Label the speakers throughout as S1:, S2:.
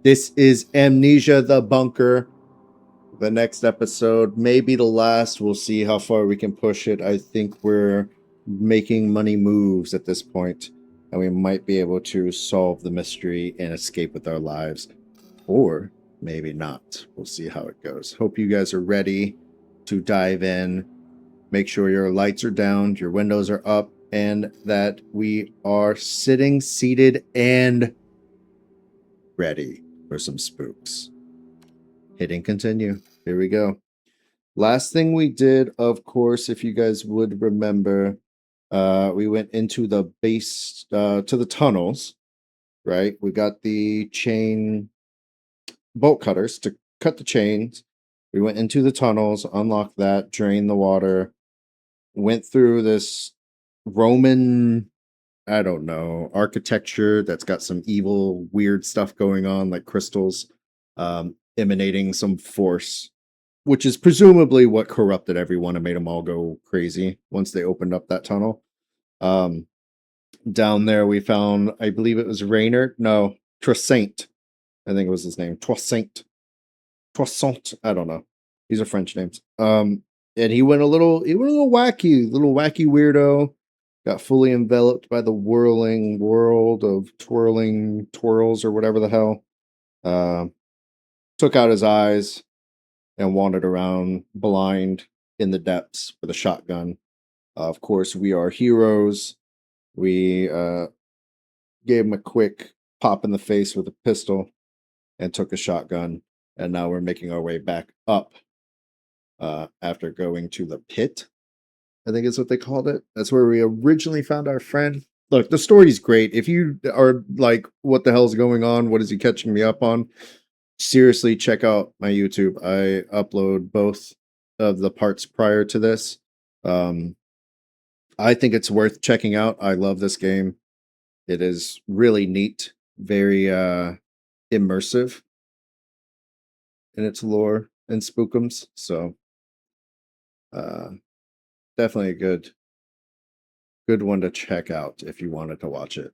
S1: This is Amnesia the Bunker. The next episode may be the last. We'll see how far we can push it. I think we're making money moves at this point, and we might be able to solve the mystery and escape with our lives. Or maybe not. We'll see how it goes. Hope you guys are ready to dive in. Make sure your lights are down, your windows are up, and that we are sitting, seated, and ready for some spooks. Hitting continue. Here we go. Last thing we did, of course, if you guys would remember, we went into the base, to the tunnels, right? We got the chain bolt cutters to cut the chains. We went into the tunnels, unlocked that, drained the water, went through this Roman, I don't know, architecture that's got some evil, weird stuff going on, like crystals emanating some force, which is presumably what corrupted everyone and made them all go crazy once they opened up that tunnel. Down there, we found, I believe it was Raynard. No, Toussaint. I think it was his name. Toussaint. Toussaint. I don't know. These are French names. And he went a little wacky, weirdo. Got fully enveloped by the whirling world of twirling twirls or whatever the hell. Took out his eyes and wandered around blind in the depths with a shotgun. Of course, we are heroes. We gave him a quick pop in the face with a pistol and took a shotgun. And now we're making our way back up after going to the pit, I think is what they called it. That's where we originally found our friend. Look, the story's great. If you are like, what the hell's going on? What is he catching me up on? Seriously, check out my YouTube. I upload both of the parts prior to this. I think it's worth checking out. I love this game. It is really neat, very immersive in its lore and spookums. So definitely a good one to check out if you wanted to watch it.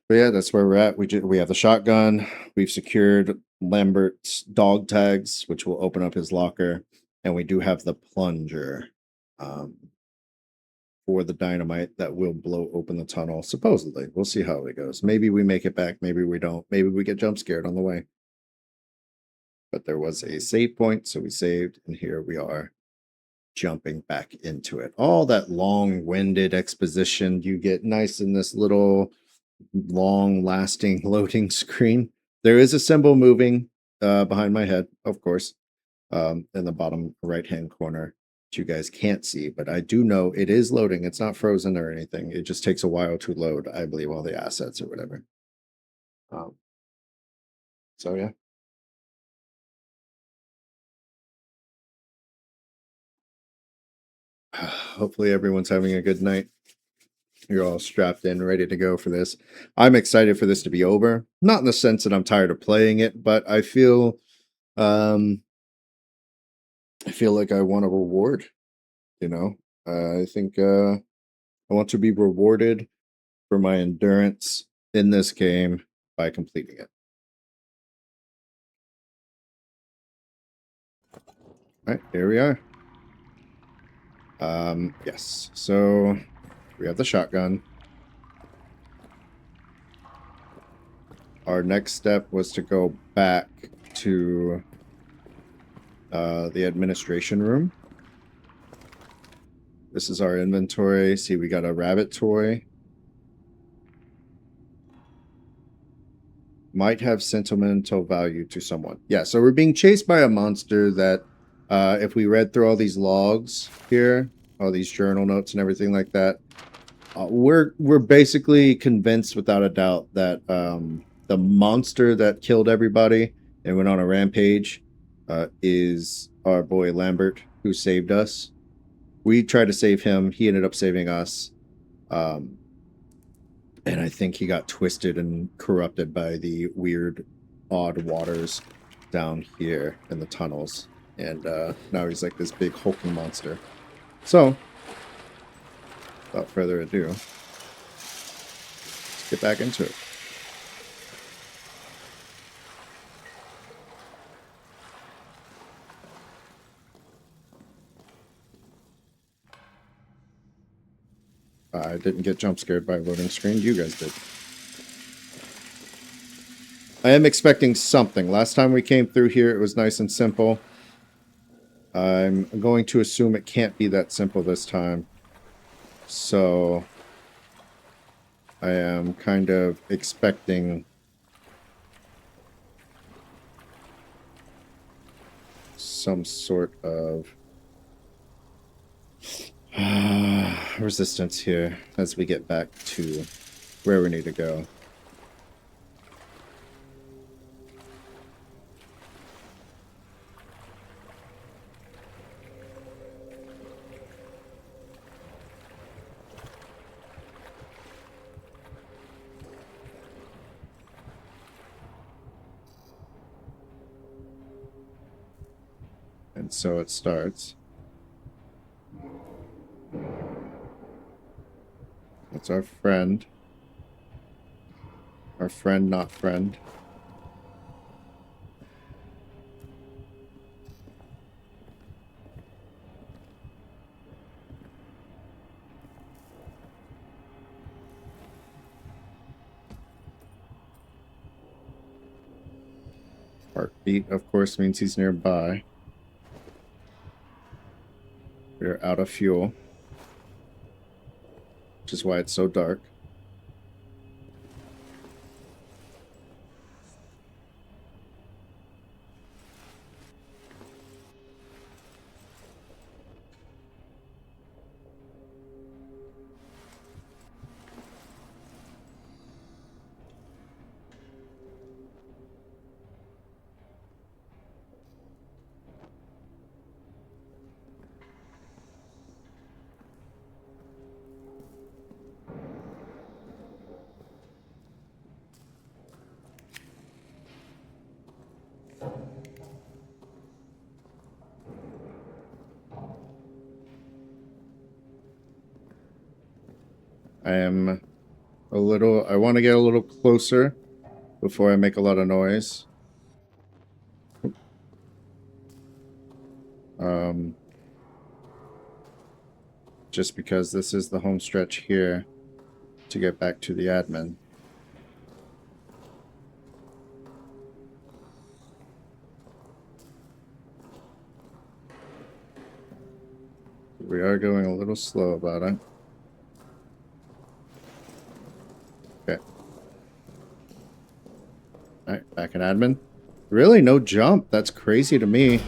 S1: But yeah, that's where we're at. We have the shotgun. We've secured Lambert's dog tags, which will open up his locker, and we do have the plunger for the dynamite that will blow open the tunnel. Supposedly, we'll see how it goes. Maybe we make it back. Maybe we don't. Maybe we get jump scared on the way. But there was a save point, so we saved, and here we are jumping back into it. All that long-winded exposition you get nice in this little long-lasting loading screen. There is a symbol moving behind my head, of course, in the bottom right-hand corner, which you guys can't see, but I do know it is loading. It's not frozen or anything. It just takes a while to load, I believe, all the assets or whatever. So yeah. Hopefully everyone's having a good night. You're all strapped in, ready to go for this. I'm excited for this to be over. Not in the sense that I'm tired of playing it, but I feel like I want a reward, you know? I think I want to be rewarded for my endurance in this game by completing it. All right, here we are. Yes, so we have the shotgun. Our next step was to go back to the administration room. This is our inventory. See, we got a rabbit toy. Might have sentimental value to someone. Yeah, so we're being chased by a monster that, if we read through all these logs here, all these journal notes and everything like that, we're basically convinced without a doubt that the monster that killed everybody and went on a rampage is our boy Lambert, who saved us. We tried to save him. He ended up saving us. And I think he got twisted and corrupted by the weird, odd waters down here in the tunnels. And now he's like this big hulking monster. So, without further ado, let's get back into it. I didn't get jump scared by a loading screen. You guys did. I am expecting something. Last time we came through here, it was nice and simple. I'm going to assume it can't be that simple this time. So I am kind of expecting some sort of resistance here as we get back to where we need to go. And so it starts. It's our friend. Our friend, not friend. Heartbeat, of course, means he's nearby. We're out of fuel, which is why it's so dark. I want to get a little closer before I make a lot of noise. Just because this is the home stretch here to get back to the admin. We are going a little slow about it. Okay. Alright, back in admin. Really, no jump. That's crazy to me.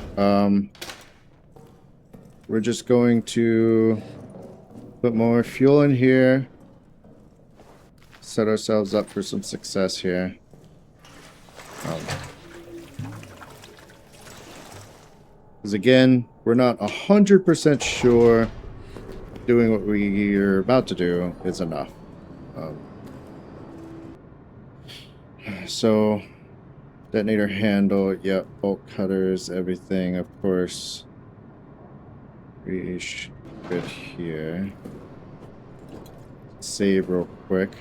S1: We're just going to put more fuel in here. Set ourselves up for some success here. Because again, we're not 100% sure doing what we're about to do is enough. So, detonator handle, yep, bolt cutters, everything, of course. We should get here. Save real quick.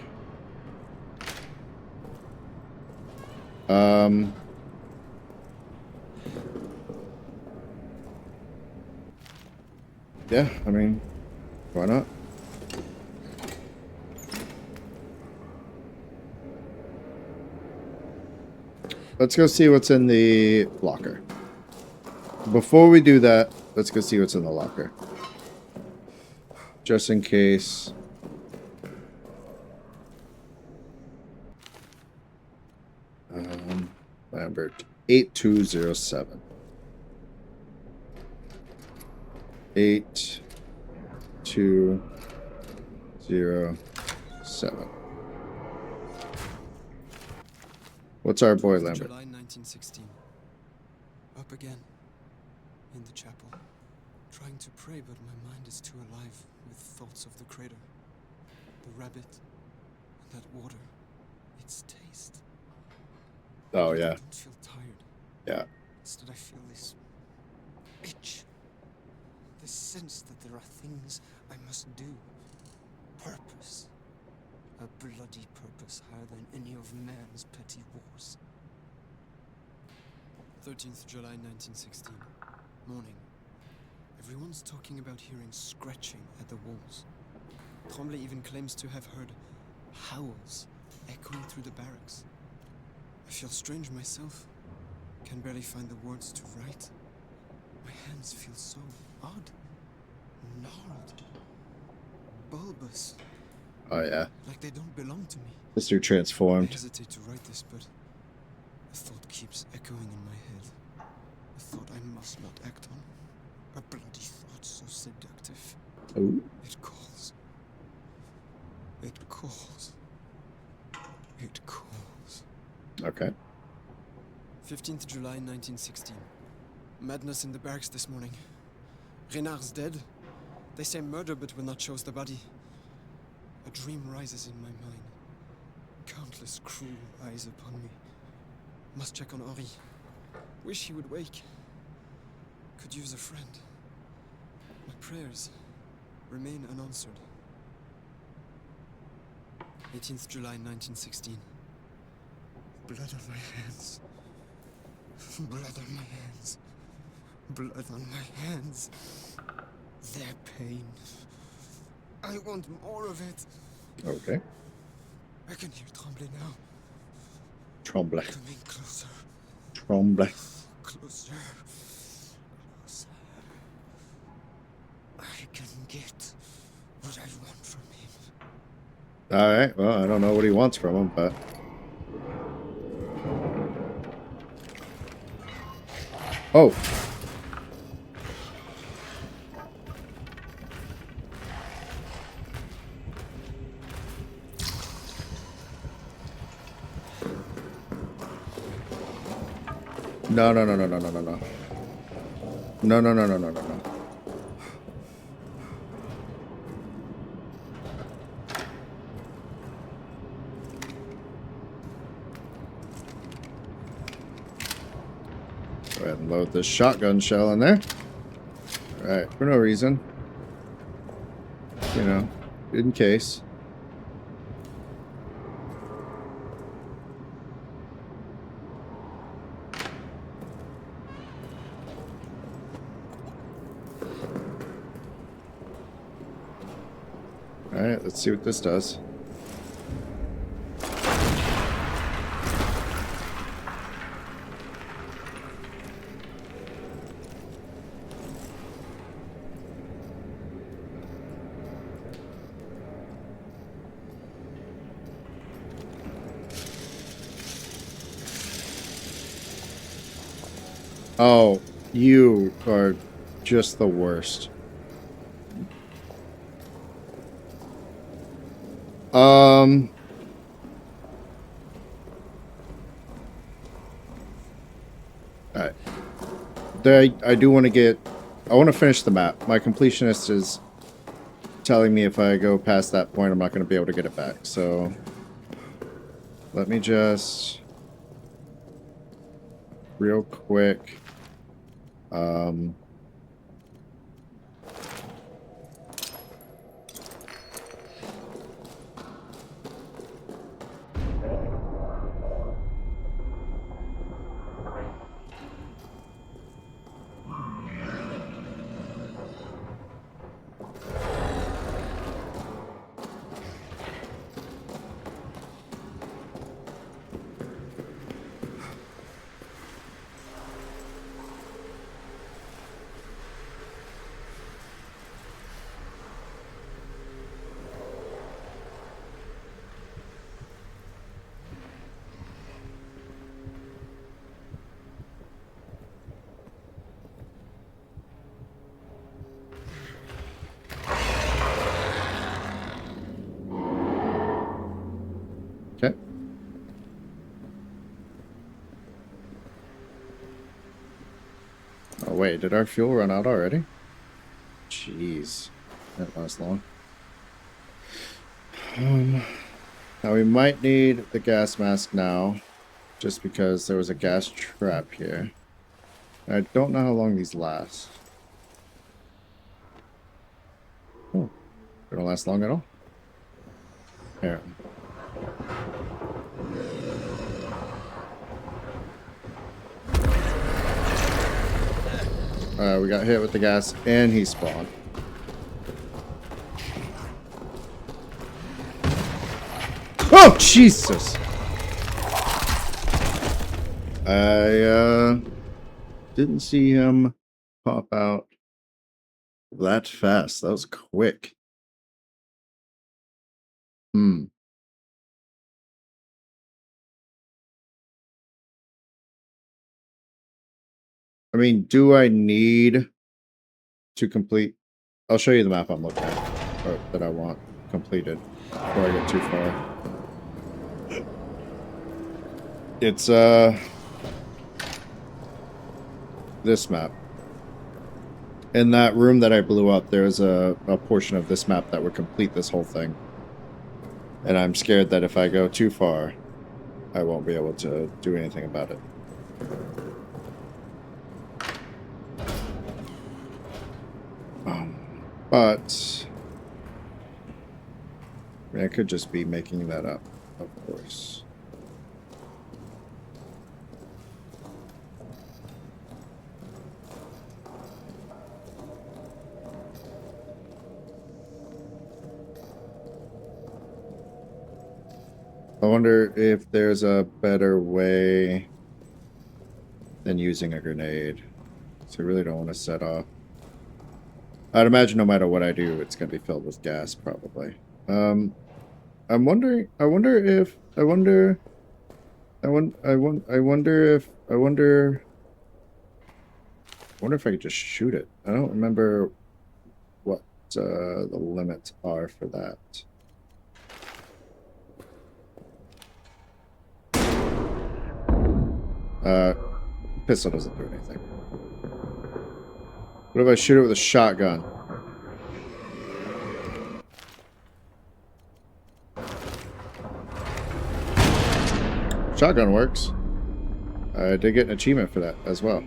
S1: Yeah, I mean, why not? Let's go see what's in the locker. Before we do that, let's go see what's in the locker. Just in case. Lambert, 8207. 8207. What's our boy, Lambert?
S2: July 1916. Up again. In the chapel. Trying to pray, but my mind is too alive with thoughts of the crater. The rabbit. And that water. Its taste.
S1: Oh, yeah.
S2: I don't feel tired.
S1: Yeah.
S2: Instead, I feel this itch. This sense that there are things I must do. Purpose. A bloody purpose higher than any of man's petty wars. 13th July 1916. Morning. Everyone's talking about hearing scratching at the walls. Tremblay even claims to have heard howls echoing through the barracks. I feel strange myself. Can barely find the words to write. My hands feel so odd. Gnarled. Bulbous.
S1: Oh yeah,
S2: Like they don't belong to me.
S1: Mr.
S2: I
S1: Transformed.
S2: hesitate to write this, but a thought keeps echoing in my head. A thought I must not act on. A bloody thought so seductive.
S1: Oh,
S2: It calls. It calls. It calls.
S1: okay.
S2: 15th July 1916. Madness in the barracks this morning. Renard's dead. They say murder but will not show us the body. A dream rises in my mind. Countless cruel eyes upon me. Must check on Henri. Wish he would wake. Could use a friend. My prayers remain unanswered. 18th July 1916. Blood on my hands. Blood on my hands. Blood on my hands. Their pain. I want more of it.
S1: Okay.
S2: I can hear Tremblay now.
S1: Tremblay.
S2: Coming closer.
S1: Tremblay.
S2: Closer. Closer. I can get what I want from him.
S1: Alright, well, I don't know what he wants from him, but... Oh! No, no, no, no, no, no, no, no. No, no, no, no, no, no, no. Go ahead and load this shotgun shell in there. Alright, for no reason. You know, in case. Alright, let's see what this does. Oh, you are just the worst. Alright. I do want to get... I want to finish the map. My completionist is telling me if I go past that point, I'm not going to be able to get it back. So, let me just... real quick... Okay. Oh wait, did our fuel run out already? Jeez. That lasts long. Now we might need the gas mask now, just because there was a gas trap here. I don't know how long these last. Oh, they don't last long at all. Here. We got hit with the gas and he spawned. Oh, Jesus! I didn't see him pop out that fast. That was quick. Hmm. I mean, do I need to complete? I'll show you the map I'm looking at, or that I want completed before I get too far. It's this map. In that room that I blew up, there's a portion of this map that would complete this whole thing. And I'm scared that if I go too far, I won't be able to do anything about it. But I mean, I could just be making that up, of course. I wonder if there's a better way than using a grenade. So I really don't want to set off. I'd imagine no matter what I do, it's going to be filled with gas, probably. I'm wondering. I wonder if. I wonder. I wonder if. I wonder if I could just shoot it. I don't remember what the limits are for that. Pistol doesn't do anything. What if I shoot it with a shotgun? Shotgun works. I did get an achievement for that as well.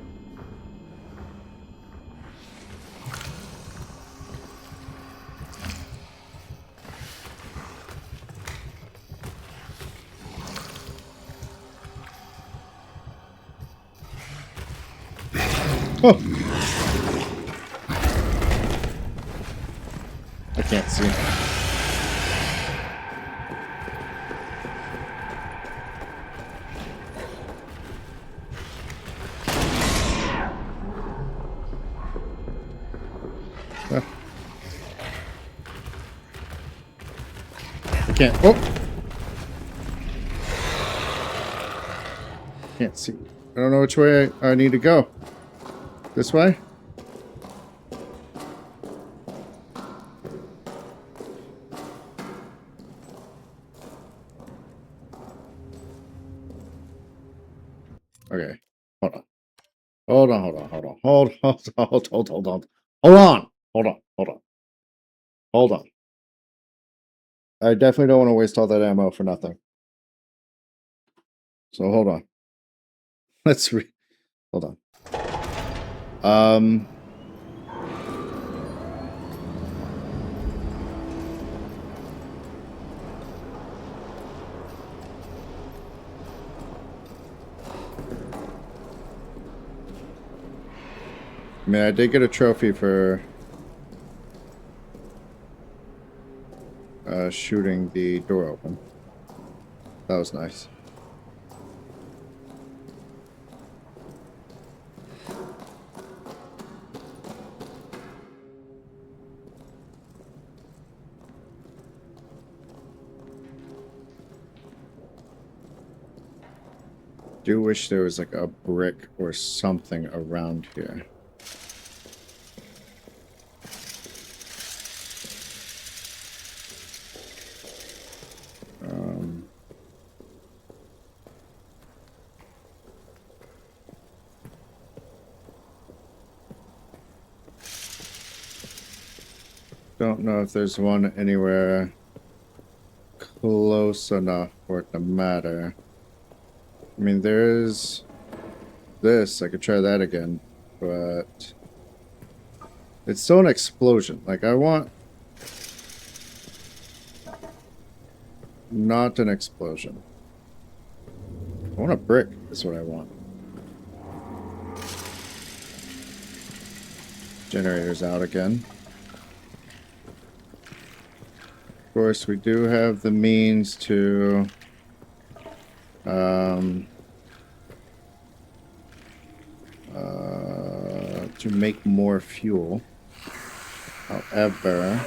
S1: Oh! I can't see. I can't. Oh! Can't see. I don't know which way I need to go. This way? Okay. Hold on. Hold on, hold on, hold on. Hold on. Hold on. Hold on. Hold on. Hold on. Hold on. I definitely don't want to waste all that ammo for nothing. So hold on. Let's hold on. I mean, I did get a trophy for shooting the door open. That was nice. Do wish there was like a brick or something around here. Don't know if there's one anywhere close enough for it to matter. I mean, there's this. I could try that again, but it's still an explosion. Like, I want not an explosion. I want a brick, is what I want. Generator's out again. Of course, we do have the means to make more fuel. However,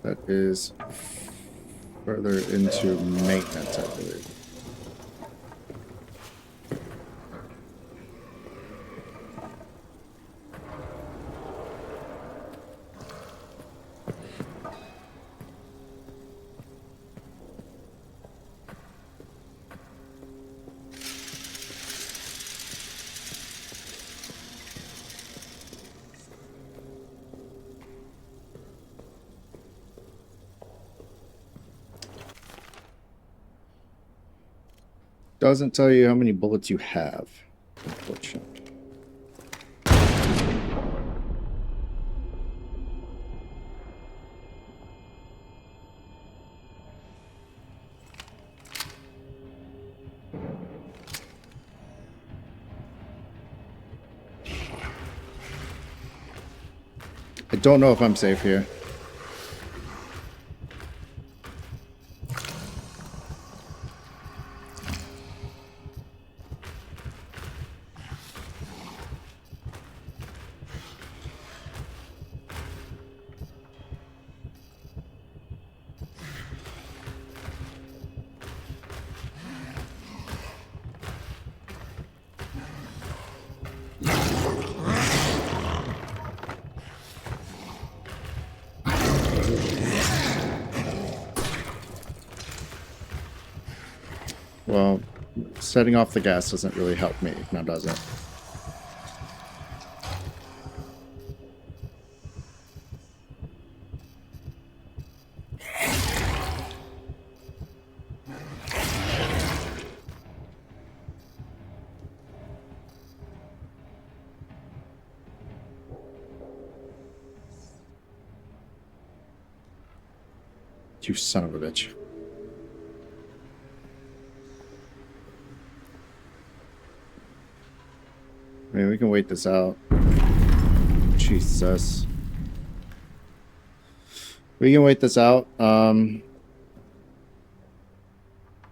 S1: that is further into maintenance, I believe. Doesn't tell you how many bullets you have, unfortunately. I don't know if I'm safe here. Well, setting off the gas doesn't really help me, now does it? You son of a bitch. I mean, we can wait this out. Jesus. We can wait this out. You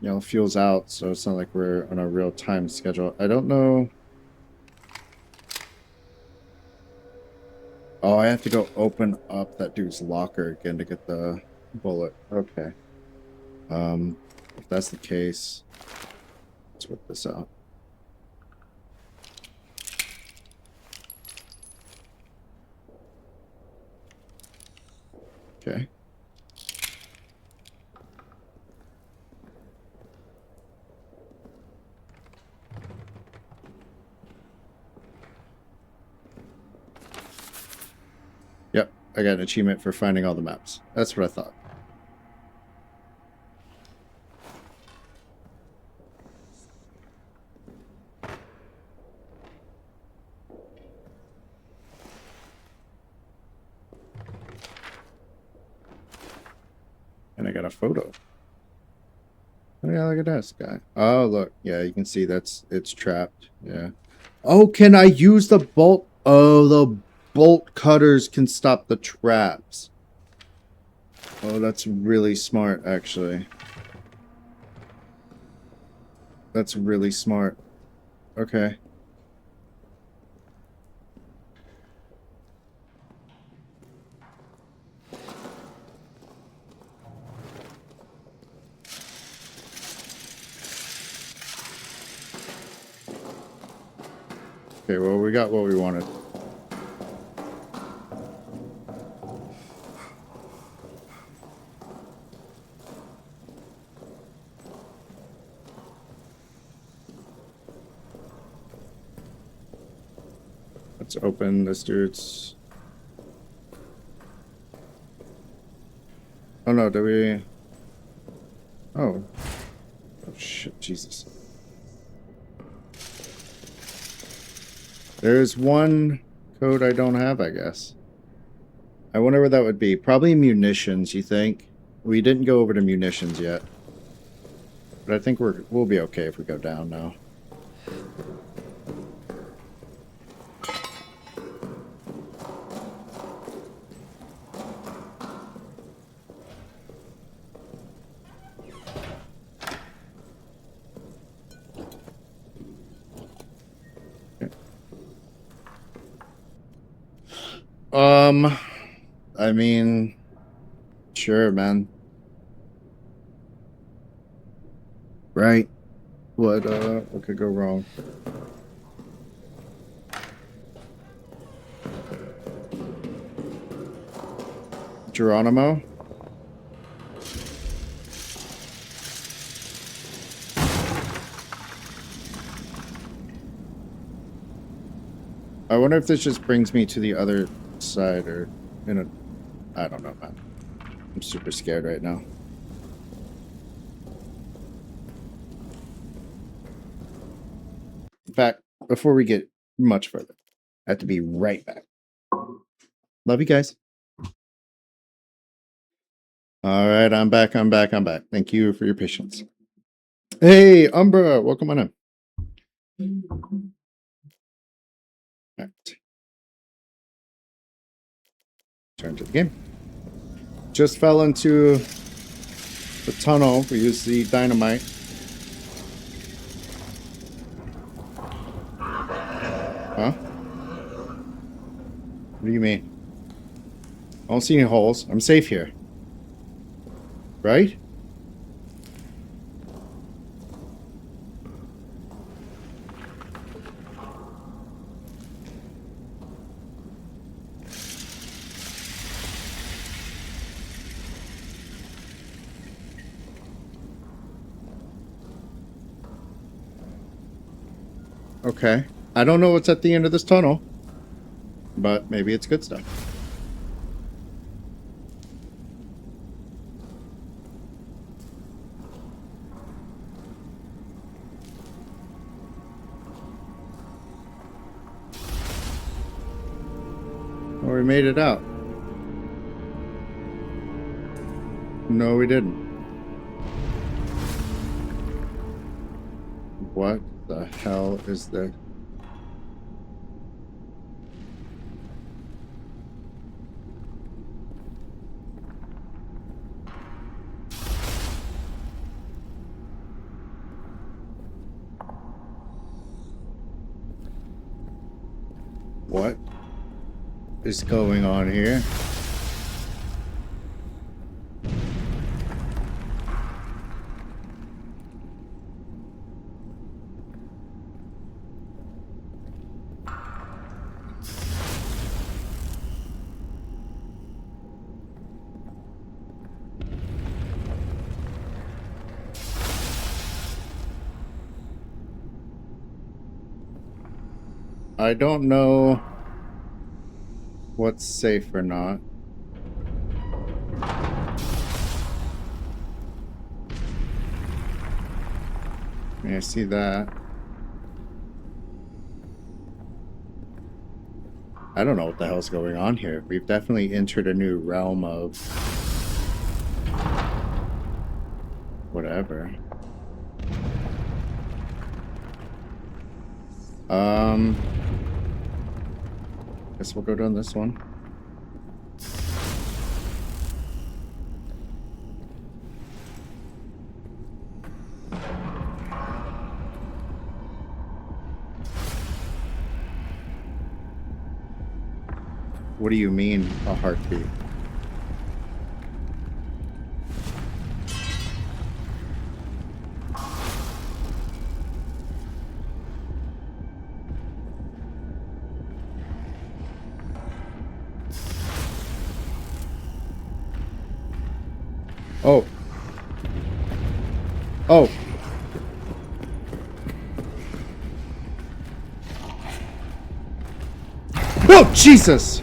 S1: know, fuel's out, so it's not like we're on a real time schedule. I don't know. Oh, I have to go open up that dude's locker again to get the bullet. Okay. If that's the case, let's whip this out. Okay. Yep, I got an achievement for finding all the maps. That's what I thought. And I got a photo. Oh yeah, look at this guy. Oh look, yeah, you can see it's trapped. Yeah. Oh, can I use the bolt? Oh, the bolt cutters can stop the traps. Oh, that's really smart, actually. That's really smart. Okay. Okay, well, we got what we wanted. Let's open this dude's... Oh no, did we... Oh. Oh shit, Jesus. There's one code I don't have, I guess. I wonder where that would be. Probably munitions, you think? We didn't go over to munitions yet. But I think we'll be okay if we go down now. I mean, sure, man. Right. What could go wrong? Geronimo? I wonder if this just brings me to the other side or in a... I don't know, man. I'm super scared right now. In fact, before we get much further, I have to be right back. Love you guys. All right, I'm back. Thank you for your patience. Hey, Umbra, welcome on in. All right. Turn to the game. Just fell into the tunnel. We used the dynamite. Huh? What do you mean? I don't see any holes. I'm safe here. Right? Okay. I don't know what's at the end of this tunnel, but maybe it's good stuff. Oh, we made it out. No, we didn't. What the hell is this? What is going on here? I don't know what's safe or not. I see that. I don't know what the hell's going on here. We've definitely entered a new realm of whatever. Guess we'll go down this one. What do you mean, a heartbeat? Oh. Oh. Oh, Jesus!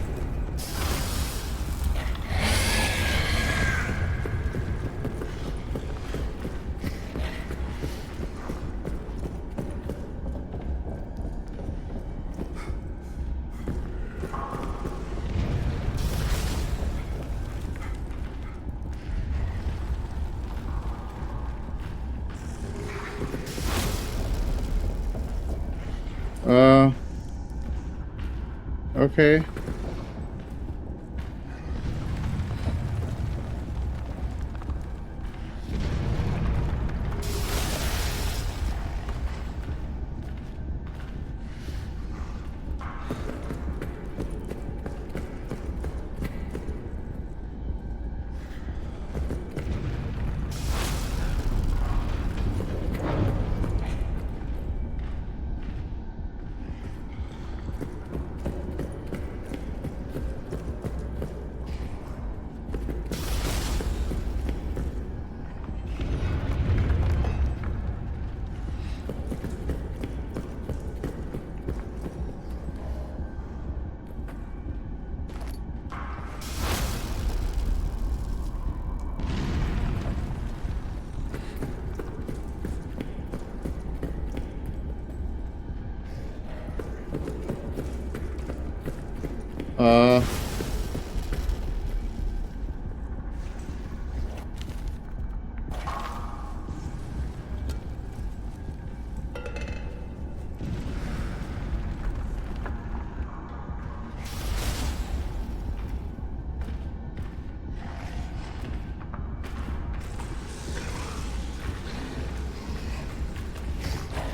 S1: Okay.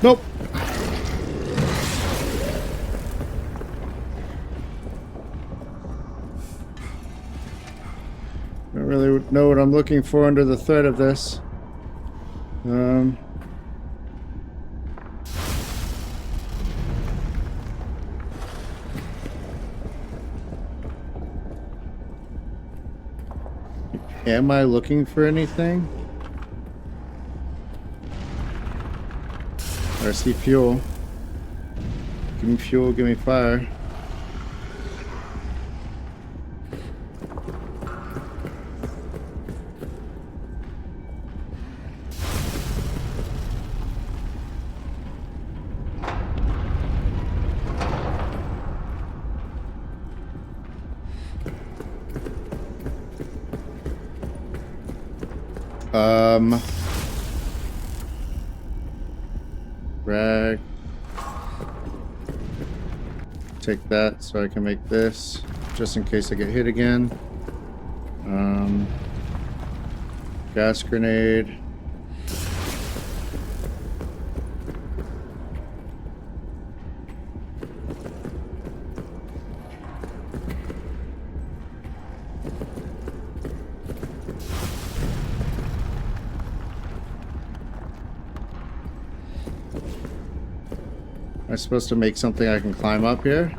S1: Nope. Don't really know what I'm looking for under the threat of this. Am I looking for anything? I see fuel. Give me fuel, give me fire. Rag. Take that so I can make this, just in case I get hit again. Gas grenade. Am I supposed to make something I can climb up here?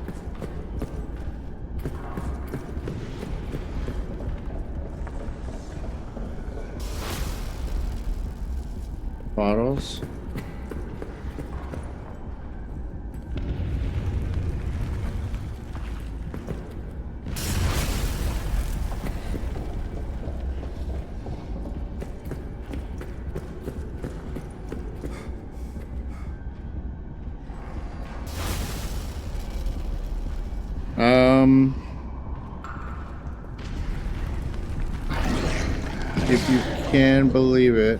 S1: Bottles. If you can believe it,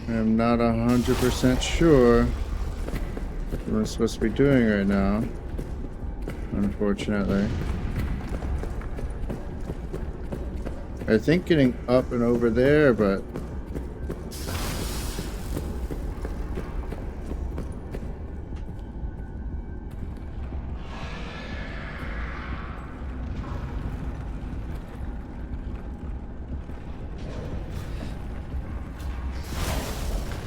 S1: I'm not 100% sure what I'm supposed to be doing right now, unfortunately. I think getting up and over there, but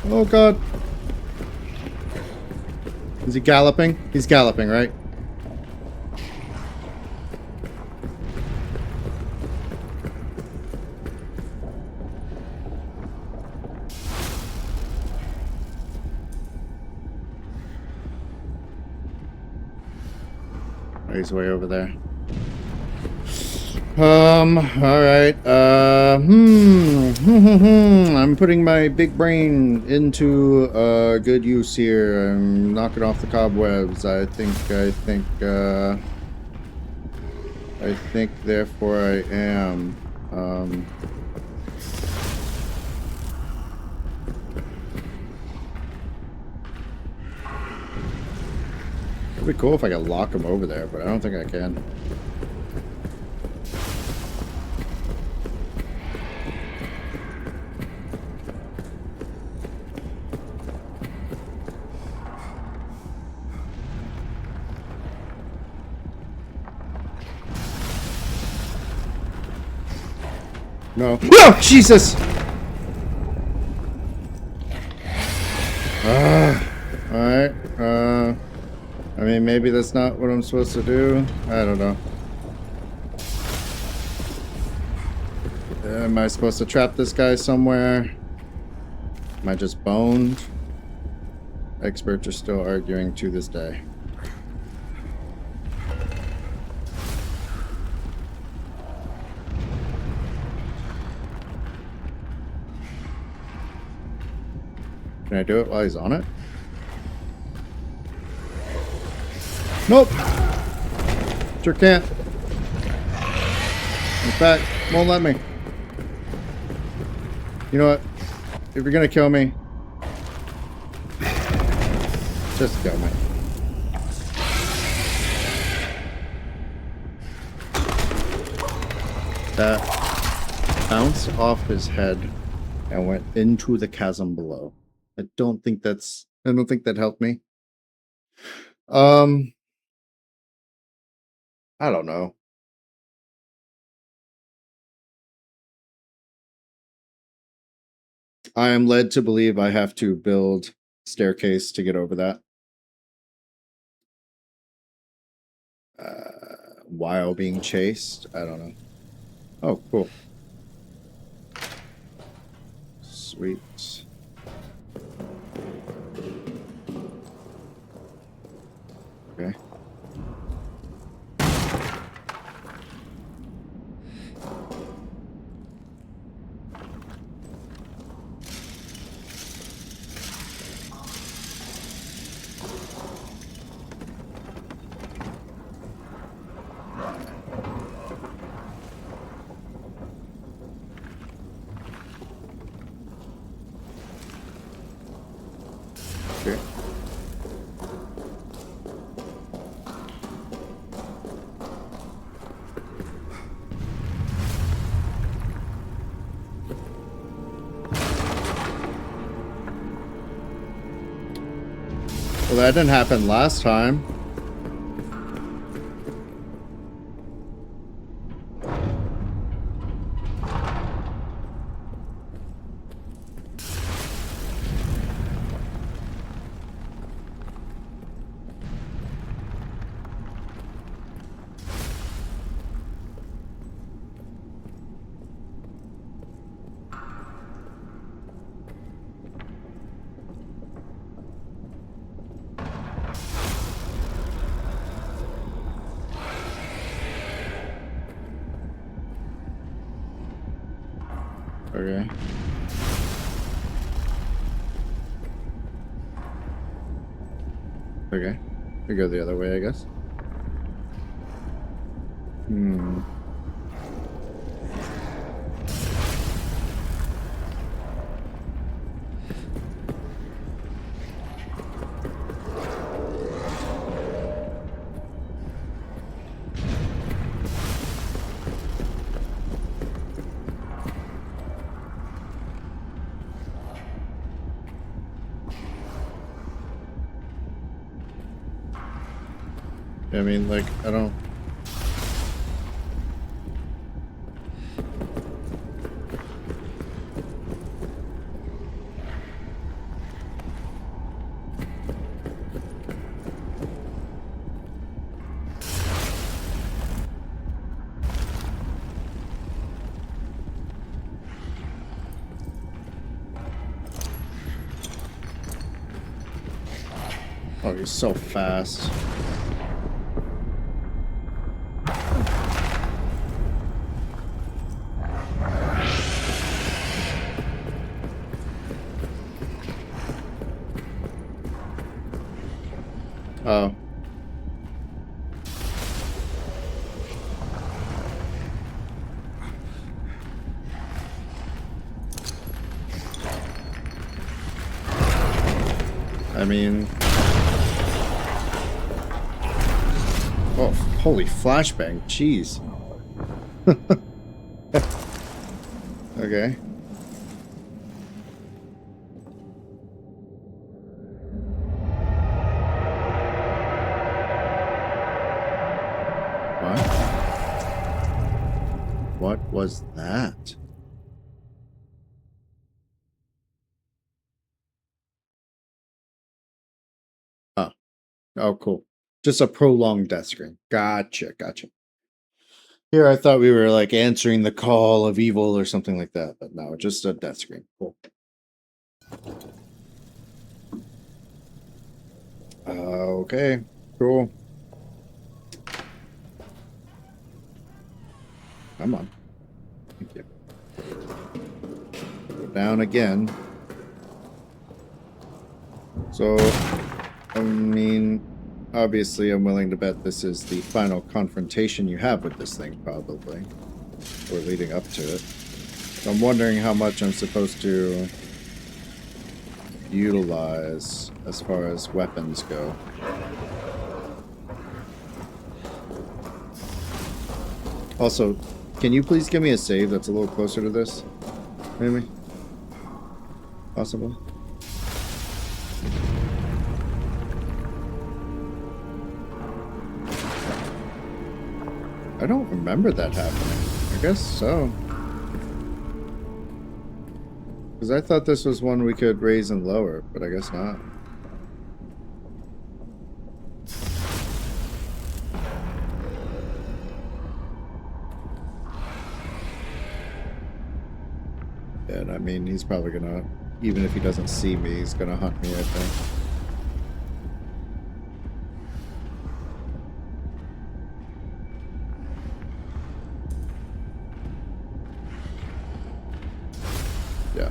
S1: oh god. Is he galloping? He's galloping, right? Oh, he's way over there. Alright, I'm putting my big brain into, good use here. I'm knocking off the cobwebs. I think, therefore I am. It'd be cool if I could lock him over there, but I don't think I can. No. Oh, Jesus! Alright. I mean, maybe that's not what I'm supposed to do. I don't know. Am I supposed to trap this guy somewhere? Am I just boned? Experts are still arguing to this day. Can I do it while he's on it? Nope. Sure can't. In fact, won't let me. You know what? If you're gonna kill me, just kill me. That bounce off his head and went into the chasm below. I don't think that helped me. I don't know. I am led to believe I have to build staircase to get over that. While being chased. I don't know. Oh, cool. Sweet. Okay. Okay. Well, that didn't happen last time. Okay. Okay. We go the other way, I guess. Hmm. I mean, like, I don't... Oh, he's so fast. Oh. I mean... Oh, holy flashbang. Jeez. Okay. What? What was that? Oh. Oh, cool. Just a prolonged death screen. Gotcha, gotcha. Here, I thought we were like answering the call of evil or something like that, but no, just a death screen. Cool. Okay, cool. Come on. Thank you. Go down again. So, I mean, obviously, I'm willing to bet this is the final confrontation you have with this thing, probably. Or leading up to it. So I'm wondering how much I'm supposed to utilize as far as weapons go. Also, can you please give me a save that's a little closer to this? Maybe? possibly. I don't remember that happening. I guess so. Because I thought this was one we could raise and lower, but I guess not. Yeah, and I mean, he's probably gonna, even if he doesn't see me, he's gonna hunt me, I think. Yeah.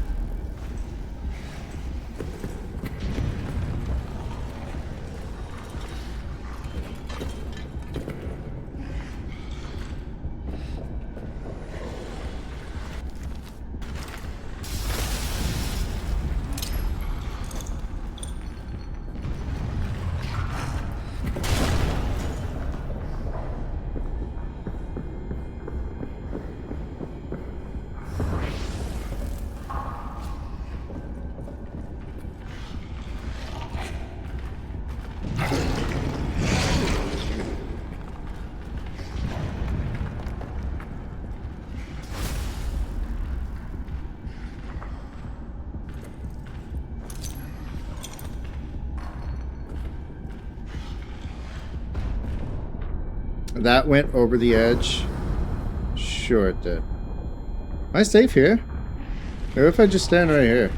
S1: That went over the edge. Sure it did. Am I safe here? Or if I just stand right here?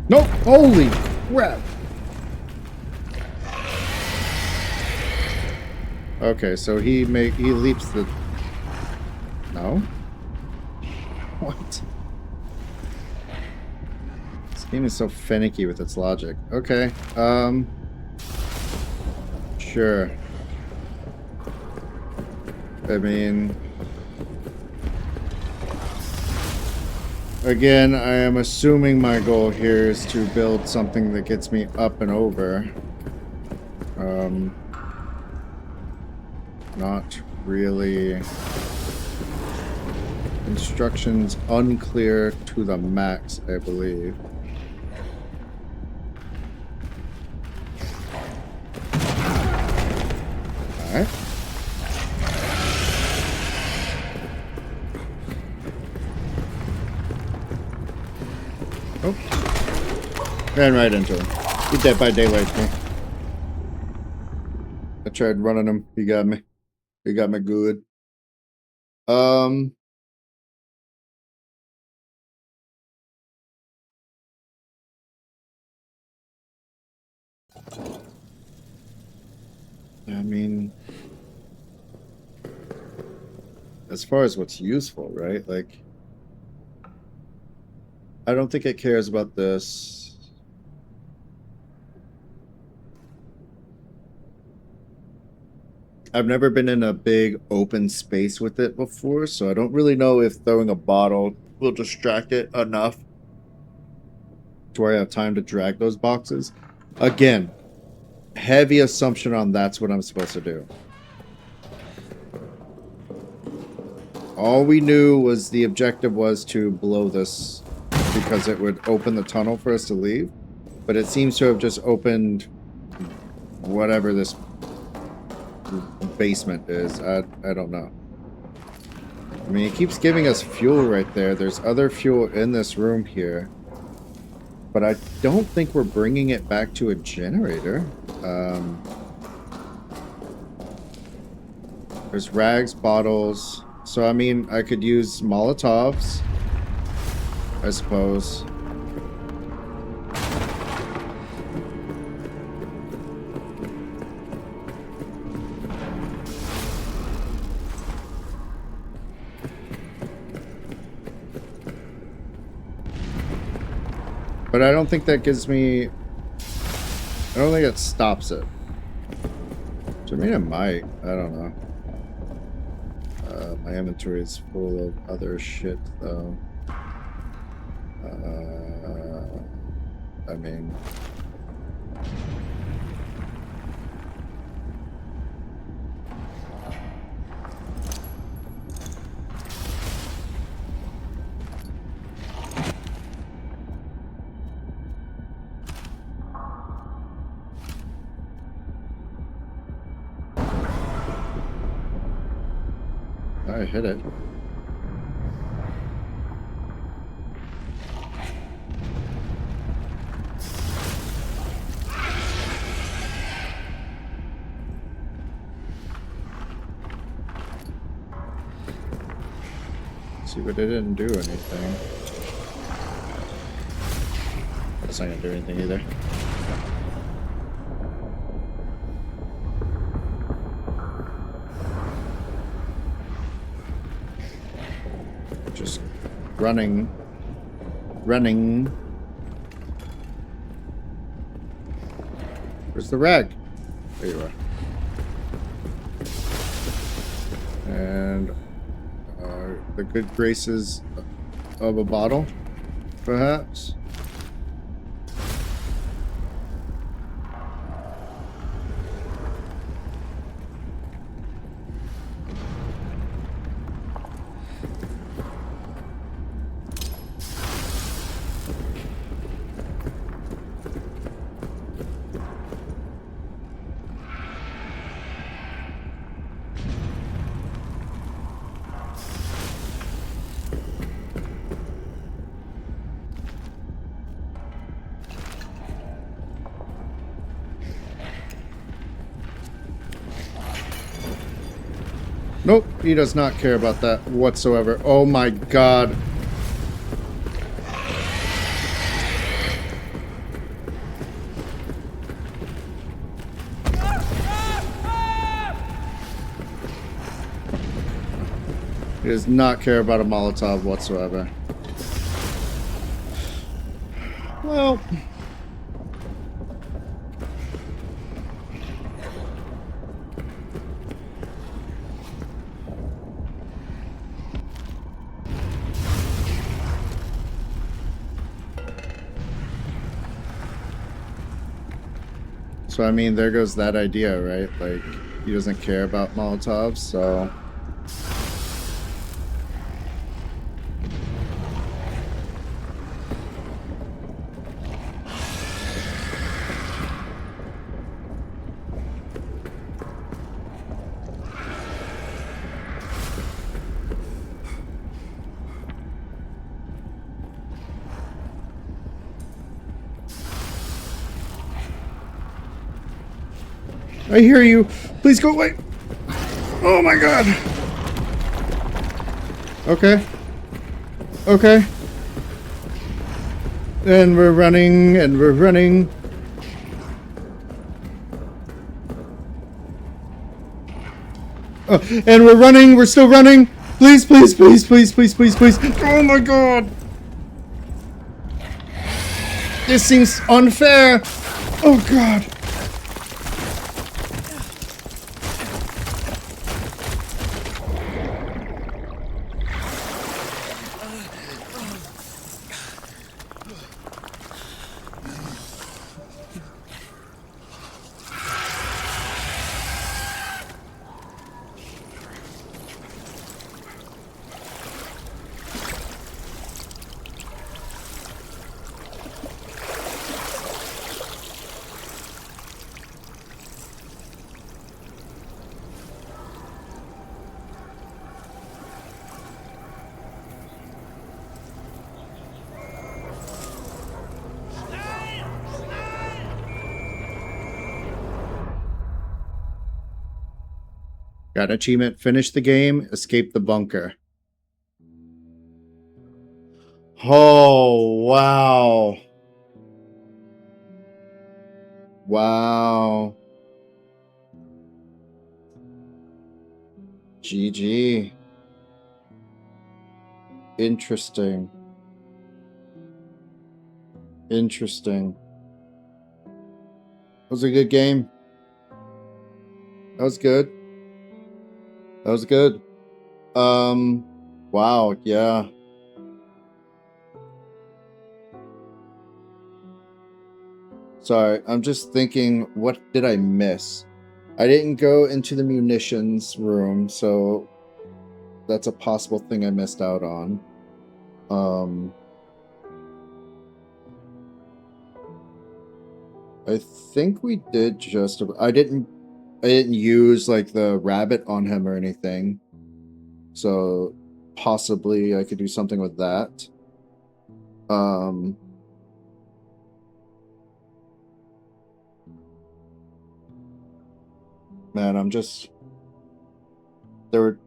S1: Nope! Holy crap! Okay, so he leaps the... No? What? This game is so finicky with its logic. Okay, sure. I mean... Again, I am assuming my goal here is to build something that gets me up and over. Not really. Instructions unclear to the max, I believe. Alright. Oh. Ran right into him. He dead by daylight me. I tried running him. He got me. He got me good. I mean, as far as what's useful, right? Like, I don't think it cares about this. I've never been in a big open space with it before, so I don't really know if throwing a bottle will distract it enough to where I have time to drag those boxes. Again, heavy assumption on that's what I'm supposed to do. All we knew was the objective was to blow this because it would open the tunnel for us to leave, but it seems to have just opened whatever this basement is. I don't know. I mean, it keeps giving us fuel right there. There's other fuel in this room here, but I don't think we're bringing it back to a generator. There's rags, bottles. So, I mean, I could use Molotovs, I suppose. But I don't think that gives me... I don't think it stops it. I mean, it might. I don't know. My inventory is full of other shit, though. I mean... I hit it. See, but it didn't do anything. That's not gonna do anything either. Just running. Running. Where's the rag? There you are. And the good graces of a bottle, perhaps. Nope, he does not care about that whatsoever. Oh my god. He does not care about a Molotov whatsoever. Well... So, I mean, there goes that idea, right? Like, he doesn't care about Molotovs, so... I hear you. Please go away. Oh my god. Okay. Okay. And we're running, and we're running. Oh, and we're running. We're still running. Please, please, please, please, please, please, please. Oh my god. This seems unfair. Oh god. Got an achievement. Finish the game. Escape the bunker. Oh, wow. Wow. GG. Interesting. Interesting. That was a good game. That was good. That was good. Wow, yeah. Sorry, I'm just thinking, what did I miss? I didn't go into the munitions room, so that's a possible thing I missed out on. I think we did just. I didn't use like the rabbit on him or anything, so possibly I could do something with that. Um, man, I'm just there were.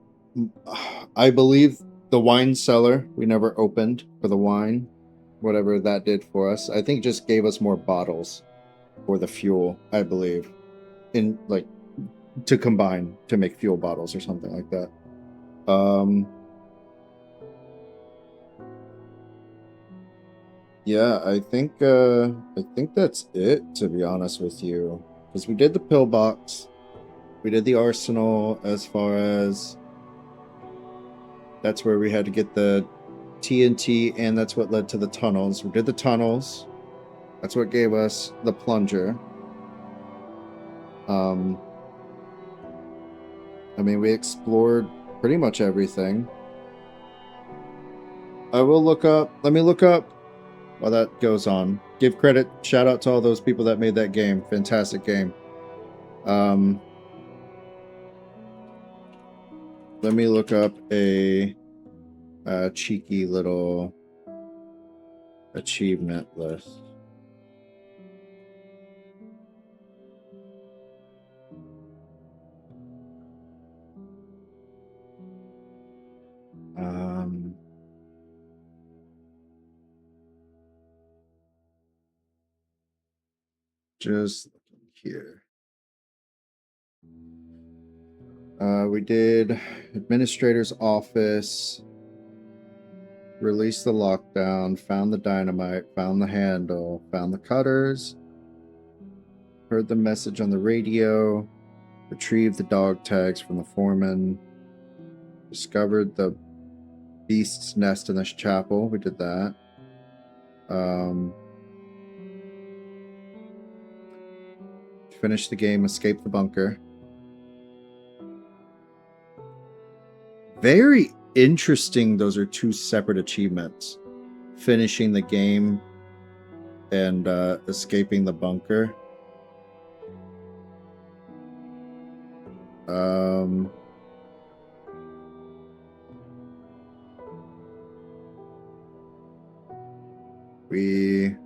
S1: I believe the wine cellar we never opened for the wine, whatever that did for us. I think just gave us more bottles for the fuel. I believe in like to combine to make fuel bottles or something like that. Yeah, I think that's it, to be honest with you. Because we did the pillbox, we did the arsenal as far as that's where we had to get the TNT, and that's what led to the tunnels. We did the tunnels. That's what gave us the plunger. Um I mean, we explored pretty much everything. I will look up, let me look up while that goes on. Give credit, shout out to all those people that made that game. Fantastic game. Um Let me look up a cheeky little achievement list. Um, just looking here. We did administrator's office, released the lockdown, found the dynamite, found the handle, found the cutters, heard the message on the radio, retrieved the dog tags from the foreman, discovered the beast's nest in this chapel. We did that. Finished the game, escaped the bunker. Very interesting. Those are two separate achievements. Finishing the game and escaping the bunker. We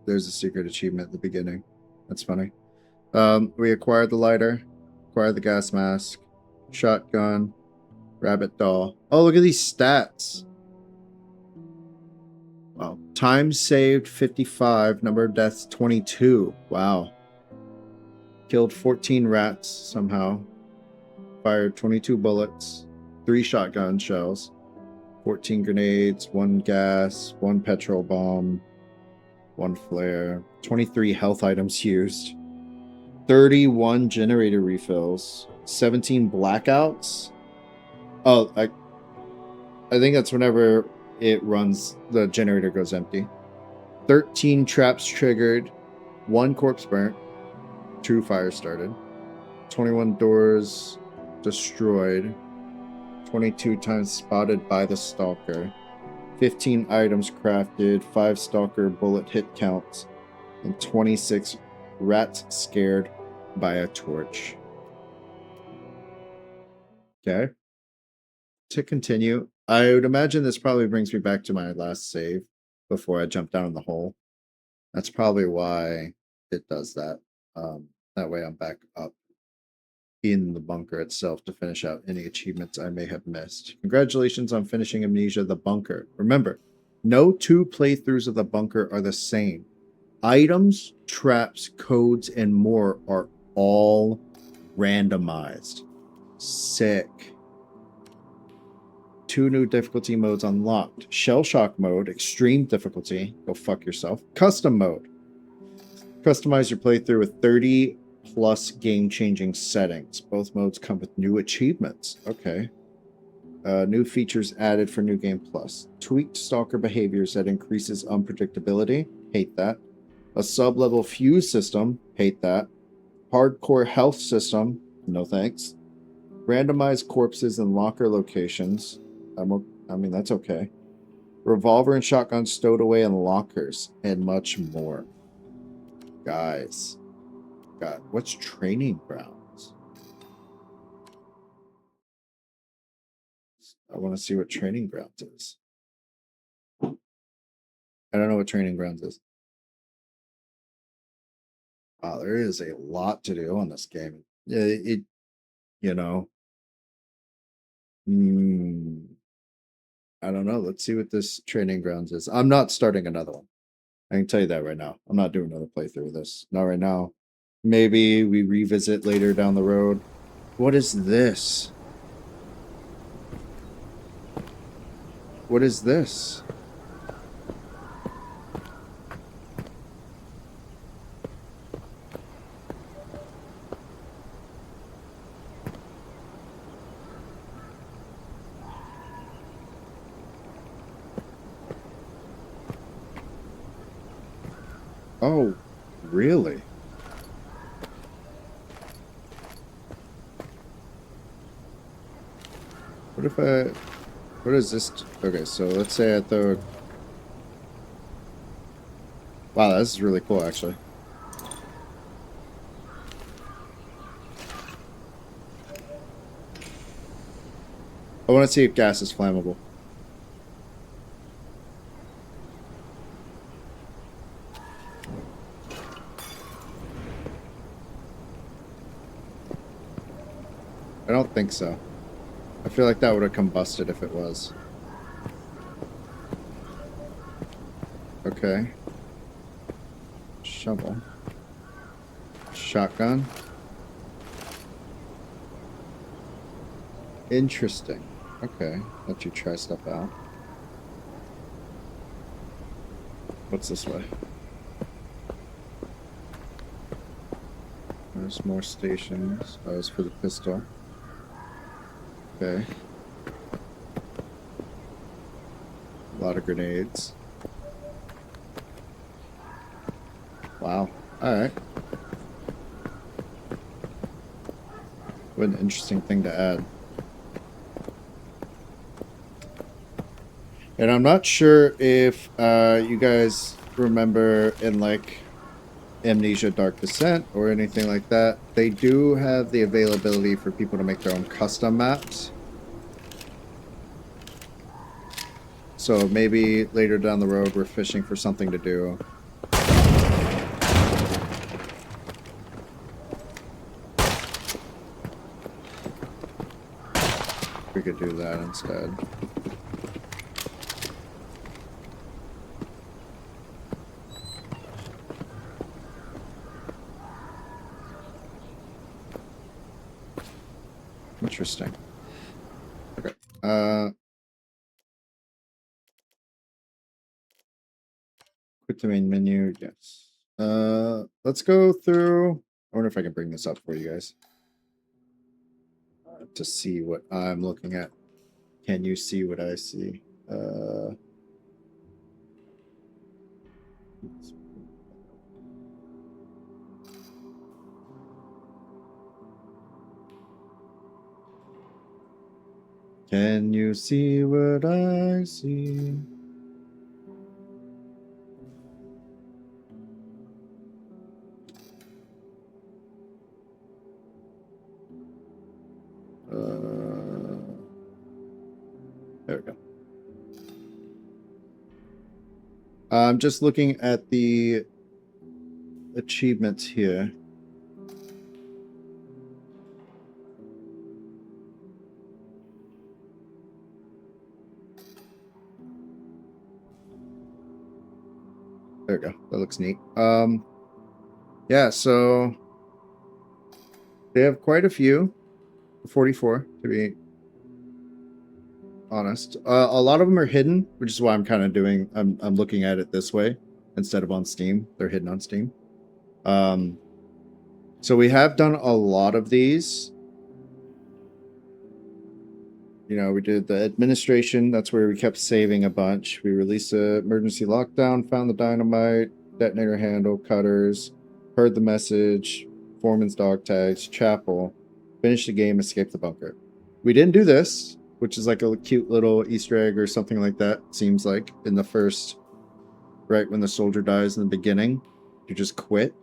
S1: there's a secret achievement at the beginning. That's funny. We acquired the lighter, acquired the gas mask, shotgun, rabbit doll. Oh, look at these stats. Wow. Time saved 55, number of deaths 22. Wow. Killed 14 rats somehow. Fired 22 bullets, 3 shotgun shells, 14 grenades, 1 gas, 1 petrol bomb, 1 flare, 23 health items used, 31 generator refills, 17 blackouts. Oh, I think that's whenever it runs, the generator goes empty. 13 traps triggered, 1 corpse burnt, 2 fires started, 21 doors destroyed, 22 times spotted by the stalker, 15 items crafted, 5 stalker bullet hit counts, and 26 rats scared by a torch. Okay. To continue, I would imagine this probably brings me back to my last save before I jump down in the hole. That's probably why it does that. That way I'm back up in the bunker itself to finish out any achievements I may have missed. Congratulations on finishing Amnesia the Bunker. Remember, no 2 playthroughs of the bunker are the same. Items, traps, codes, and more are all randomized. Sick. 2 new difficulty modes unlocked. Shell Shock mode, extreme difficulty. Go fuck yourself. Custom mode. Customize your playthrough with 30 plus game-changing settings. Both modes come with new achievements. Okay. New features added for New Game Plus. Tweaked stalker behaviors that increases unpredictability. Hate that. A sub-level fuse system. Hate that. Hardcore health system. No thanks. Randomized corpses in locker locations. I mean, that's okay. Revolver and shotgun stowed away in lockers. And much more. Guys. God, what's training grounds? I want to see what training grounds is. I don't know what training grounds is. Wow, there is a lot to do on this game. You know, I don't know. Let's see what this training grounds is. I'm not starting another one. I can tell you that right now. I'm not doing another playthrough of this. Not right now. Maybe we revisit later down the road. What is this? What is this? Oh, really? What if I... What is this? Okay, so let's say I throw... Wow, this is really cool, actually. I want to see if gas is flammable. I don't think so. I feel like that would have combusted if it was. Okay. Shovel. Shotgun. Interesting. Okay. Let you try stuff out. What's this way? There's more stations. Oh, it's for the pistol. Okay. A lot of grenades. Wow. Alright. What an interesting thing to add. And I'm not sure if you guys remember in like Amnesia Dark Descent or anything like that, they do have the availability for people to make their own custom maps. So maybe later down the road we're fishing for something to do. We could do that instead. Interesting. Okay. Quit the main menu. Yes. Let's go through. I wonder if I can bring this up for you guys to see what I'm looking at. Can you see what I see? Can you see what I see? There we go. I'm just looking at the achievements here. There we go. That looks neat. Yeah, so they have quite a few. 44 to be honest. A lot of them are hidden, which is why I'm kind of doing. I'm looking at it this way instead of on Steam. They're hidden on Steam. So we have done a lot of these. You know, we did the administration. That's where we kept saving a bunch. We released the emergency lockdown, found the dynamite, detonator handle, cutters, heard the message, foreman's dog tags, chapel, finished the game, escaped the bunker. We didn't do this, which is like a cute little Easter egg or something like that. Seems like in the first, right when the soldier dies in the beginning, you just quit,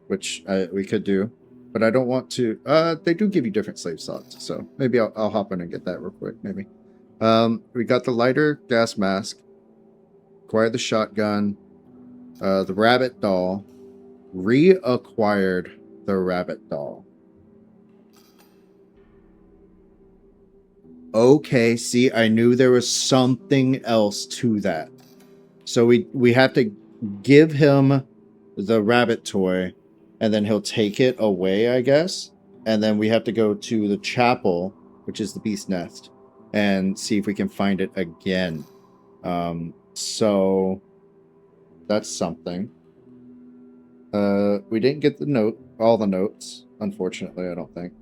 S1: which we could do. But I don't want to. They do give you different slave slots, so maybe I'll hop in and get that real quick. Maybe. We got the lighter gas mask, acquired the shotgun, the rabbit doll, reacquired the rabbit doll. Okay, see, I knew there was something else to that. So we have to give him the rabbit toy, and then he'll take it away, I guess. And then we have to go to the chapel, which is the beast nest, and see if we can find it again. So that's something. We didn't get all the notes, unfortunately, I don't think.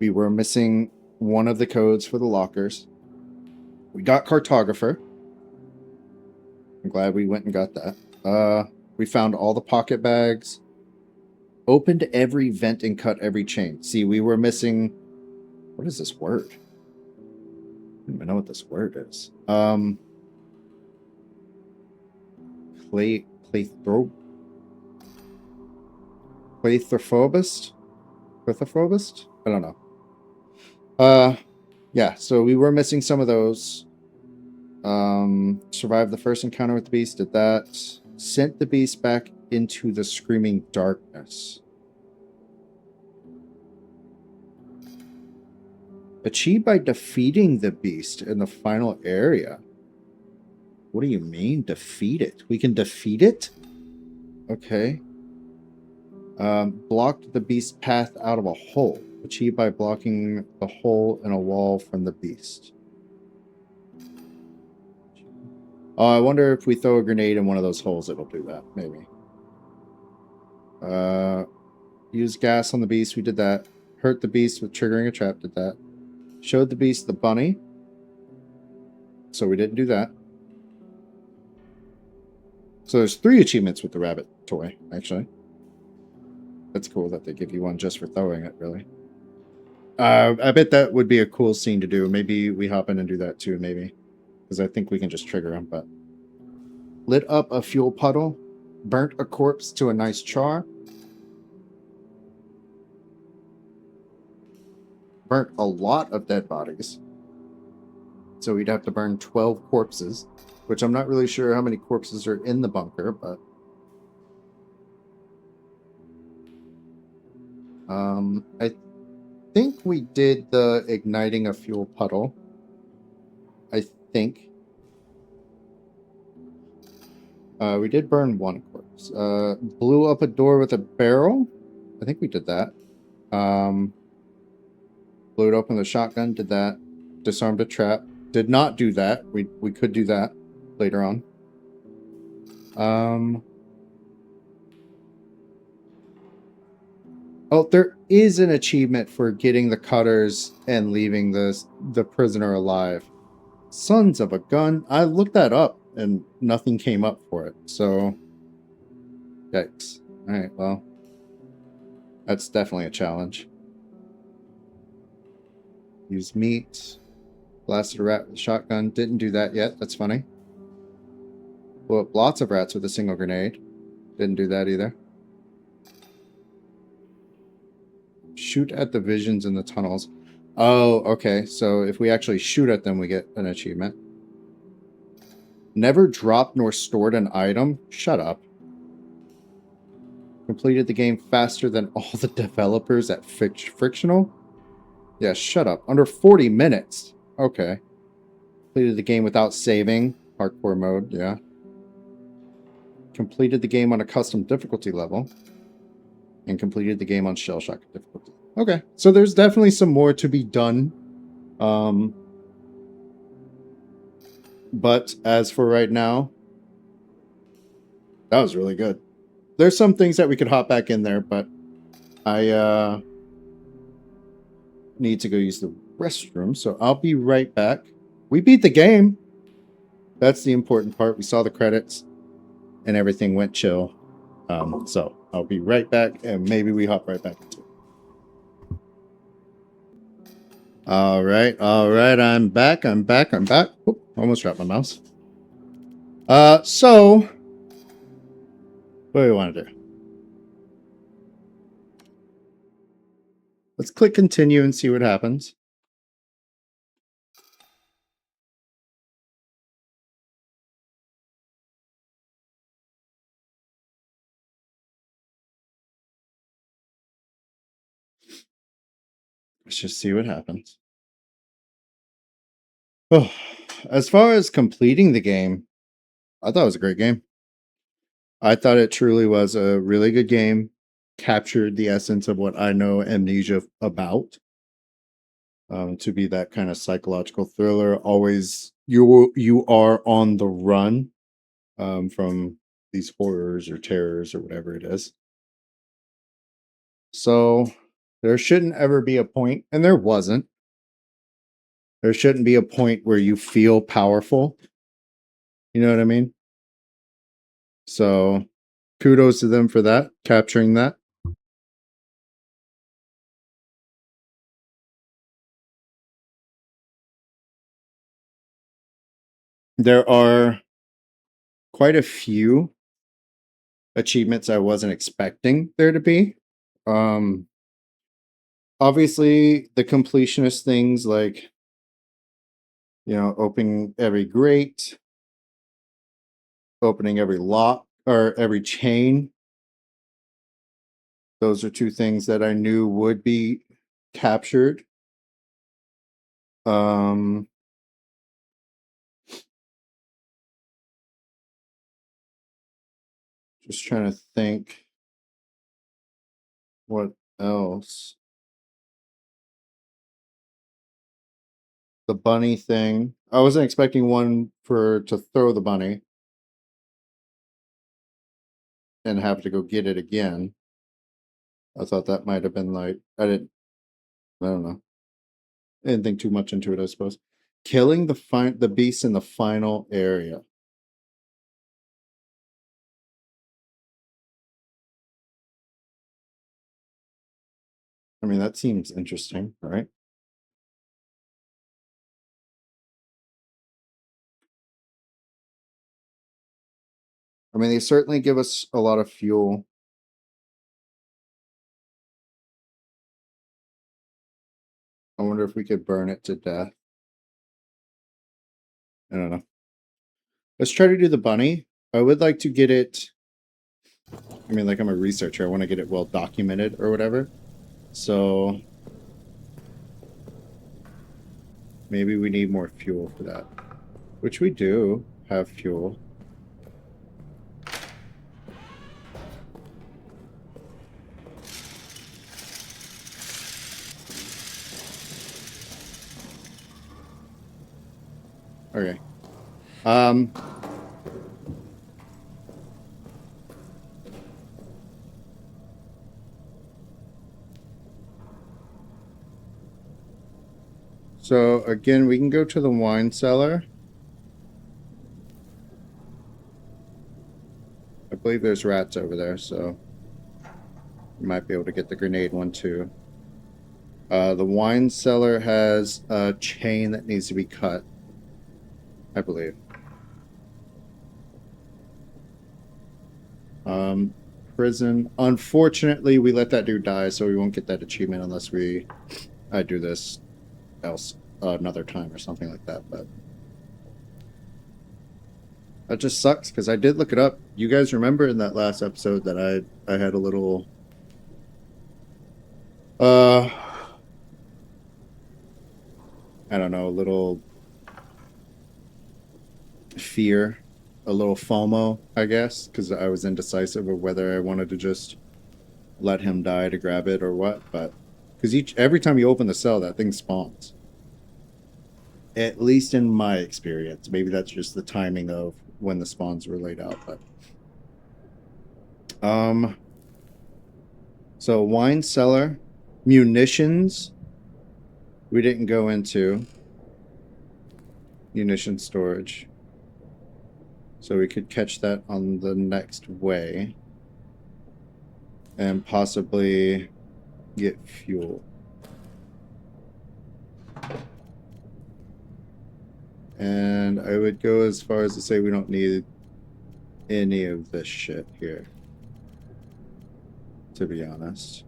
S1: We were missing one of the codes for the lockers. We got cartographer. I'm glad we went and got that. We found all the pocket bags. Opened every vent and cut every chain. See, we were missing... What is this word? I don't even know what this word is. Claustrophobist? Claustrophobist? I don't know. Yeah, so we were missing some of those. Survived the first encounter with the beast, did that. Sent the beast back into the screaming darkness. Achieved by defeating the beast in the final area. What do you mean, defeat it? We can defeat it? Okay. Blocked the beast's path out of a hole. Achieved by blocking the hole in a wall from the beast. Oh, I wonder if we throw a grenade in one of those holes, it'll do that. Maybe. Use gas on the beast. We did that. Hurt the beast with triggering a trap. Did that. Showed the beast the bunny. So we didn't do that. So there's 3 achievements with the rabbit toy, actually. That's cool that they give you one just for throwing it, really. I bet that would be a cool scene to do. Maybe we hop in and do that too, maybe. Because I think we can just trigger them, but... Lit up a fuel puddle. Burnt a corpse to a nice char. Burnt a lot of dead bodies. So we'd have to burn 12 corpses. Which I'm not really sure how many corpses are in the bunker, but... I think we did the igniting a fuel puddle. I think. We did burn 1 corpse. Blew up a door with a barrel. I think we did that. Blew it open with a shotgun. Did that. Disarmed a trap. Did not do that. We could do that later on. Oh, there is an achievement for getting the cutters and leaving the prisoner alive. Sons of a gun. I looked that up and nothing came up for it. So, yikes. Alright, well. That's definitely a challenge. Use meat. Blasted a rat with a shotgun. Didn't do that yet. That's funny. Blew up lots of rats with a single grenade. Didn't do that either. Shoot at the visions in the tunnels. Oh, okay. So if we actually shoot at them, we get an achievement. Never dropped nor stored an item. Shut up. Completed the game faster than all the developers at Frictional. Yeah, shut up. Under 40 minutes. Okay. Completed the game without saving. Hardcore mode, yeah. Completed the game on a custom difficulty level. And completed the game on shell shock difficulty. Okay, so there's definitely some more to be done. But as for right now, that was really good. There's some things that we could hop back in there, but I need to go use the restroom, so I'll be right back. We beat the game. That's the important part. We saw the credits and everything went chill. So I'll be right back, and maybe we hop right back into it. All right, I'm back. Oop, almost dropped my mouse. So what do we want to do? Let's click continue and see what happens. Let's just see what happens. Oh, as far as completing the game, I thought it was a great game. I thought it truly was a really good game. Captured the essence of what I know Amnesia about. To be that kind of psychological thriller. Always you are on the run from these horrors or terrors or whatever it is. So there shouldn't ever be a point, and there wasn't. There shouldn't be a point where you feel powerful. You know what I mean? So kudos to them for that, capturing that. There are quite a few achievements I wasn't expecting there to be. Um, Obviously, the completionist things like, opening every grate, opening every lock or every chain. Those are two things that I knew would be captured. Um, just trying to think what else. The bunny thing. I wasn't expecting one to throw the bunny and have to go get it again. I thought that might have been like I don't know. I didn't think too much into it, I suppose. Killing the beast in the final area. I mean, that seems interesting, right? I mean, they certainly give us a lot of fuel. I wonder if we could burn it to death. I don't know. Let's try to do the bunny. I would like to get it. I mean, like I'm a researcher. I want to get it well documented or whatever. So maybe we need more fuel for that. Which we do have fuel. Okay. So again, we can go to the wine cellar. I believe there's rats over there, so we might be able to get the grenade one too. The wine cellar has a chain that needs to be cut, I believe. Prison. Unfortunately, we let that dude die, so we won't get that achievement unless I do this else another time or something like that. But that just sucks because I did look it up. You guys remember in that last episode that I had a little I don't know, a little fear, a little FOMO, I guess, because I was indecisive of whether I wanted to just let him die to grab it or what, but Because every time you open the cell, that thing spawns. At least in my experience. Maybe that's just the timing of when the spawns were laid out, but so wine cellar, munitions. We didn't go into munition storage. So we could catch that on the next way. And possibly get fuel. And I would go as far as to say we don't need any of this shit here, to be honest.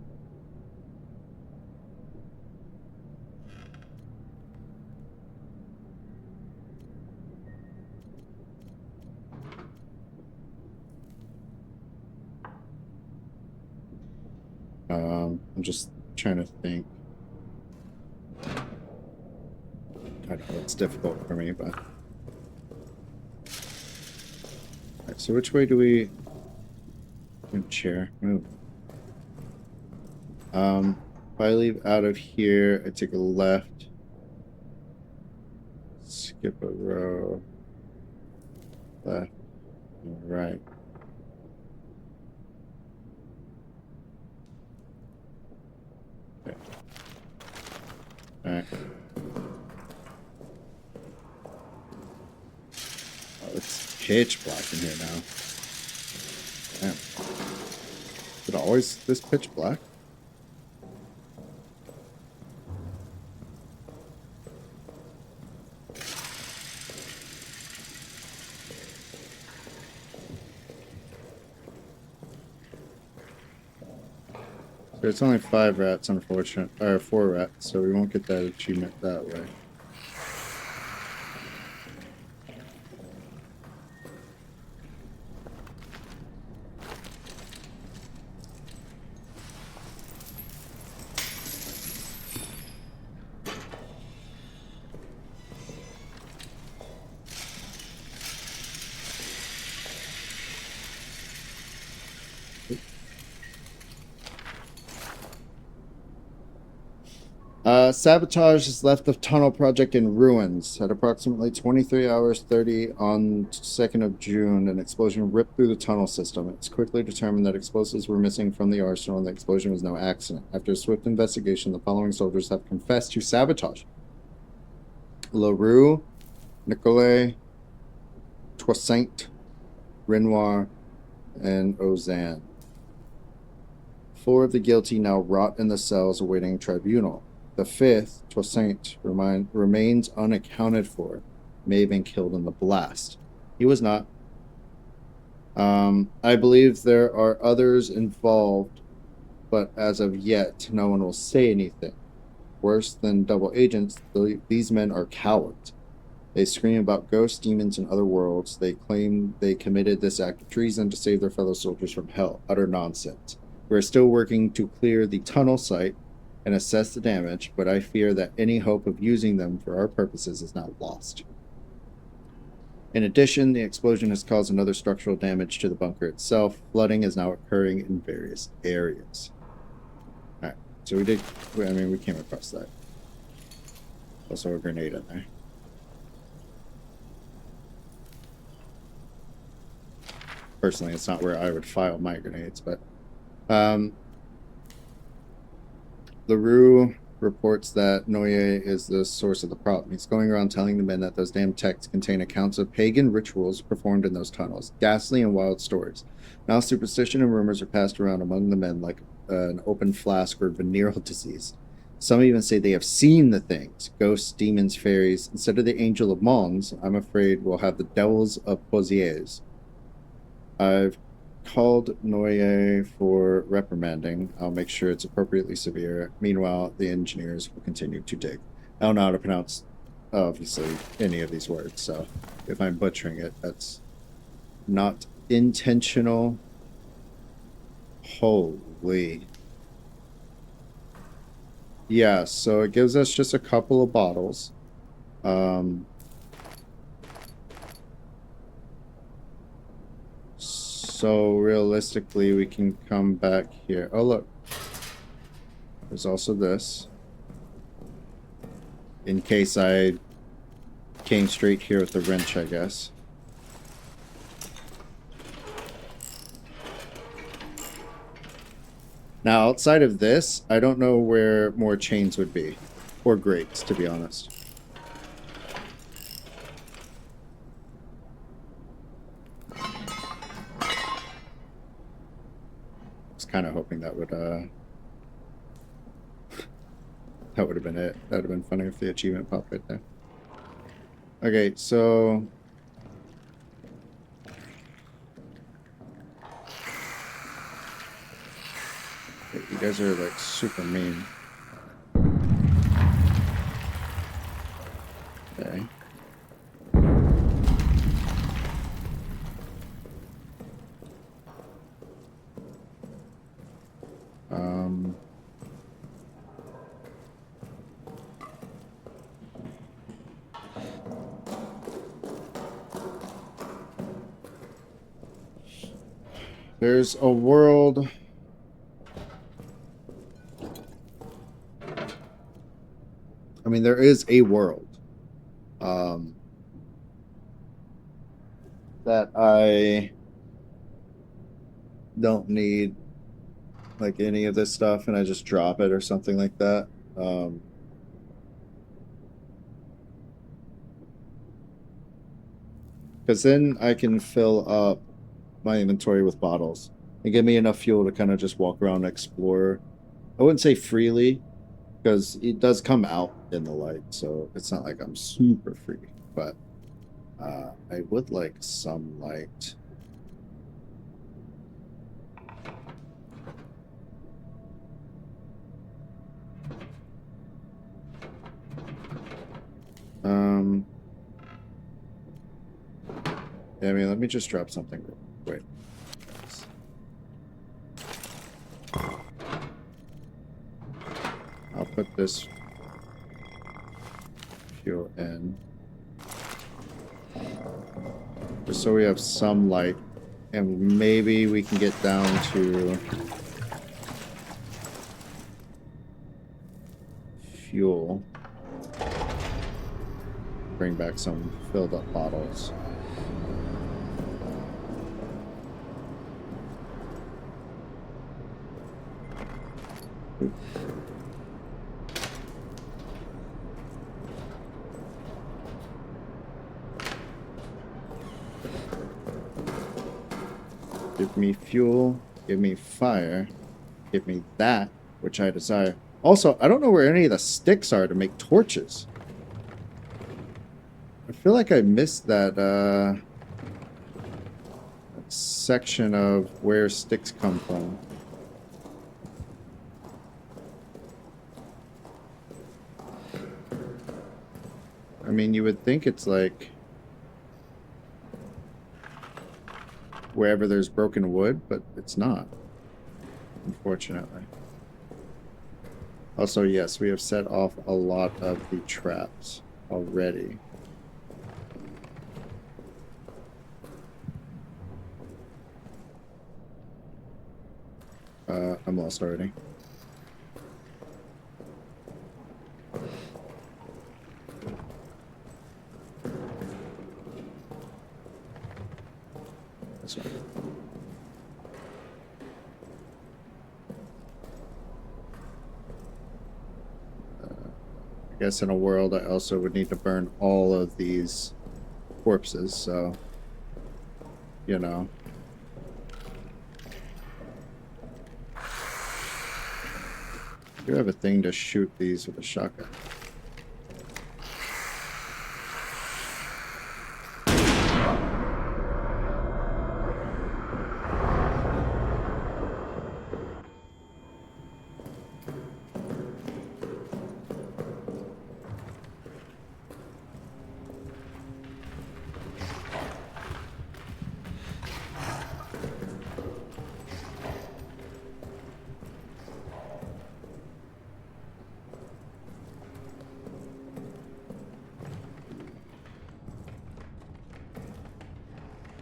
S1: I'm just trying to think. I know it's difficult for me, but... Alright, so which way do we... Chair, move. If I leave out of here, I take a left. Skip a row. Left. Right. Okay. Alright. Oh, it's pitch black in here now. Damn. Is it always this pitch black? So it's only 5 rats, unfortunate, or 4 rats, so we won't get that achievement that way. Sabotage has left the tunnel project in ruins. At approximately 23 hours 30 on 2nd of June, an explosion ripped through the tunnel system. It's quickly determined that explosives were missing from the arsenal and the explosion was no accident. After a swift investigation, the following soldiers have confessed to sabotage: LaRue, Nicolay, Toussaint, Renoir, and Ozanne. 4 of the guilty now rot in the cells awaiting tribunal. The 5th, Toussaint, remains unaccounted for. May have been killed in the blast. He was not. I believe there are others involved, but as of yet, no one will say anything. Worse than double agents, these men are cowards. They scream about ghosts, demons, and other worlds. They claim they committed this act of treason to save their fellow soldiers from hell. Utter nonsense. We are still working to clear the tunnel site and assess the damage, but I fear that any hope of using them for our purposes is now lost. In addition, the explosion has caused another structural damage to the bunker itself. Flooding is now occurring in various areas. Alright, so we came across that. Also a grenade in there. Personally, it's not where I would file my grenades, but... LaRue reports that Noye is the source of the problem. He's going around telling the men that those damn texts contain accounts of pagan rituals performed in those tunnels. Ghastly and wild stories. Now superstition and rumors are passed around among the men like an open flask or venereal disease. Some even say they have seen the things. Ghosts, demons, fairies. Instead of the Angel of Mons, I'm afraid we'll have the Devils of Posiers. I've called Noye for reprimanding. I'll make sure it's appropriately severe. Meanwhile, the engineers will continue to dig. I don't know how to pronounce, obviously, any of these words, so if I'm butchering it, that's not intentional. Holy. Yeah, so it gives us just a couple of bottles. So realistically, we can come back here. Oh, look. There's also this. In case I came straight here with the wrench, I guess. Now, outside of this, I don't know where more chains would be. Or grates, to be honest. Kind of hoping that would that would have been it. That would have been funny if the achievement popped right there. Okay, so you guys are like super mean. Okay. There's a world. I mean, there is a world that I don't need like any of this stuff, and I just drop it or something like that. Because then I can fill up my inventory with bottles and give me enough fuel to kind of just walk around and explore. I wouldn't say freely, because it does come out in the light, so it's not like I'm super free, but I would like some light. Yeah, I mean, let me just drop something real quick. I'll put this fuel in. Just so we have some light. And maybe we can get down to fuel. Bring back some filled up bottles. Give me fuel, give me fire, give me that which I desire. Also, I don't know where any of the sticks are to make torches. I feel like I missed that section of where sticks come from. I mean, you would think it's like wherever there's broken wood, but it's not, unfortunately. Also, yes, we have set off a lot of the traps already. I'm lost already. This one. I guess in a world I also would need to burn all of these corpses, so you know. You have a thing to shoot these with a shotgun.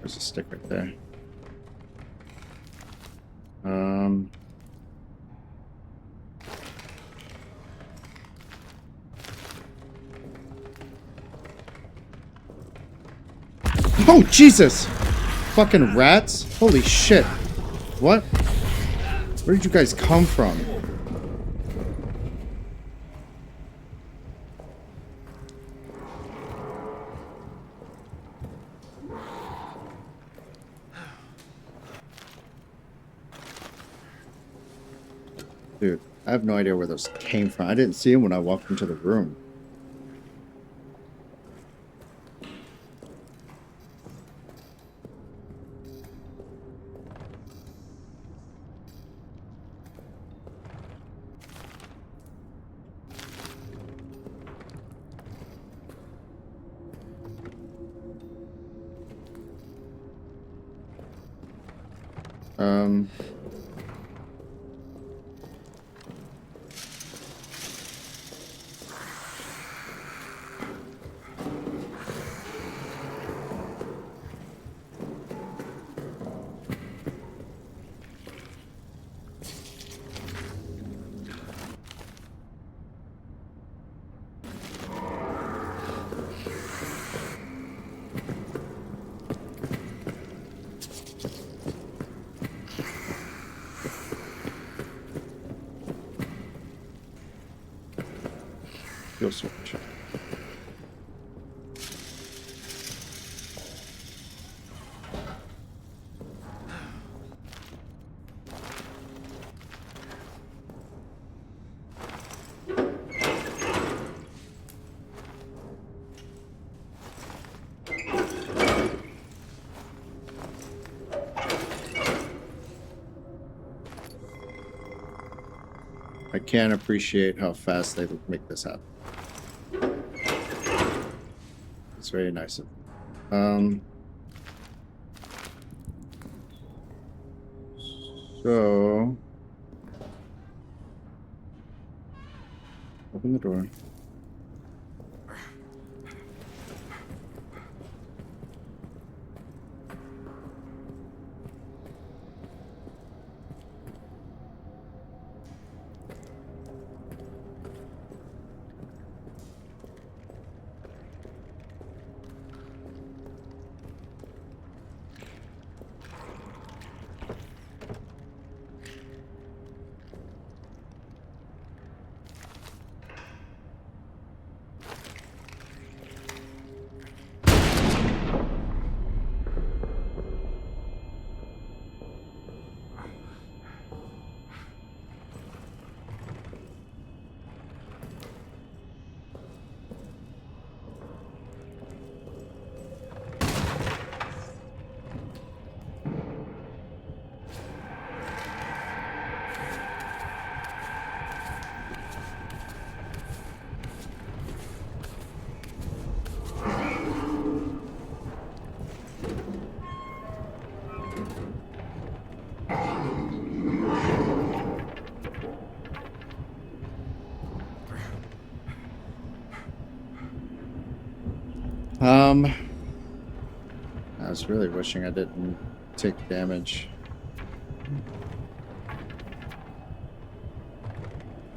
S1: There's a stick right there. Oh, Jesus! Fucking rats? Holy shit. What? Where did you guys come from? Dude, I have no idea where those came from. I didn't see them when I walked into the room. Um... Fuel switch. I can't appreciate how fast they make this happen. It's very nice of them. So open the door. I was really wishing I didn't take damage.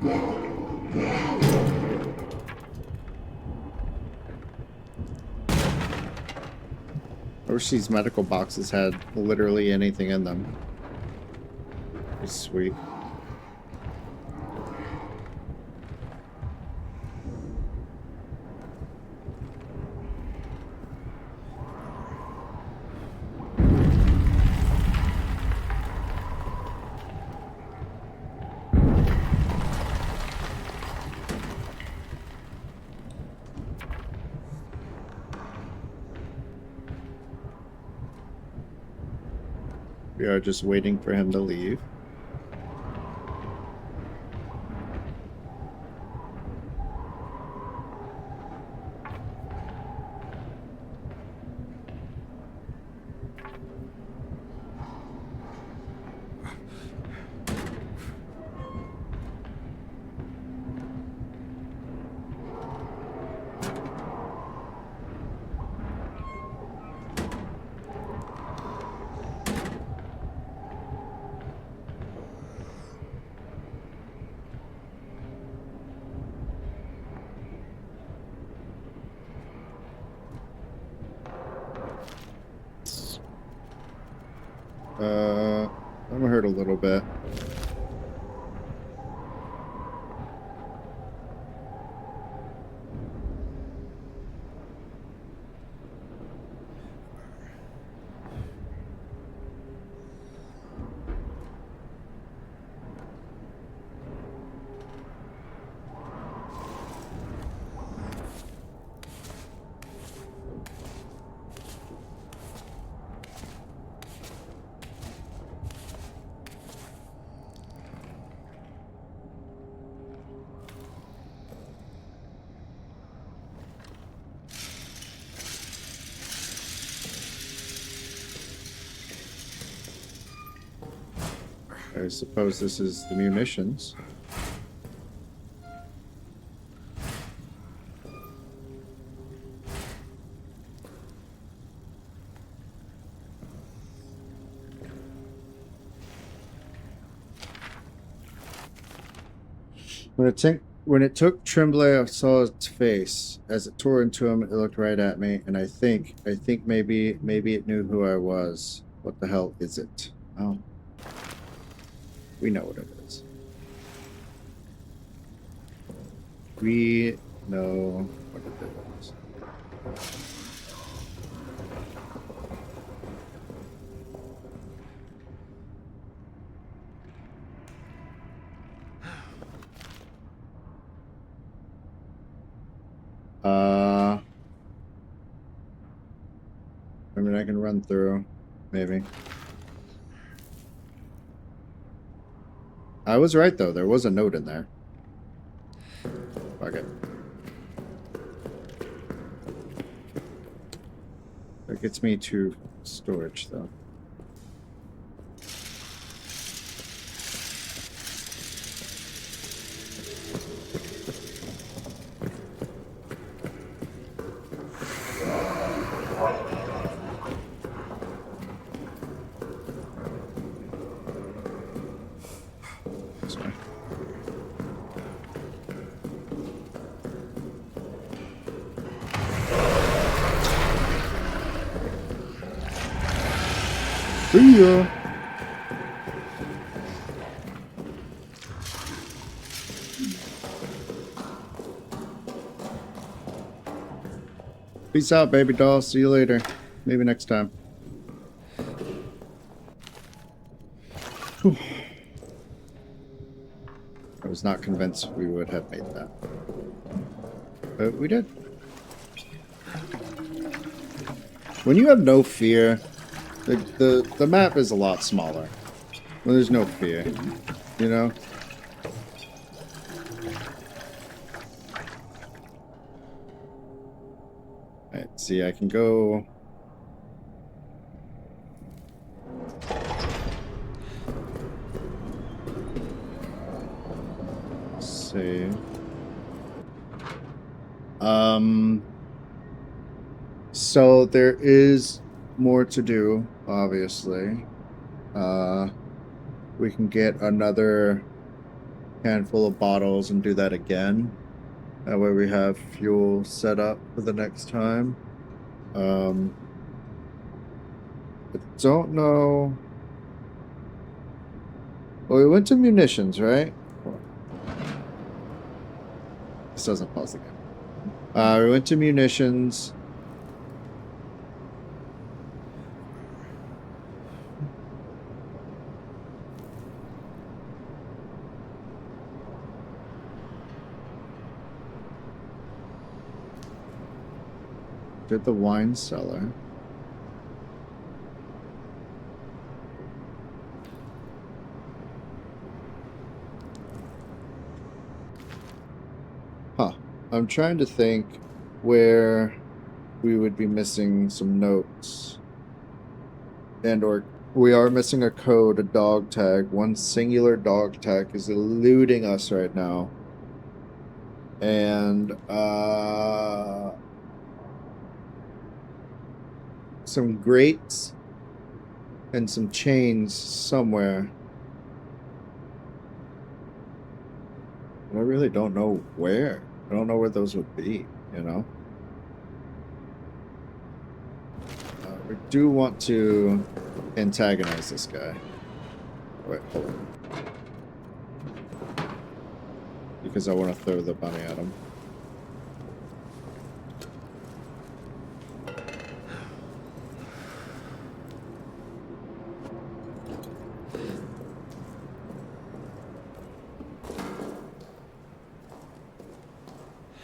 S1: I wish these medical boxes had literally anything in them. It's sweet. We are just waiting for him to leave. I'm hurt a little bit. I suppose this is the munitions. When it took Tremblay, I saw its face. As it tore into him, it looked right at me, and I think maybe it knew who I was. What the hell is it? Oh, we know what it is. We know what it is. I mean, I can run through, maybe. I was right, though. There was a note in there. Fuck it. That gets me to storage, though. Sorry. See ya. Peace out, baby doll. See you later. Maybe next time. Whew. I was not convinced we would have made that. But we did. When you have no fear, the map is a lot smaller. When there's no fear, you know? Alright, see, I can go... Save. So there is more to do, obviously. We can get another handful of bottles and do that again. That way we have fuel set up for the next time. I don't know. Well, we went to munitions, right? This doesn't pause the game. We went to munitions. Did the wine cellar. Huh. I'm trying to think where we would be missing some notes. Or we are missing a code, a dog tag. One singular dog tag is eluding us right now. And some grates and some chains somewhere. I really don't know where. I don't know where those would be, you know? We do want to antagonize this guy. Wait, hold on. Because I want to throw the bunny at him.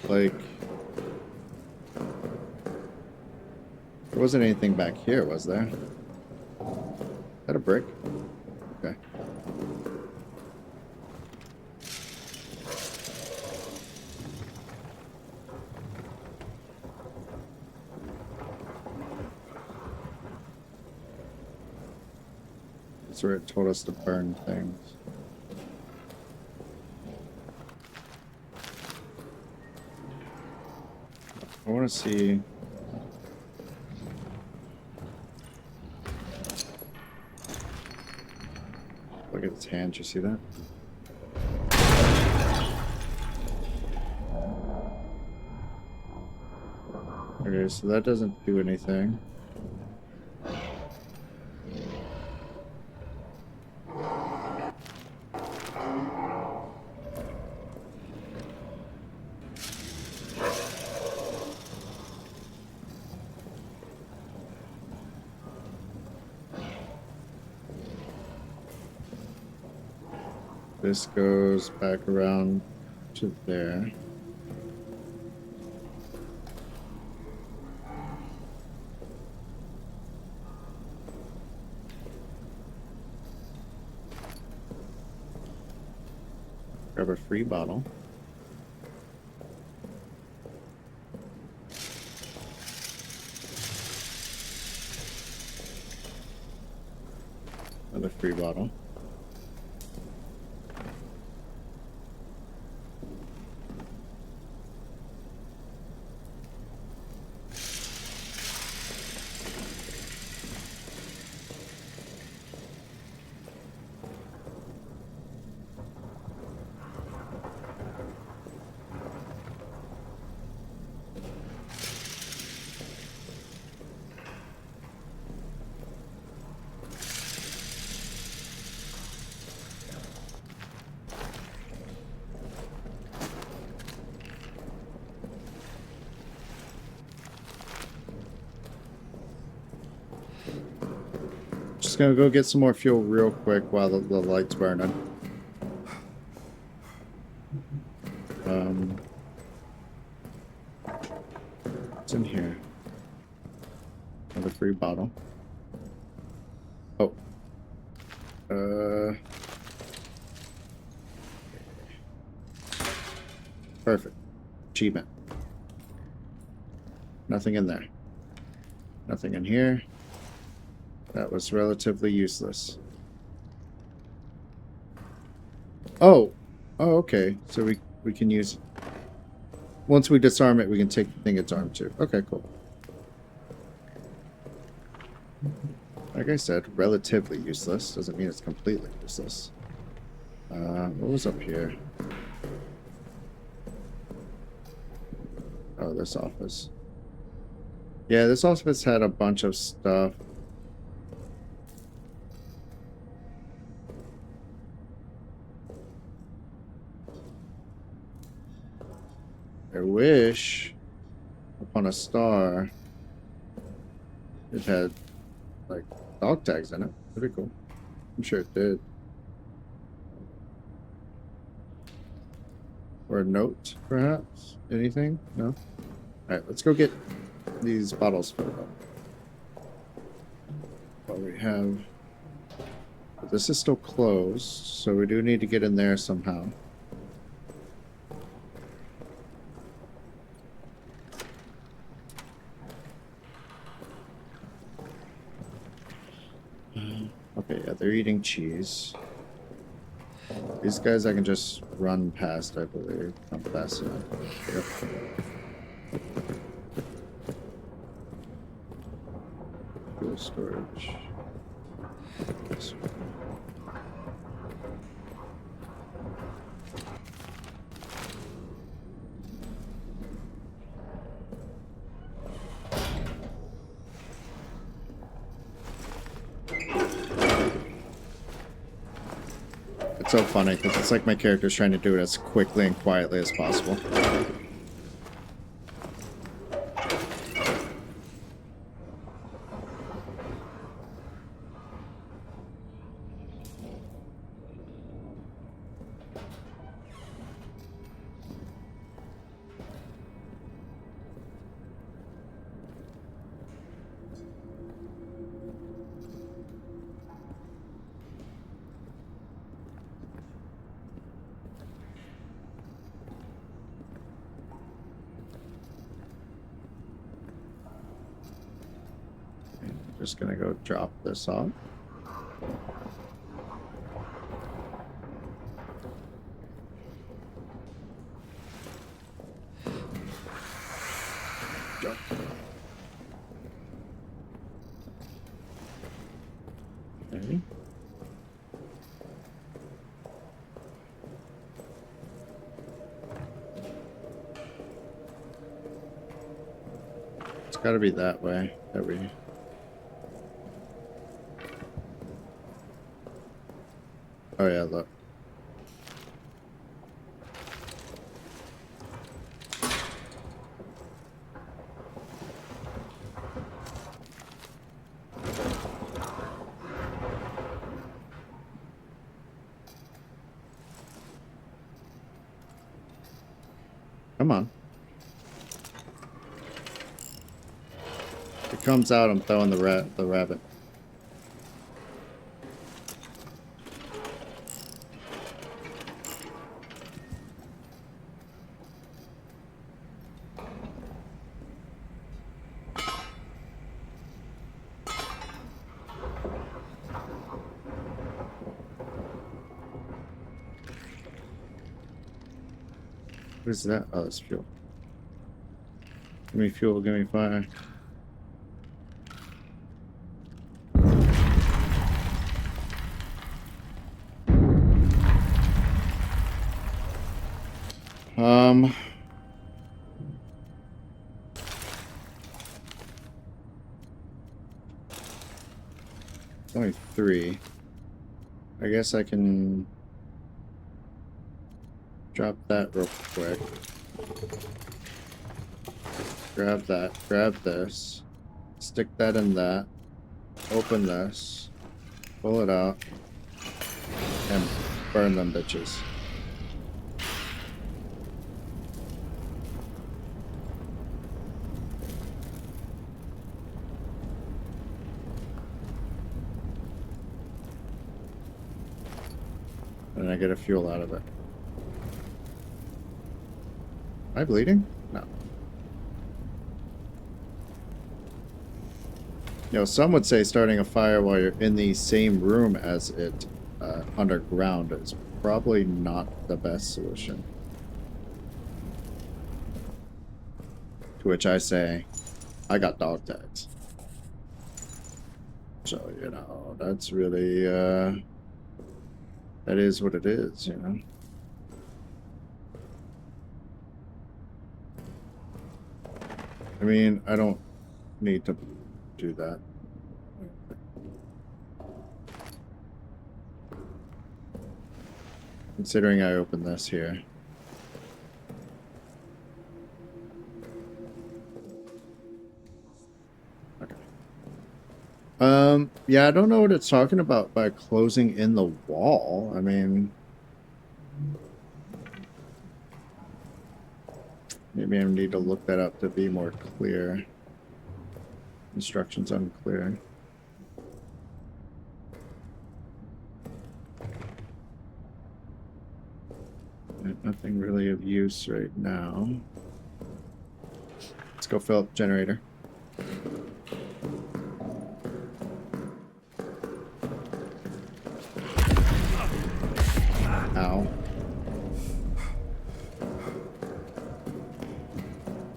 S1: Like, there wasn't anything back here, was there? Is that a brick? Okay. That's where it told us to burn things. I want to see. Look at his hand. You see that? Okay, so that doesn't do anything. This goes back around to there. Grab a free bottle. Another free bottle. Just gonna go get some more fuel real quick while the light's burning. What's in here? Another free bottle. Oh. Perfect. Achievement. Nothing in there. Nothing in here. That was relatively useless. Oh. Oh, okay. So we can use... Once we disarm it, we can take the thing it's armed to. Okay, cool. Like I said, relatively useless. Doesn't mean it's completely useless. What was up here? Oh, this office. Yeah, this office had a bunch of stuff. I wish upon a star it had like dog tags in it. Pretty cool. I'm sure it did. Or a note, perhaps? Anything? No? Alright, let's go get these bottles filled up. What we have... This is still closed, so we do need to get in there somehow. Okay, yeah, they're eating cheese. These guys I can just run past, I believe. I'm fast enough. Yep. Fuel storage. This one. so funny because it's like my character's trying to do it as quickly and quietly as possible. Just gonna go drop this off. Jump. Okay. It's gotta be that way. That we. Oh yeah, look. Come on. If it comes out, I'm throwing the rabbit. What is that? Oh, it's fuel. Give me fuel, give me fire. Only 3. I guess I can drop that real quick. Grab that. Grab this. Stick that in that. Open this. Pull it out. And burn them bitches. And I get a fuel out of it. Am I bleeding? No. You know, some would say starting a fire while you're in the same room as it underground is probably not the best solution. To which I say, I got dog tags. So, you know, that's really, that is what it is, you know? I mean, I don't need to do that. Considering I opened this here. Okay. Yeah, I don't know what it's talking about by closing in the wall. I mean, maybe I need to look that up to be more clear. Instructions unclear. Nothing really of use right now. Let's go fill up generator. Ow.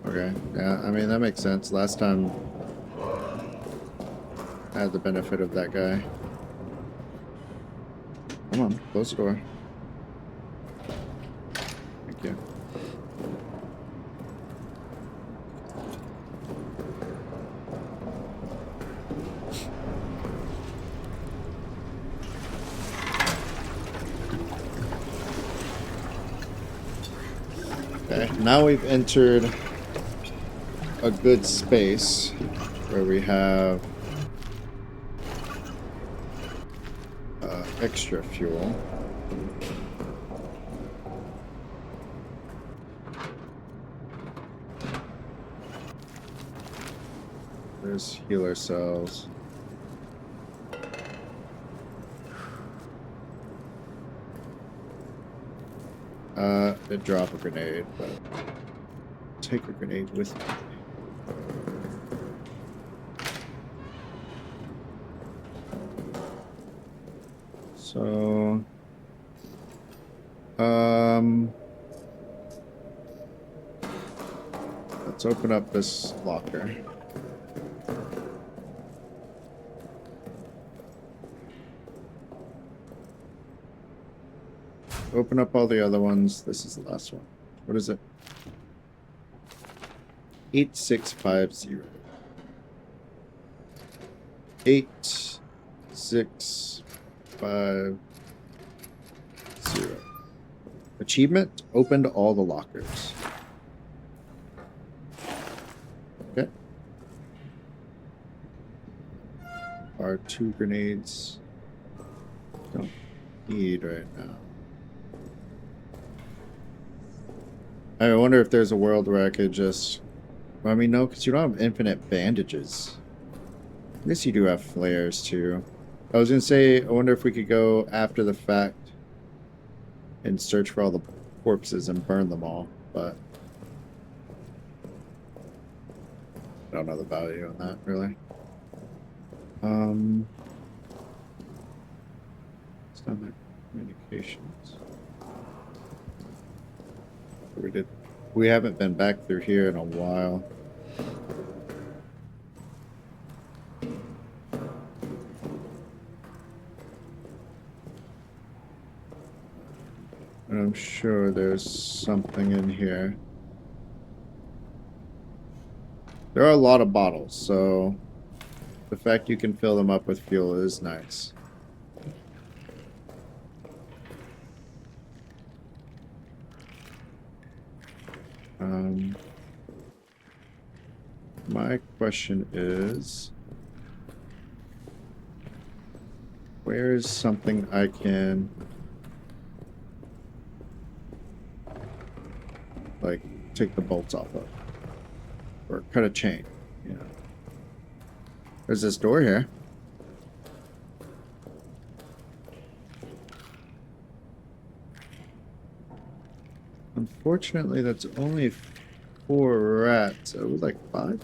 S1: Okay, yeah, I mean, that makes sense. Last time I had the benefit of that guy. Come on, close the door. Thank you. now we've entered a good space where we have extra fuel. There's healer cells. I'd drop a grenade, but take a grenade with me. So, let's open up this locker. Open up all the other ones. This is the last one. What is it? 8650. 8650. Achievement: opened all the lockers. Okay. Our 2 grenades. Don't need right now. I wonder if there's a world where I could just... I mean, no, because you don't have infinite bandages. I guess you do have flares, too. I was going to say, I wonder if we could go after the fact and search for all the corpses and burn them all, but... I don't know the value on that, really. It's not my communications. We haven't been back through here in a while. And I'm sure there's something in here. There are a lot of bottles, so the fact you can fill them up with fuel is nice. My question is, where is something I can, like, take the bolts off of? Or cut a chain, you know. There's this door here. Unfortunately, that's only 4 rats. It was like 5.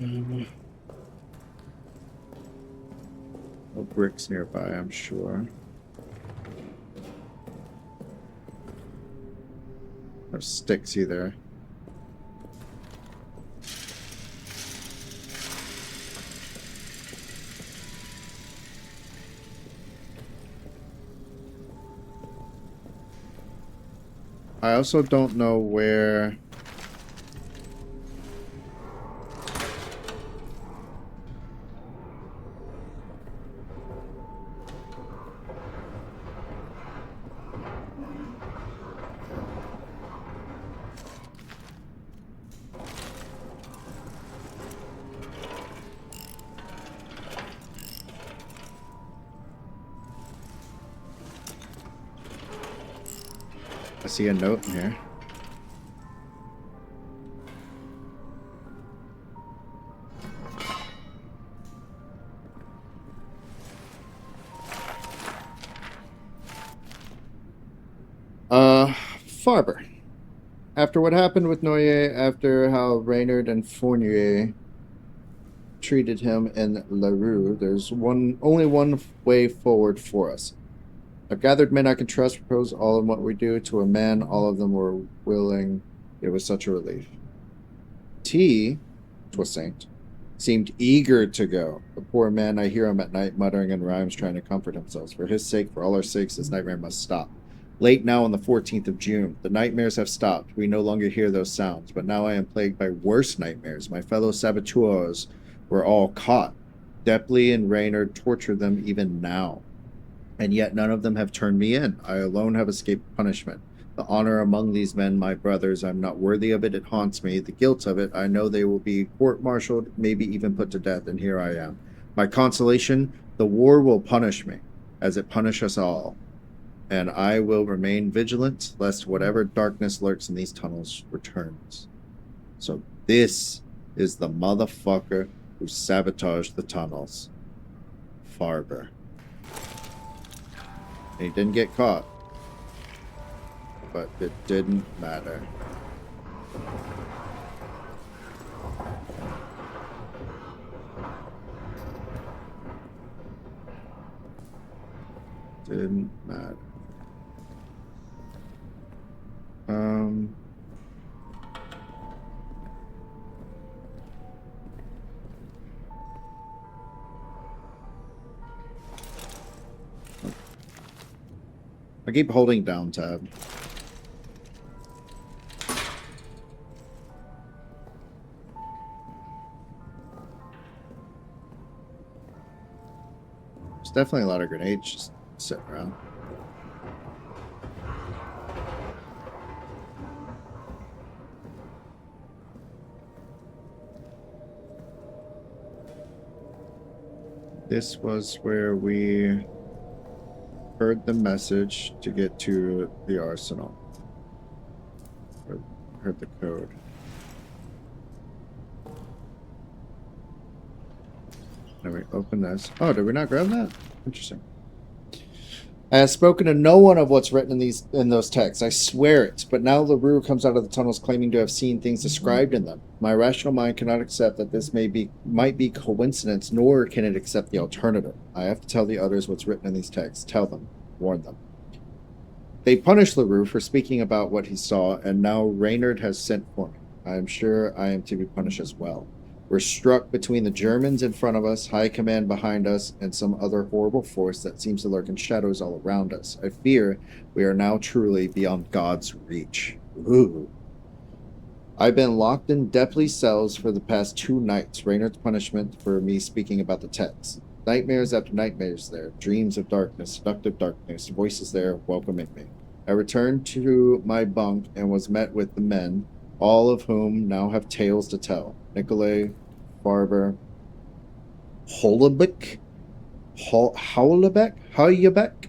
S1: No bricks nearby, I'm sure. No sticks either. I also don't know where... I see a note in here. Farber. After what happened with Noyer, after how Reynard and Fournier treated him in LaRue, there's only one way forward for us. I've gathered men I can trust, propose all in what we do. To a man, all of them were willing. It was such a relief. T, 'twas Saint, seemed eager to go. The poor man, I hear him at night muttering in rhymes, trying to comfort himself. For his sake, for all our sakes, this nightmare must stop. Late now on the 14th of June. The nightmares have stopped. We no longer hear those sounds. But now I am plagued by worse nightmares. My fellow saboteurs were all caught. Depley and Reynard torture them even now. and yet none of them have turned me in. I alone have escaped punishment. The honor among these men, my brothers, I'm not worthy of it. It haunts me. The guilt of it, I know they will be court-martialed, maybe even put to death, and here I am. My consolation, the war will punish me, as it punished us all, and I will remain vigilant, lest whatever darkness lurks in these tunnels returns. So this is the motherfucker who sabotaged the tunnels. Farber. He didn't get caught, but it didn't matter. Didn't matter. I keep holding down tab. There's definitely a lot of grenades just sitting around. This was where we heard the message to get to the arsenal. Or heard the code. Now we open this. Oh, did we not grab that? Interesting. I have spoken to no one of what's written in those texts. I swear it. But now LaRue comes out of the tunnels claiming to have seen things described in them. My rational mind cannot accept that this might be coincidence, nor can it accept the alternative. I have to tell the others what's written in these texts. Tell them. Warn them. They punished LaRue for speaking about what he saw, and now Reynard has sent for me. I am sure I am to be punished as well. We're struck between the Germans in front of us, high command behind us, and some other horrible force that seems to lurk in shadows all around us. I fear we are now truly beyond God's reach. Ooh. I've been locked in deathly cells for the past 2 nights. Reynard's punishment for me speaking about the text. Nightmares after nightmares there. Dreams of darkness, seductive darkness, voices there welcoming me. I returned to my bunk and was met with the men, all of whom now have tales to tell. Nikolay, Farber, Holubek, Howlebek?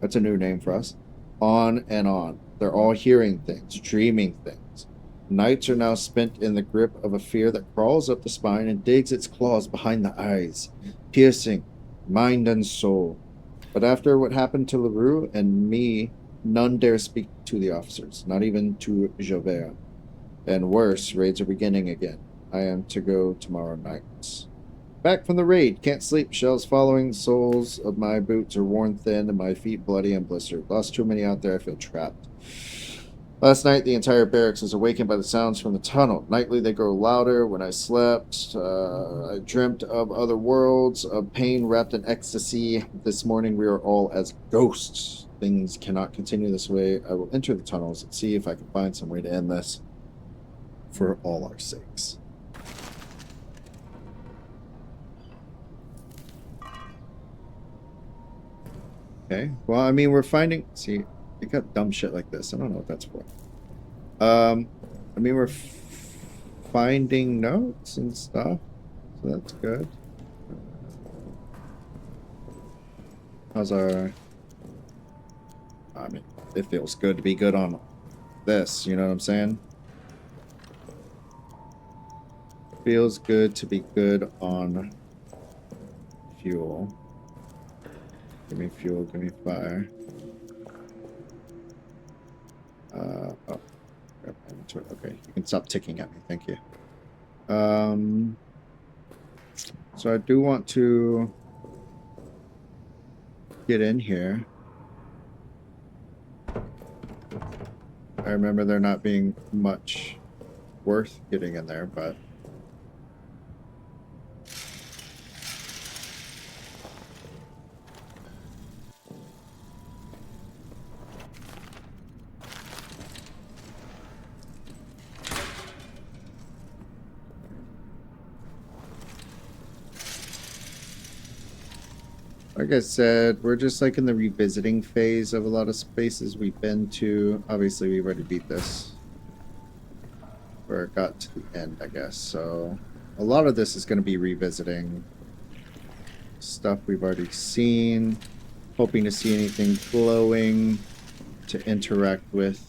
S1: That's a new name for us. On and on. They're all hearing things, dreaming things. Nights are now spent in the grip of a fear that crawls up the spine and digs its claws behind the eyes, piercing mind and soul. But after what happened to LaRue and me, none dare speak to the officers, not even to Javert. And worse, raids are beginning again. I am to go tomorrow night. Back from the raid. Can't sleep. Shells following. Soles of my boots are worn thin and my feet bloody and blistered. Lost too many out there. I feel trapped. Last night, the entire barracks was awakened by the sounds from the tunnel. Nightly, they grow louder. When I slept, I dreamt of other worlds, of pain wrapped in ecstasy. This morning, we are all as ghosts. Things cannot continue this way. I will enter the tunnels and see if I can find some way to end this for all our sakes. Okay. Well, I mean, we're finding... See, it got dumb shit like this. I don't know what that's for. I mean, we're finding notes and stuff. So that's good. How's our... I mean, it feels good to be good on this. You know what I'm saying? Feels good to be good on fuel. Give me fuel, give me fire. Oh, okay, you can stop ticking at me, thank you. So I do want to get in here. I remember there not being much worth getting in there, but Like I said, we're just like in the revisiting phase of a lot of spaces we've been to. Obviously, we've already beat this. Where it got to the end, I guess. So a lot of this is going to be revisiting stuff we've already seen. Hoping to see anything glowing to interact with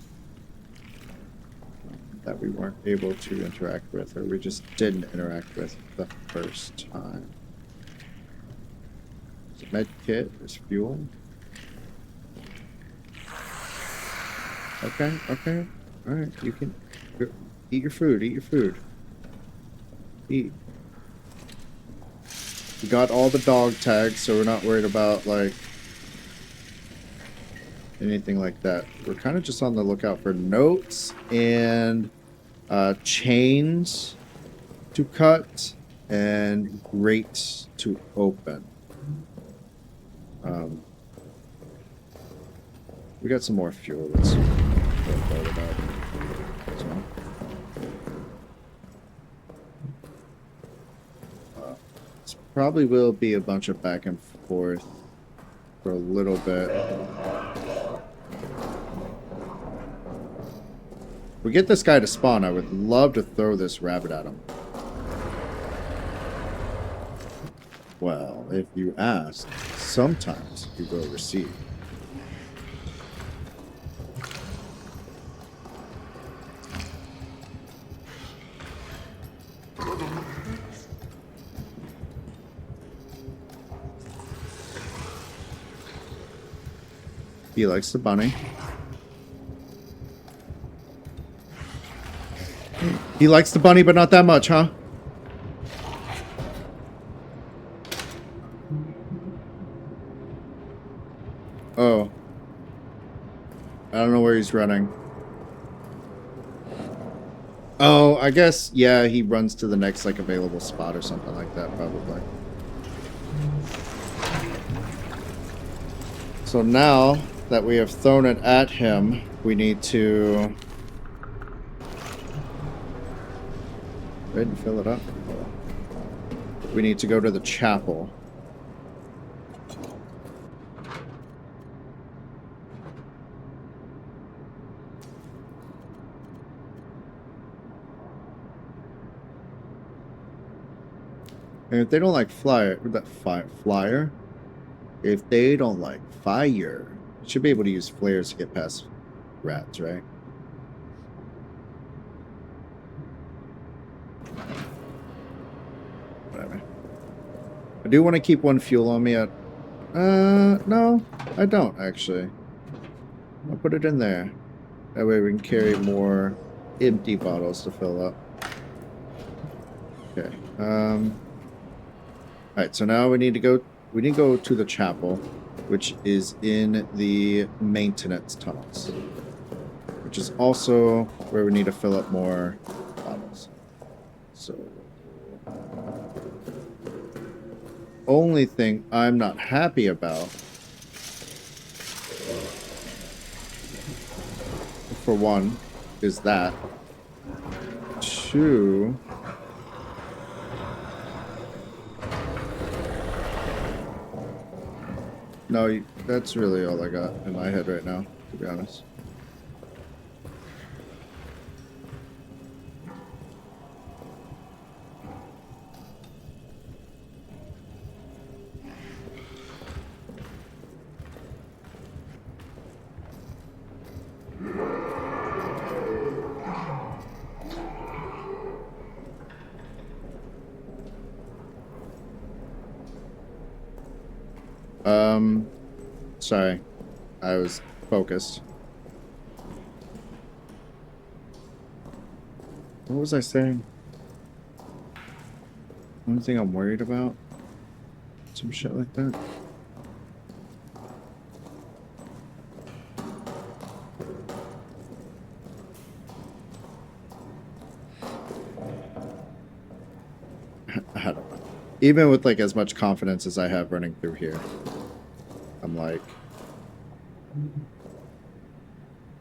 S1: that we weren't able to interact with, or we just didn't interact with the first time. There's a med kit, there's fuel. Okay, okay. Alright, you can eat your food, eat your food. Eat. We got all the dog tags, so we're not worried about, like, anything like that. We're kind of just on the lookout for notes and chains to cut and grates to open. We got some more fuel. Let's load it up. This probably will be a bunch of back and forth for a little bit. If we get this guy to spawn, I would love to throw this rabbit at him. Well, if you ask, sometimes you will receive. He likes the bunny. He likes the bunny, but not that much, huh? Oh. I don't know where he's running. Oh, I guess, yeah, he runs to the next, like, available spot or something like that, probably. So now that we have thrown it at him, we need to... Go ahead and fill it up. We need to go to the chapel. And if they don't like flyer, if they don't like fire, you should be able to use flares to get past rats, right? Whatever. I do want to keep one fuel on me at... no, I don't, actually. I'll put it in there. That way we can carry more empty bottles to fill up. Okay, Alright, so now we need to go to the chapel, which is in the maintenance tunnels. Which is also where we need to fill up more bottles. So only thing I'm not happy about, for one, is that. Two, no, that's really all I got in my head right now, to be honest. Sorry. I was focused. What was I saying? One thing I'm worried about? Some shit like that? I don't know. Even with like as much confidence as I have running through here, I'm like,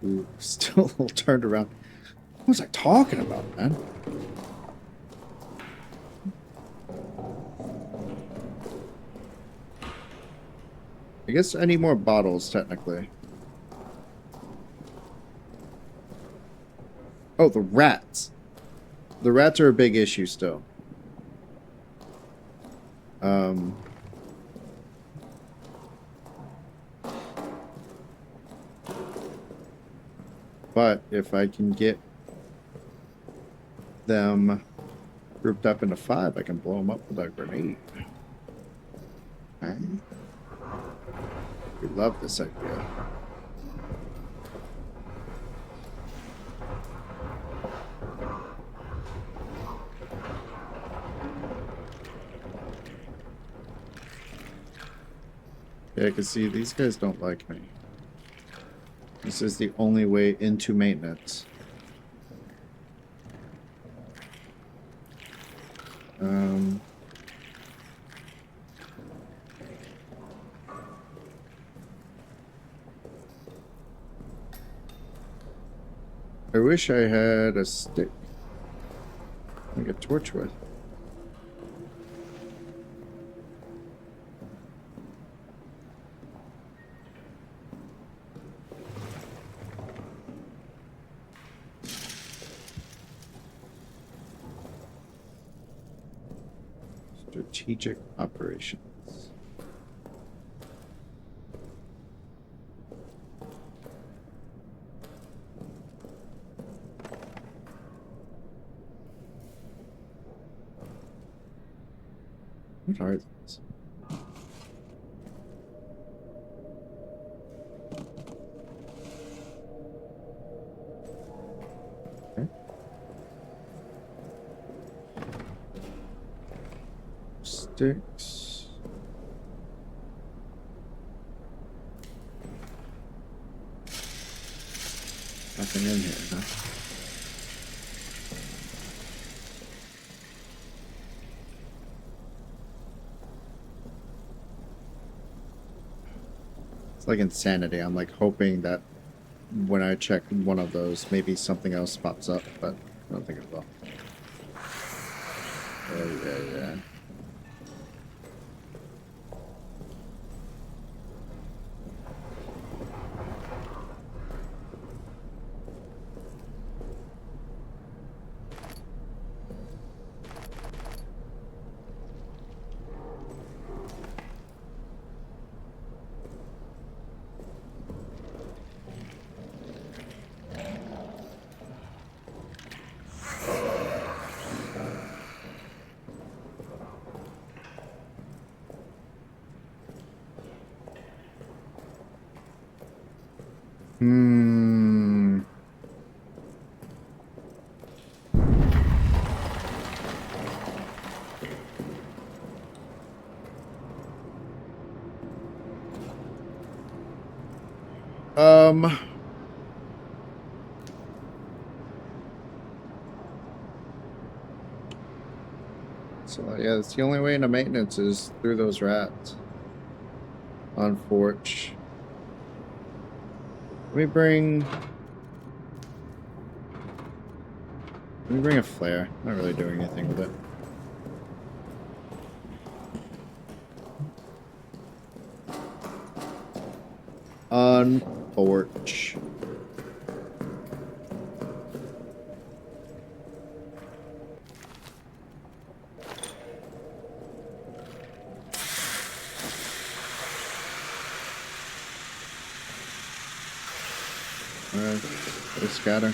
S1: ooh, still turned around. What was I talking about, man? guess I need more bottles, technically. Oh, the rats. The rats are a big issue still. But if I can get them grouped up into 5, I can blow them up with a grenade. Okay. We love this idea. Yeah, I can see these guys don't like me. This is the only way into maintenance. I wish I had a stick. Like a torch with. Strategic operations. What are these? Okay. Sticks. Nothing in here, huh? It's like insanity. I'm like hoping that when I check one of those, maybe something else pops up, but I don't think it will. Yeah. Hmm. So yeah, it's the only way into maintenance is through those rats. Unfortunate. Let me bring a flare. Not really doing anything with it. Unfortunate. Alright, let it scatter.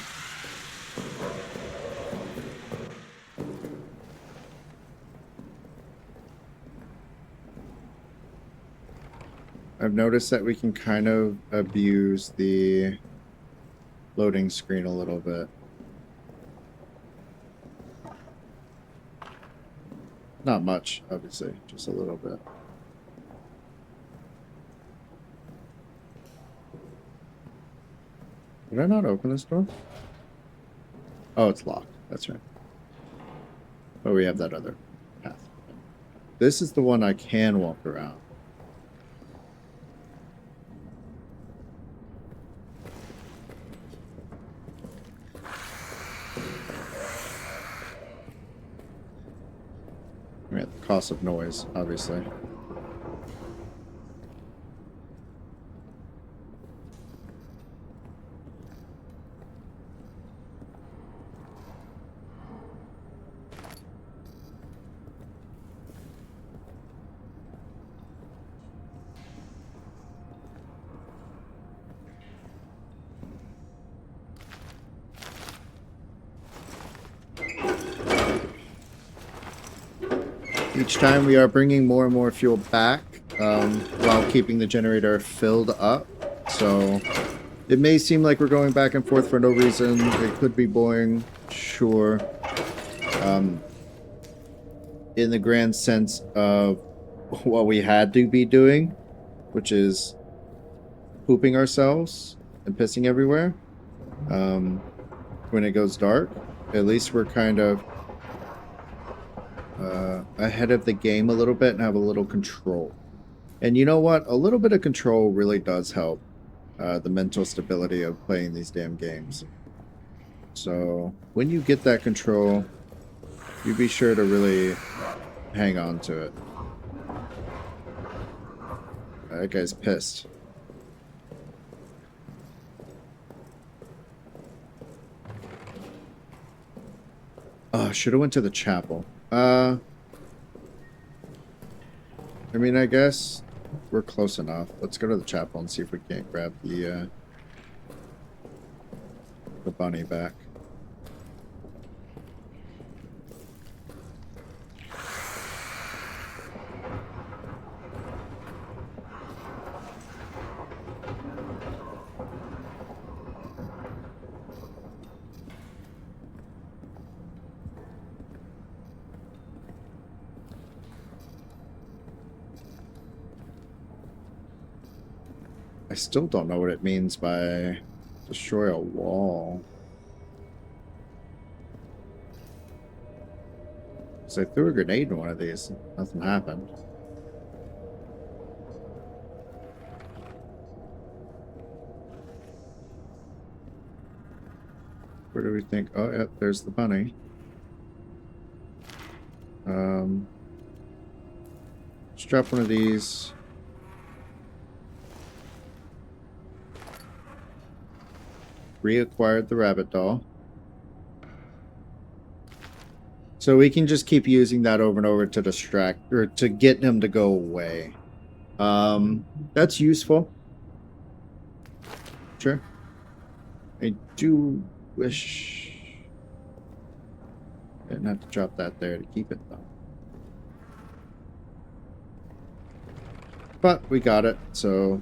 S1: I've noticed that we can kind of abuse the loading screen a little bit. Not much, obviously, just a little bit. Did I not open this door? Oh, it's locked. That's right. Oh, we have that other path. This is the one I can walk around. We're at the cost of noise, obviously. Each time we are bringing more and more fuel back while keeping the generator filled up. So it may seem like we're going back and forth for no reason. It could be boring, sure. In the grand sense of what we had to be doing, which is pooping ourselves and pissing everywhere when it goes dark. At least we're kind of ahead of the game a little bit and have a little control. And you know what? A little bit of control really does help the mental stability of playing these damn games. So when you get that control, you be sure to really hang on to it. That guy's pissed. Oh, should have went to the chapel. I mean, I guess we're close enough. Let's go to the chapel and see if we can't grab the bunny back. I still don't know what it means by destroy a wall. So I threw a grenade in one of these. Nothing happened. Where do we think? Oh, yeah, there's the bunny. Let's drop one of these. Reacquired the rabbit doll. So we can just keep using that over and over to distract, or to get him to go away. That's useful. Sure. I do wish I didn't have to drop that there to keep it, though. But we got it, so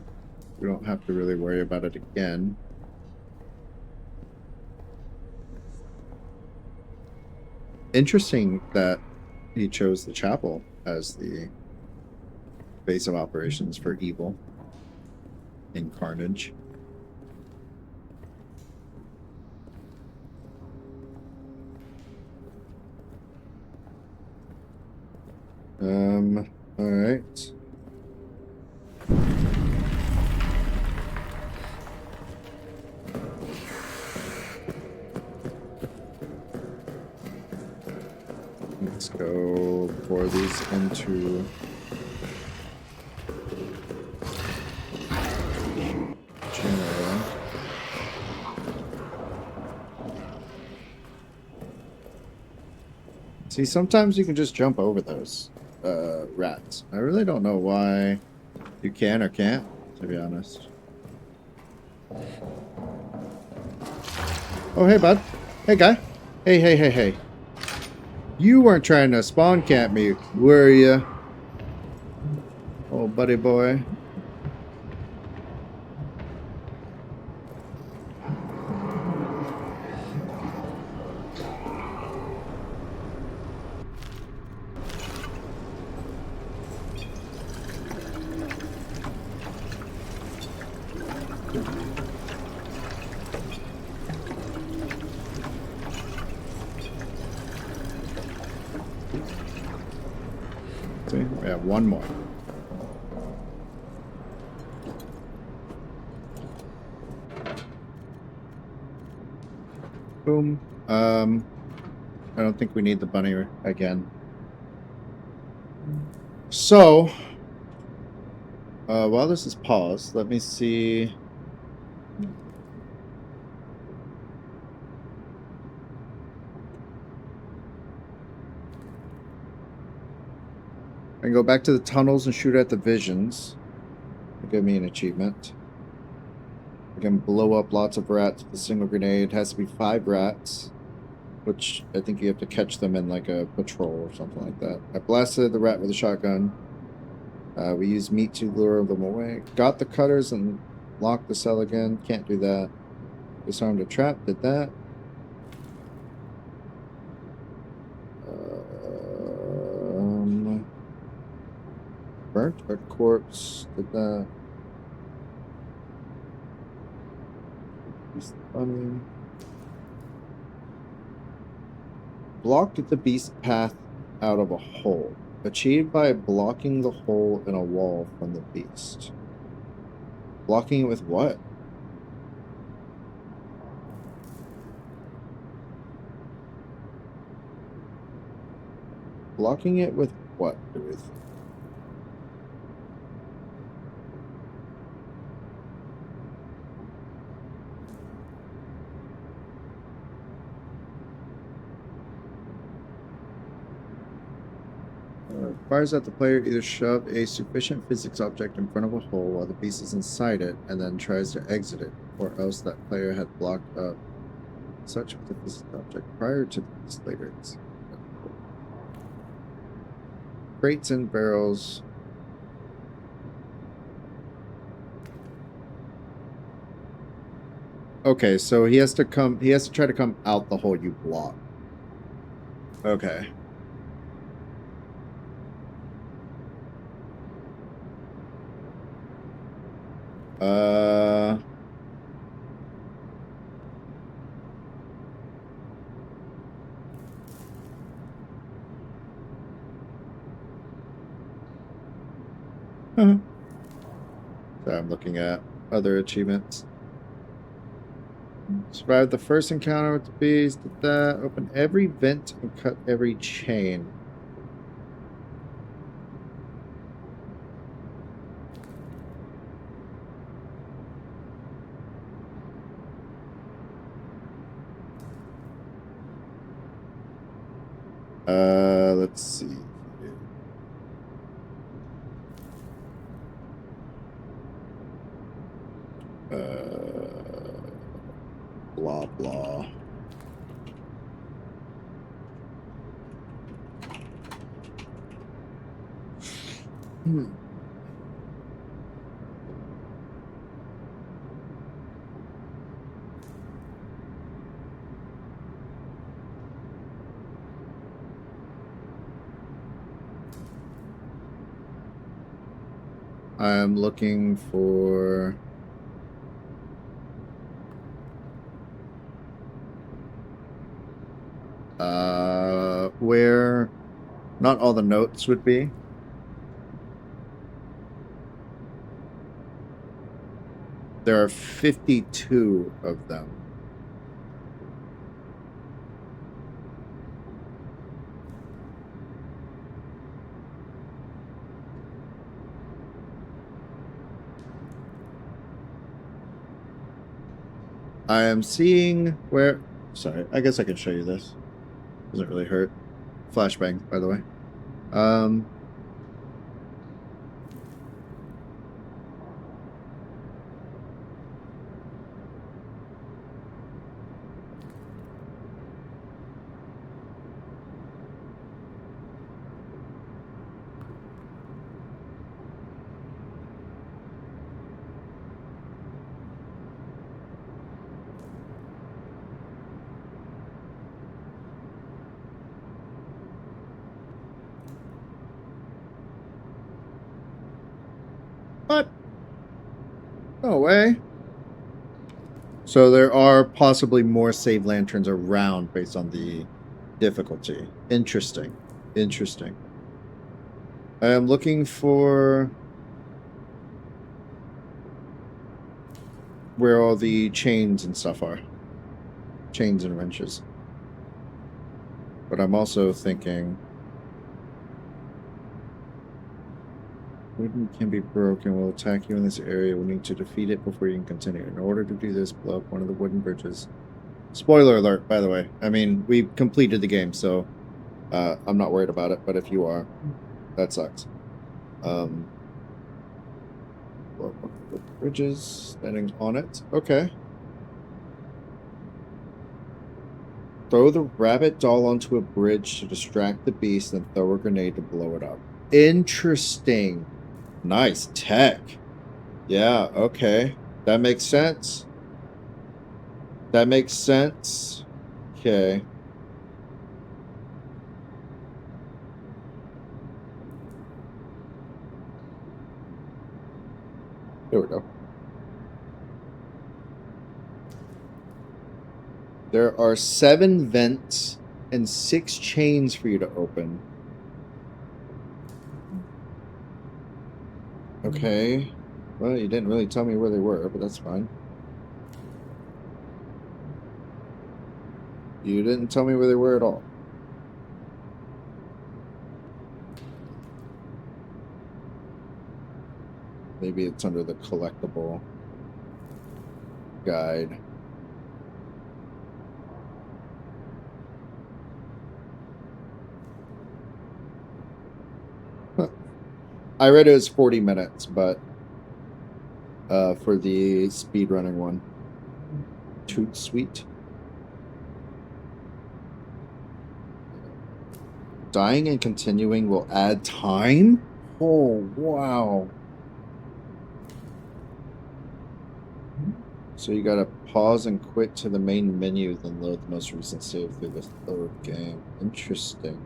S1: we don't have to really worry about it again. Interesting that he chose the chapel as the base of operations for evil in Carnage. All right. Let's go pour these into generator. See, sometimes you can just jump over those rats. I really don't know why you can or can't, to be honest. Oh, hey, bud. Hey, guy. Hey. You weren't trying to spawn camp me, were you? Oh, buddy boy. See, we have one more. Boom. I don't think we need the bunny again. So, while this is paused, let me see. I can go back to the tunnels and shoot at the visions. It'll give me an achievement. I can blow up lots of rats with a single grenade. It has to be 5 rats. which I think you have to catch them in like a patrol or something like that. I blasted the rat with a shotgun. We used meat to lure them away. Got the cutters and locked the cell again. Can't do that. Disarmed a trap. Did that. Burnt a corpse. Did that. Beast funny. Blocked the beast path out of a hole. Achieved by blocking the hole in a wall from the beast. Blocking it with what? Blocking it with what, do we think? Requires that the player either shove a sufficient physics object in front of a hole while the beast is inside it and then tries to exit it, or else that player had blocked up such with the physics object prior to the beast later. Crates and barrels. Okay, so he has to try to come out the hole you block. Okay. So I'm looking at other achievements. Survived the first encounter with the beast. Did that. Open every vent and cut every chain. Let's see. Blah blah. I'm looking for where not all the notes would be. There are 52 of them. I am seeing where... Sorry, I guess I can show you this. Doesn't really hurt. Flashbang, by the way. What? No way. So there are possibly more save lanterns around based on the difficulty. Interesting. Interesting. I am looking for where all the chains and stuff are. Chains and wrenches. But I'm also thinking... Wooden can be broken. Will attack you in this area. We'll need to defeat it before you can continue. In order to do this, blow up one of the wooden bridges. Spoiler alert, by the way. I mean, we completed the game, so I'm not worried about it. But if you are, that sucks. Blow up one of the wooden bridges. Standing on it. Okay. Throw the rabbit doll onto a bridge to distract the beast, and throw a grenade to blow it up. Interesting. Nice tech. Yeah, okay. That makes sense. That makes sense. Okay. There we go. There are 7 vents and 6 chains for you to open. Okay. Well, you didn't really tell me where they were, but that's fine. You didn't tell me where they were at all. Maybe it's under the collectible guide. I read it was 40 minutes, but for the speedrunning one. Toot sweet. Dying and continuing will add time? Oh, wow. So you gotta pause and quit to the main menu, then load the most recent save through the 3rd game. Interesting.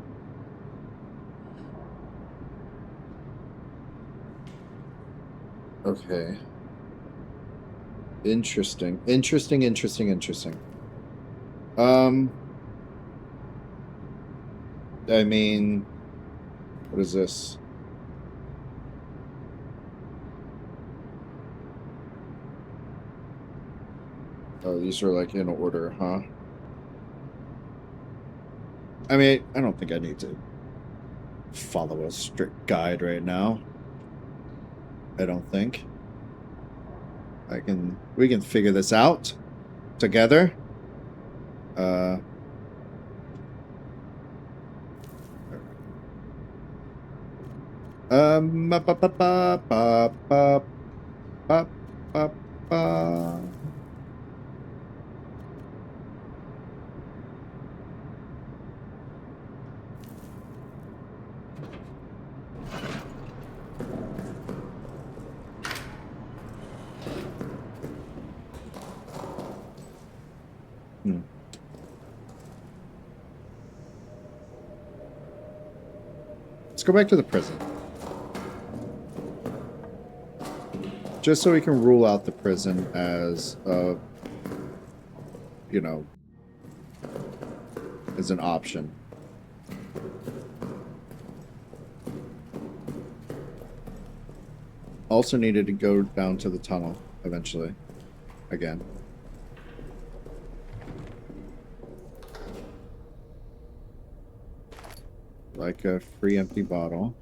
S1: Okay. Interesting. Interesting. I mean, what is this? Oh, these are like in order, huh? I mean, I don't think I need to follow a strict guide right now. I don't think. We can figure this out together. Ba, ba, ba, ba, ba, ba, ba, ba, ba. Let's go back to the prison. Just so we can rule out the prison as you know, as an option. Also needed to go down to the tunnel eventually. Again. Like a free empty bottle.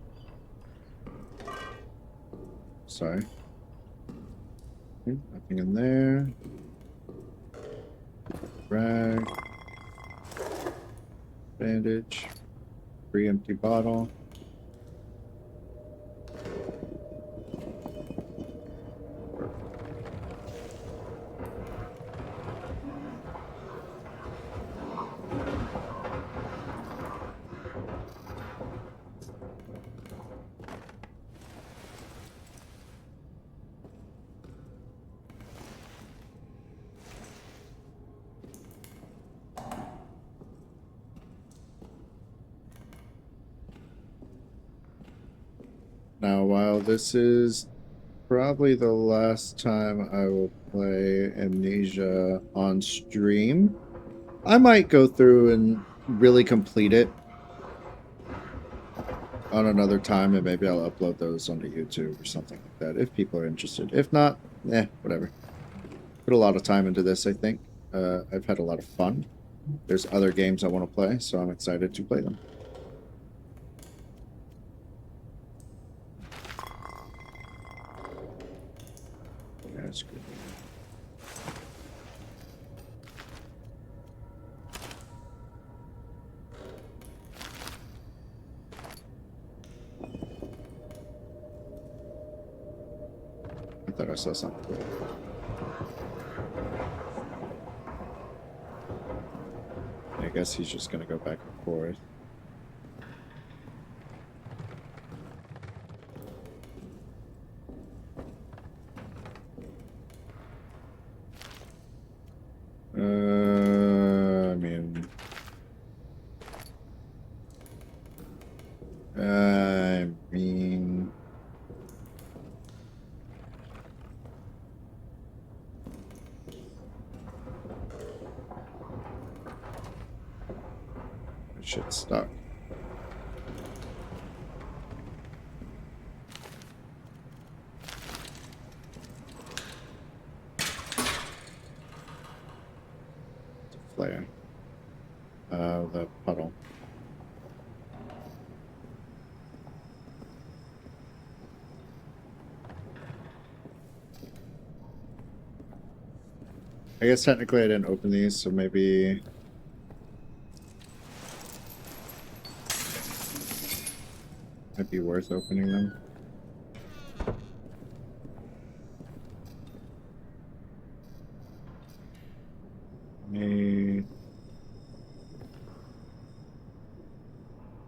S1: Sorry. Nothing in there. Rag. Bandage. Free empty bottle. Now, while this is probably the last time I will play Amnesia on stream, I might go through and really complete it on another time, and maybe I'll upload those onto YouTube or something like that, if people are interested. If not, whatever. Put a lot of time into this, I think. I've had a lot of fun. There's other games I want to play, so I'm excited to play them. That's good. I thought I saw something. guess he's just gonna go back and forth. I mean, shit's stuck. It's a flare. The puddle. I guess technically I didn't open these, so maybe... might be worth opening them.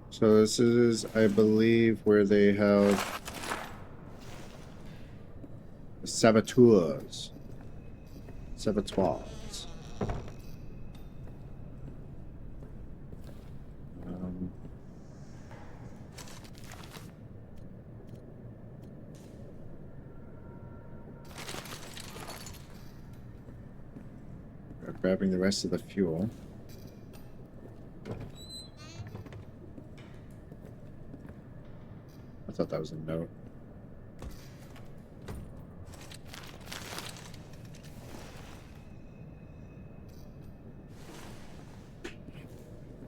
S1: So this is, I believe, where they have saboteurs. Saboteurs. We're grabbing the rest of the fuel. I thought that was a note.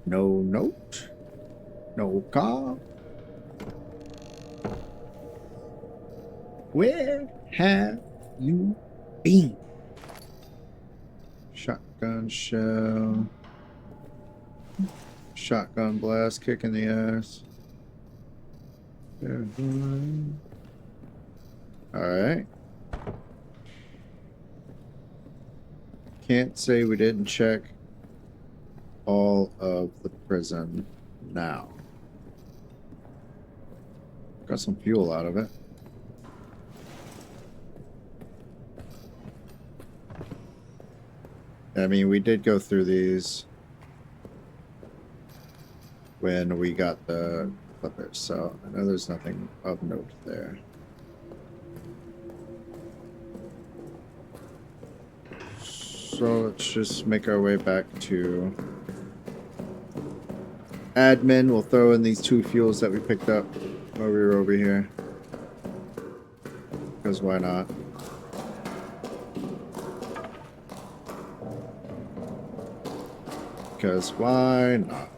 S1: No note. No car. Where have you been? Shotgun shell. Shotgun blast, kick in the ass. Alright. Can't say we didn't check all of the prison now. Got some fuel out of it. I mean, we did go through these when we got the clippers, so I know there's nothing of note there. So let's just make our way back to admin. We'll throw in these 2 fuels that we picked up while we were over here. Because why not? Because why not?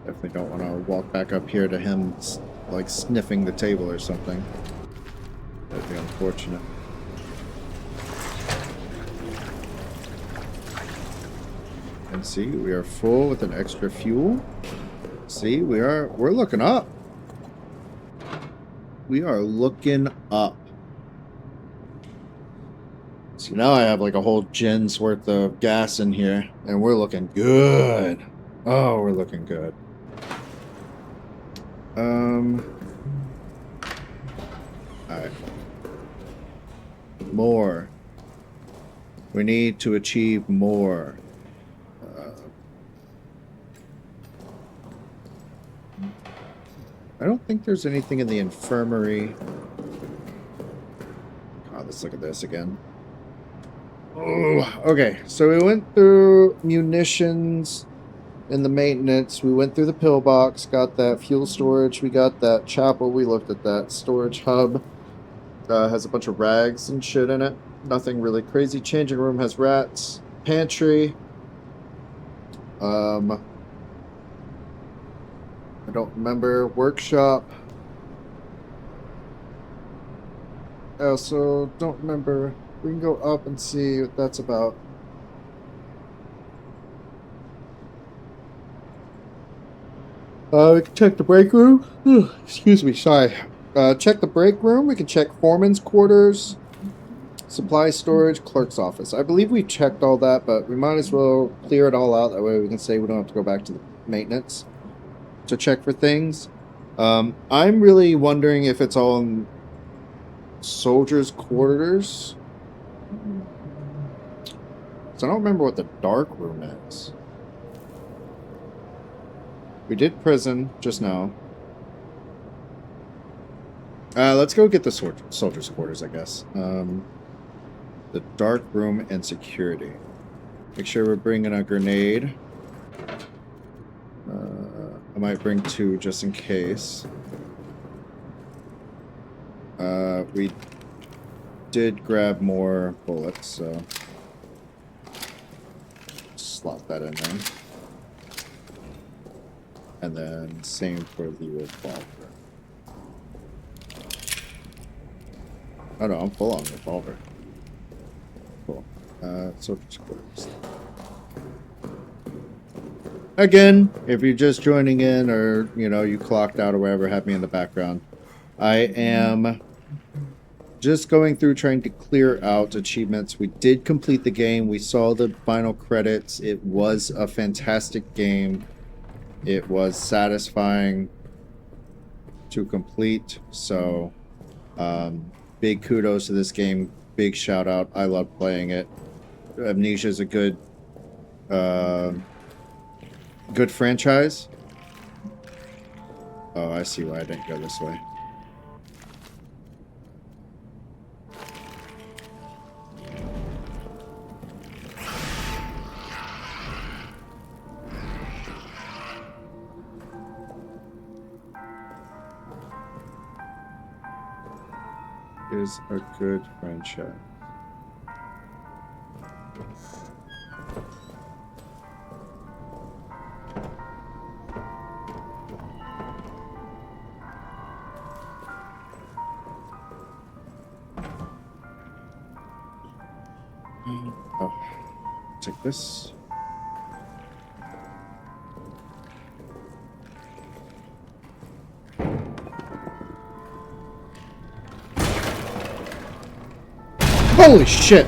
S1: Definitely don't want to walk back up here to him like sniffing the table or something. That'd be unfortunate. And see, we are full with an extra fuel. See, we're looking up. We are looking up. See, now I have like a whole gen's worth of gas in here, and we're looking good. Oh, we're looking good. Alright. More. We need to achieve more. I don't think there's anything in the infirmary. God, let's look at this again. Oh, okay, so we went through munitions in the maintenance. We went through the pillbox, got that fuel storage. We got that chapel. We looked at that storage hub. Has a bunch of rags and shit in it. Nothing really crazy. Changing room has rats. Pantry. I don't remember. Workshop. I also don't remember. We can go up and see what that's about. We can check the break room. Excuse me, sorry. Check the break room. We can check foreman's quarters. Supply storage, clerk's office. I believe we checked all that, but we might as well clear it all out. That way we can say we don't have to go back to the maintenance to check for things. I'm really wondering if it's all in soldiers' quarters. So I don't remember what the dark room is. We did prison just now. Let's go get the soldiers' quarters, I guess. The dark room and security. Make sure we're bringing a grenade. I might bring 2 just in case. We did grab more bullets, so slot that in there. And then same for the revolver. Oh no, I'm full on revolver. Cool. Soldiers' quarters. Again, if you're just joining in or, you know, you clocked out or whatever, have me in the background. I am just going through trying to clear out achievements. We did complete the game. We saw the final credits. It was a fantastic game. It was satisfying to complete. So, big kudos to this game. Big shout out. I love playing it. Amnesia is a good franchise. Oh, I see why I didn't go this way. Is a good franchise. Oh, take this. Holy shit!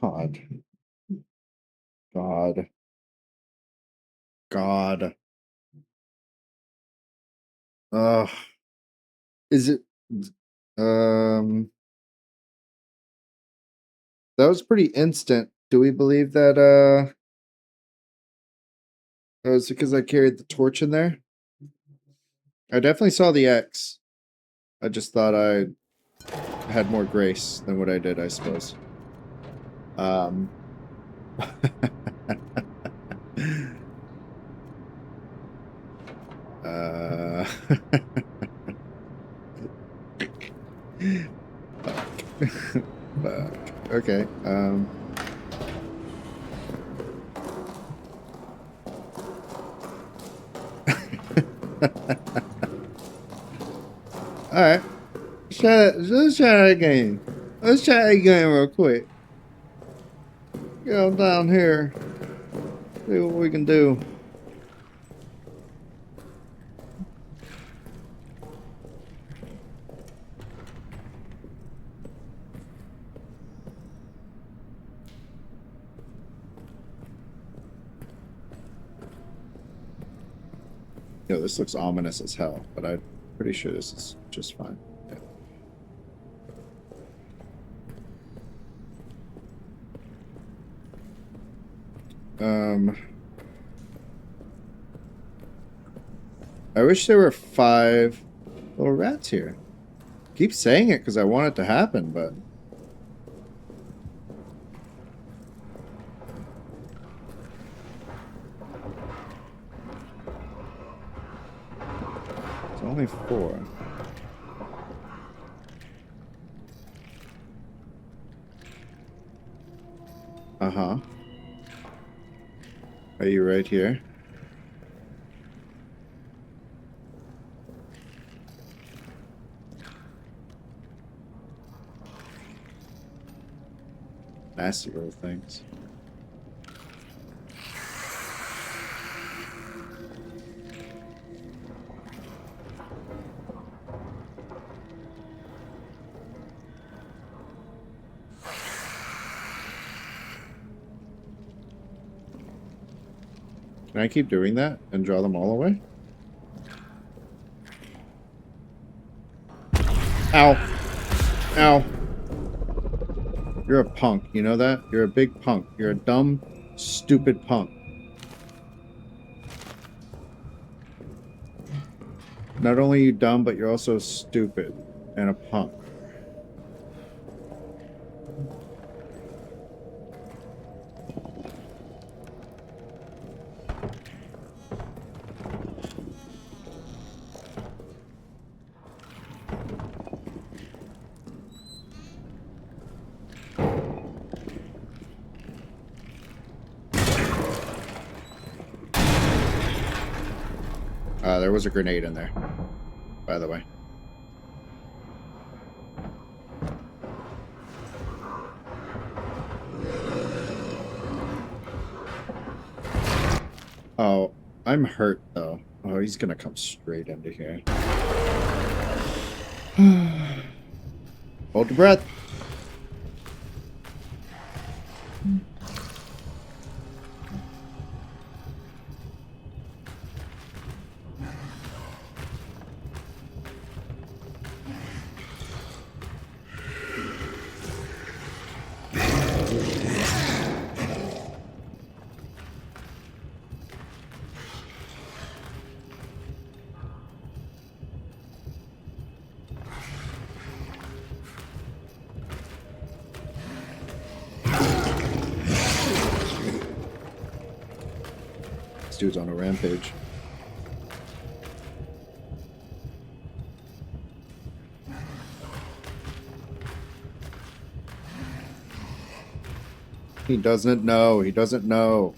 S1: God. God. God. Is it... That was pretty instant. Do we believe that, it was because I carried the torch in there? I definitely saw the X. I just thought I had more grace than what I did, I suppose. Fuck. Fuck. Okay. Alright. Let's try that game. Let's try that game real quick. Go down here. See what we can do. Yo, this looks ominous as hell, but I'm pretty sure this is just fine. Yeah. I wish there were 5 little rats here. Keep saying it because I want it to happen, but... It's only 4. Uh-huh. Are you right here? Nasty little things. Can I keep doing that and draw them all away? Ow. Ow. You're a punk, you know that? You're a big punk. You're a dumb, stupid punk. Not only are you dumb, but you're also stupid and a punk. There was a grenade in there, by the way. Oh, I'm hurt, though. Oh, he's gonna come straight into here. Hold your breath. This dude's on a rampage. He doesn't know. He doesn't know.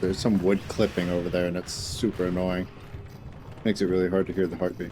S1: There's some wood clipping over there, and it's super annoying. Makes it really hard to hear the heartbeat.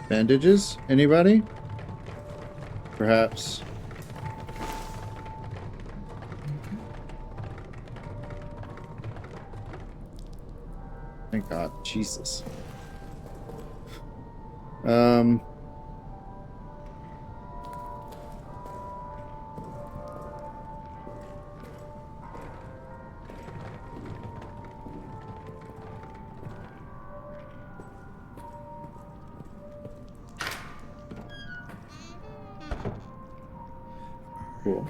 S1: Bandages? Anybody? Perhaps. Thank God. Jesus. Cool.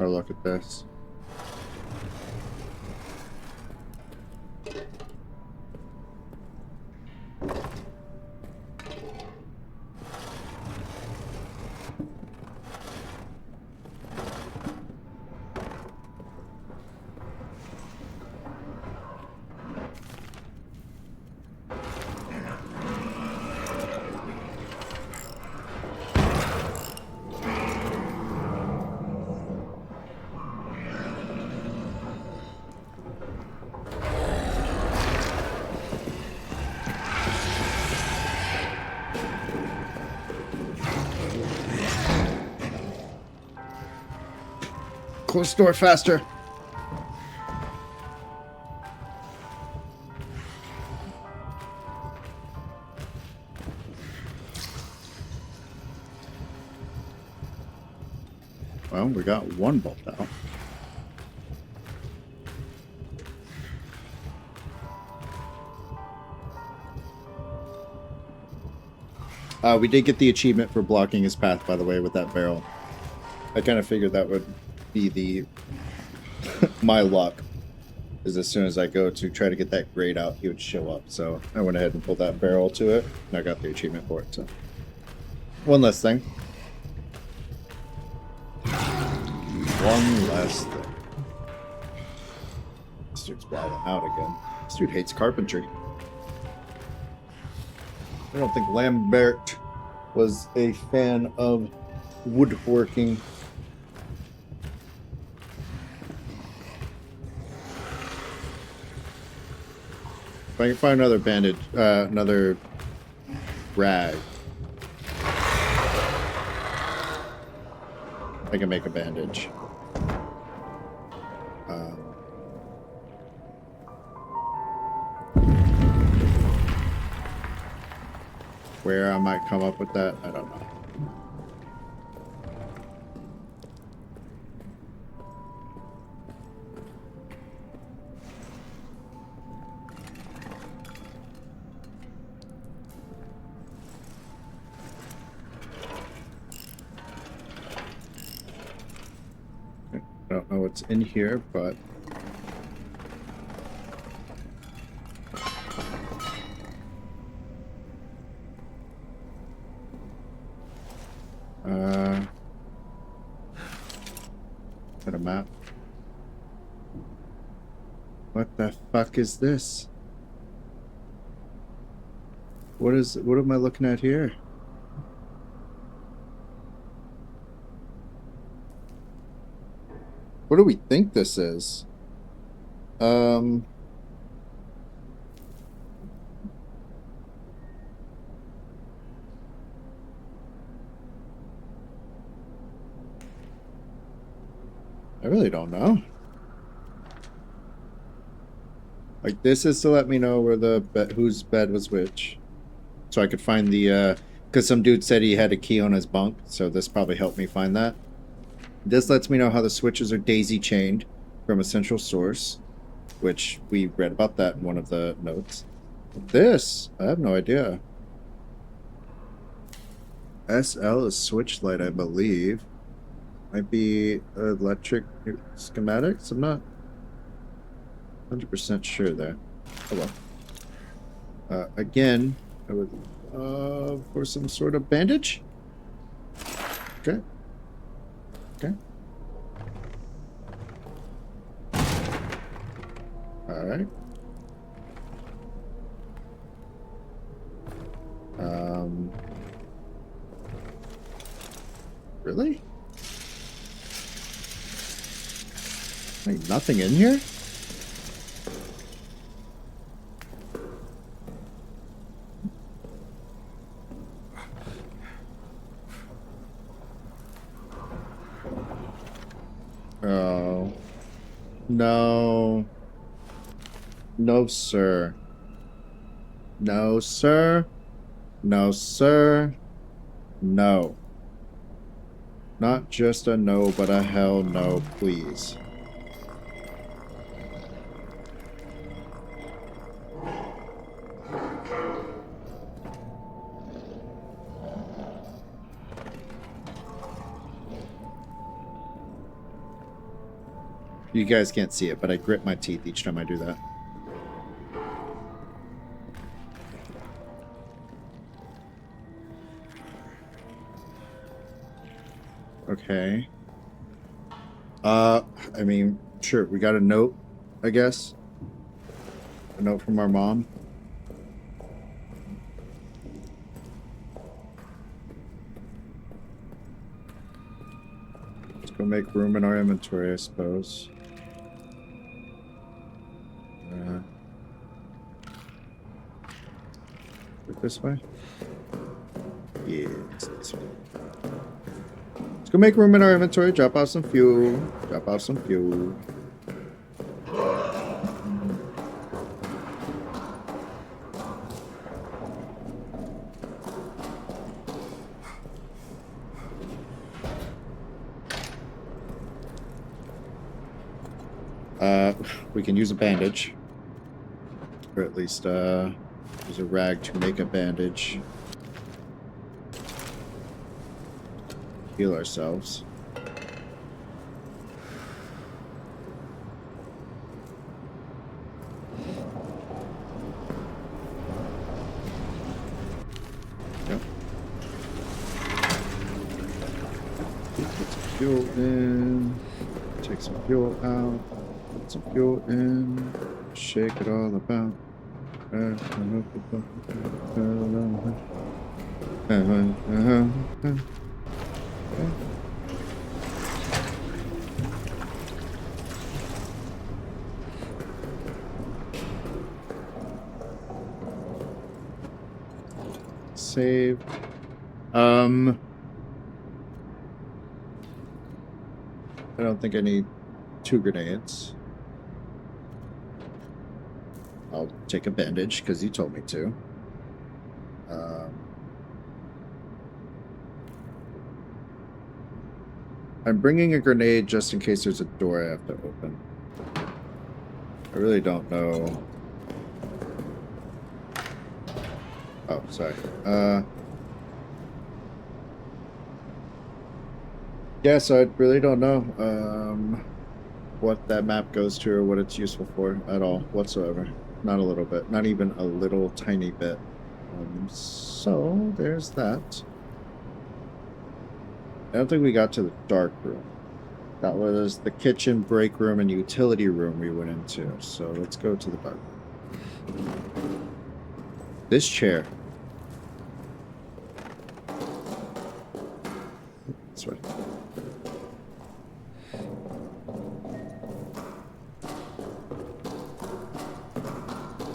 S1: Oh, look at this. Close the door faster. Well, we got one bolt out. We did get the achievement for blocking his path, by the way, with that barrel. I kind of figured that would be the my luck. Is as soon as I go to try to get that grade out, he would show up. So I went ahead and pulled that barrel to it, and I got the achievement for it. So one less thing. One less thing. This dude's wilding out again. This dude hates carpentry. I don't think Lambert was a fan of woodworking. If I can find another bandage, another rag, I can make a bandage. Where I might come up with that, I don't know. I don't know what's in here, but got a map. What the fuck is this? What am I looking at here? What do we think this is? I really don't know. Like, this is to let me know where the whose bed was which, so I could find the because some dude said he had a key on his bunk, so this probably helped me find that. This lets me know how the switches are daisy chained from a central source, which we read about that in one of the notes. This, I have no idea. SL is switch light, I believe. Might be electric schematics. I'm not 100% sure there. Oh well. Again, I would for some sort of bandage. Okay. Okay. All right. Really? Ain't nothing in here? Oh. No. No, sir. No, sir. No, sir. No. Not just a no, but a hell no, please. You guys can't see it, but I grit my teeth each time I do that. Okay. I mean, sure, we got a note, I guess. A note from our mom. Let's go make room in our inventory, I suppose. This way? Yeah, it's this way. Let's go make room in our inventory. Drop off some fuel. Drop off some fuel. We can use a bandage. Or at least, use a rag to make a bandage. Heal ourselves. Yep. Put some fuel in. Take some fuel out. Put some fuel in. Shake it all about. Save. I don't think I need 2 grenades. I'll take a bandage because you told me to. I'm bringing a grenade just in case there's a door I have to open. I really don't know. Oh, sorry. Yeah, so I really don't know what that map goes to or what it's useful for at all, whatsoever. Not a little bit. Not even a little tiny bit. So, there's that. I don't think we got to the dark room. That was the kitchen, break room, and utility room we went into. So, let's go to the dark room. This chair. This way.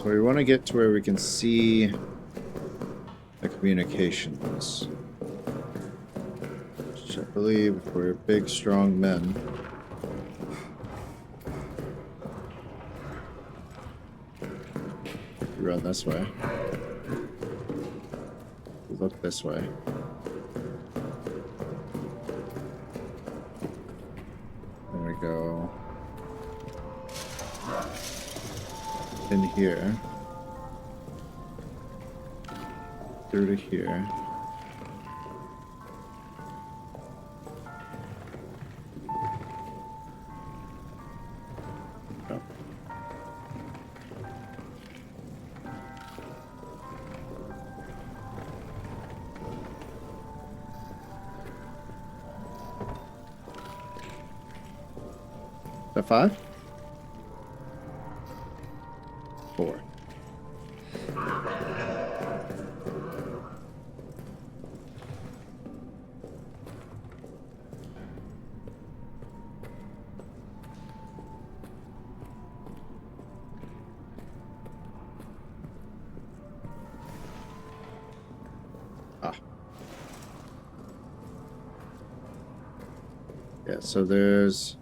S1: So we want to get to where we can see the communications. Which I believe if we're big, strong men. We run this way. We look this way. Then we go in here, through to here. Oh. Is that 5? 4. Yeah, so there's...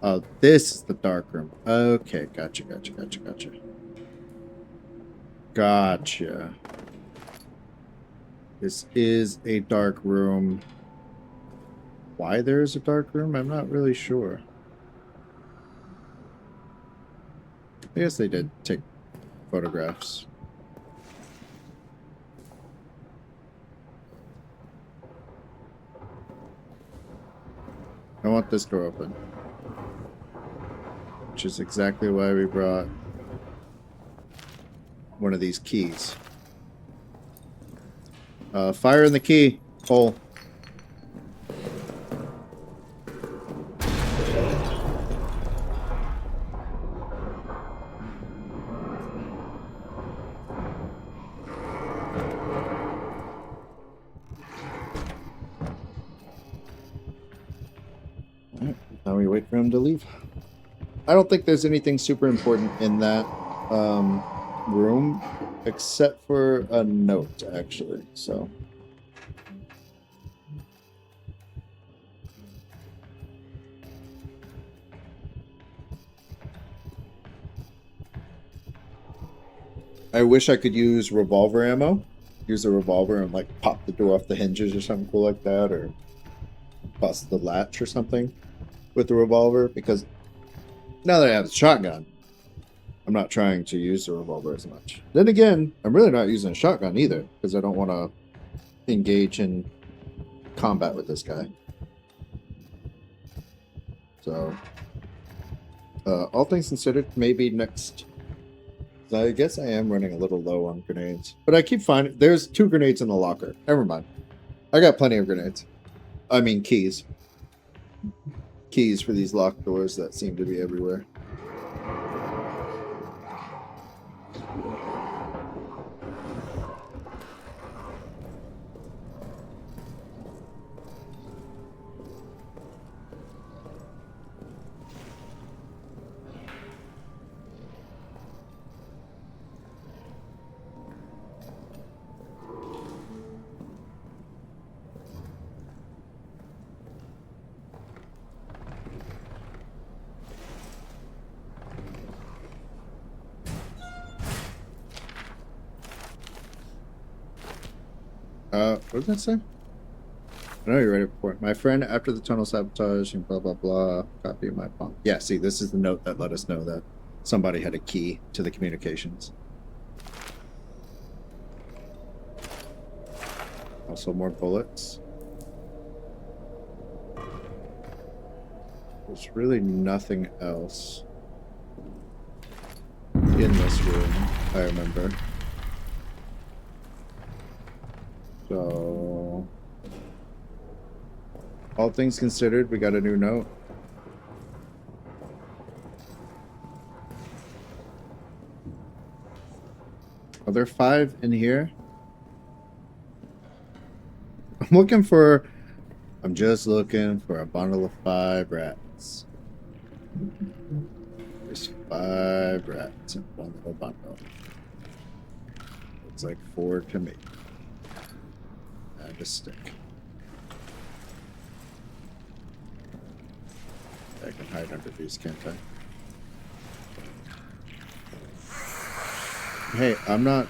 S1: Oh, this is the dark room. Okay, gotcha. Gotcha. This is a dark room. Why there is a dark room, I'm not really sure. I guess they did take photographs. I want this door open. Which is exactly why we brought one of these keys. Fire in the key hole. Now we wait for him to leave. I don't think there's anything super important in that room, except for a note, actually. So I wish I could use revolver ammo. Use a revolver and like pop the door off the hinges or something cool like that, or bust the latch or something with the revolver, because now that I have the shotgun, I'm not trying to use the revolver as much. Then again, I'm really not using a shotgun either, because I don't want to engage in combat with this guy. So, all things considered, maybe next... I guess I am running a little low on grenades. But I keep finding... There's 2 grenades in the locker. Never mind. I got plenty of grenades. I mean, keys. Keys for these locked doors that seem to be everywhere. What did that say? I know you read it before. My friend, after the tunnel sabotage and blah, blah, blah, copy of my bomb. Yeah, see, this is the note that let us know that somebody had a key to the communications. Also more bullets. There's really nothing else in this room, I remember. So, all things considered, we got a new note. Are there 5 in here? I'm just looking for a bundle of 5 rats. There's 5 rats in one little bundle. Looks like 4 to me. And a stick. I can hide under these, can't I? Hey, I'm not...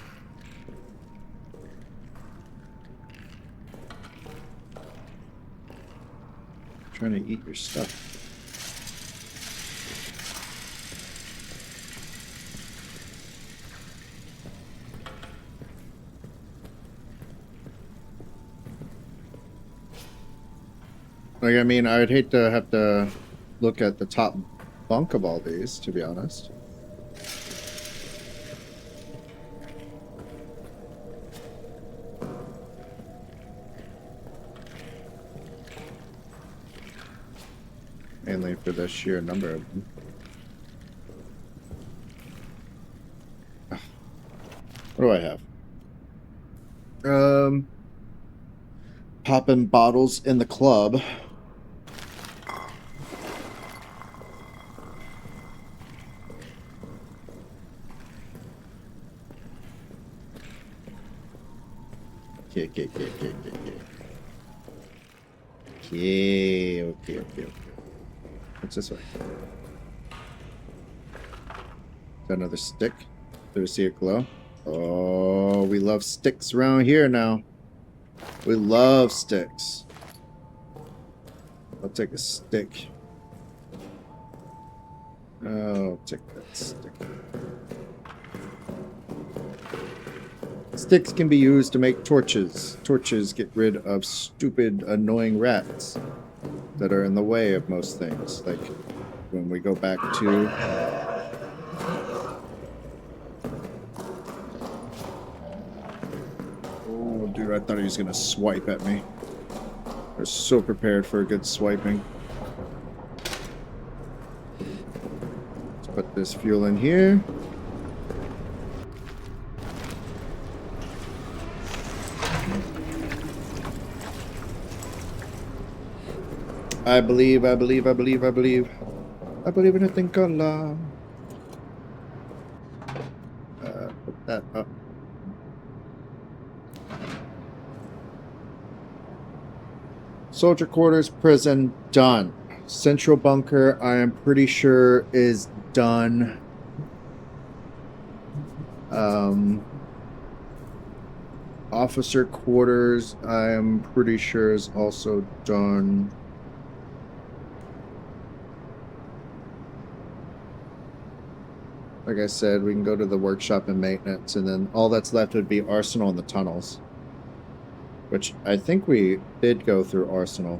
S1: trying to eat your stuff. Like, I mean, I would hate to have to look at the top bunk of all these, to be honest. Mainly for the sheer number of them. What do I have? Popping bottles in the club. Okay. What's this way? Got another stick. Do we see it glow? Oh, we love sticks around here now. We love sticks. I'll take a stick. I'll take that stick. Sticks can be used to make torches. Torches get rid of stupid, annoying rats that are in the way of most things. Like when we go back to... Oh, dude, I thought he was going to swipe at me. I was so prepared for a good swiping. Let's put this fuel in here. I believe in a thing called love. Put that up. Soldier quarters, prison, done. Central bunker, I am pretty sure is done. Officer quarters, I'm pretty sure is also done. Like I said, we can go to the workshop and maintenance, and then all that's left would be Arsenal and the tunnels. Which I think we did go through Arsenal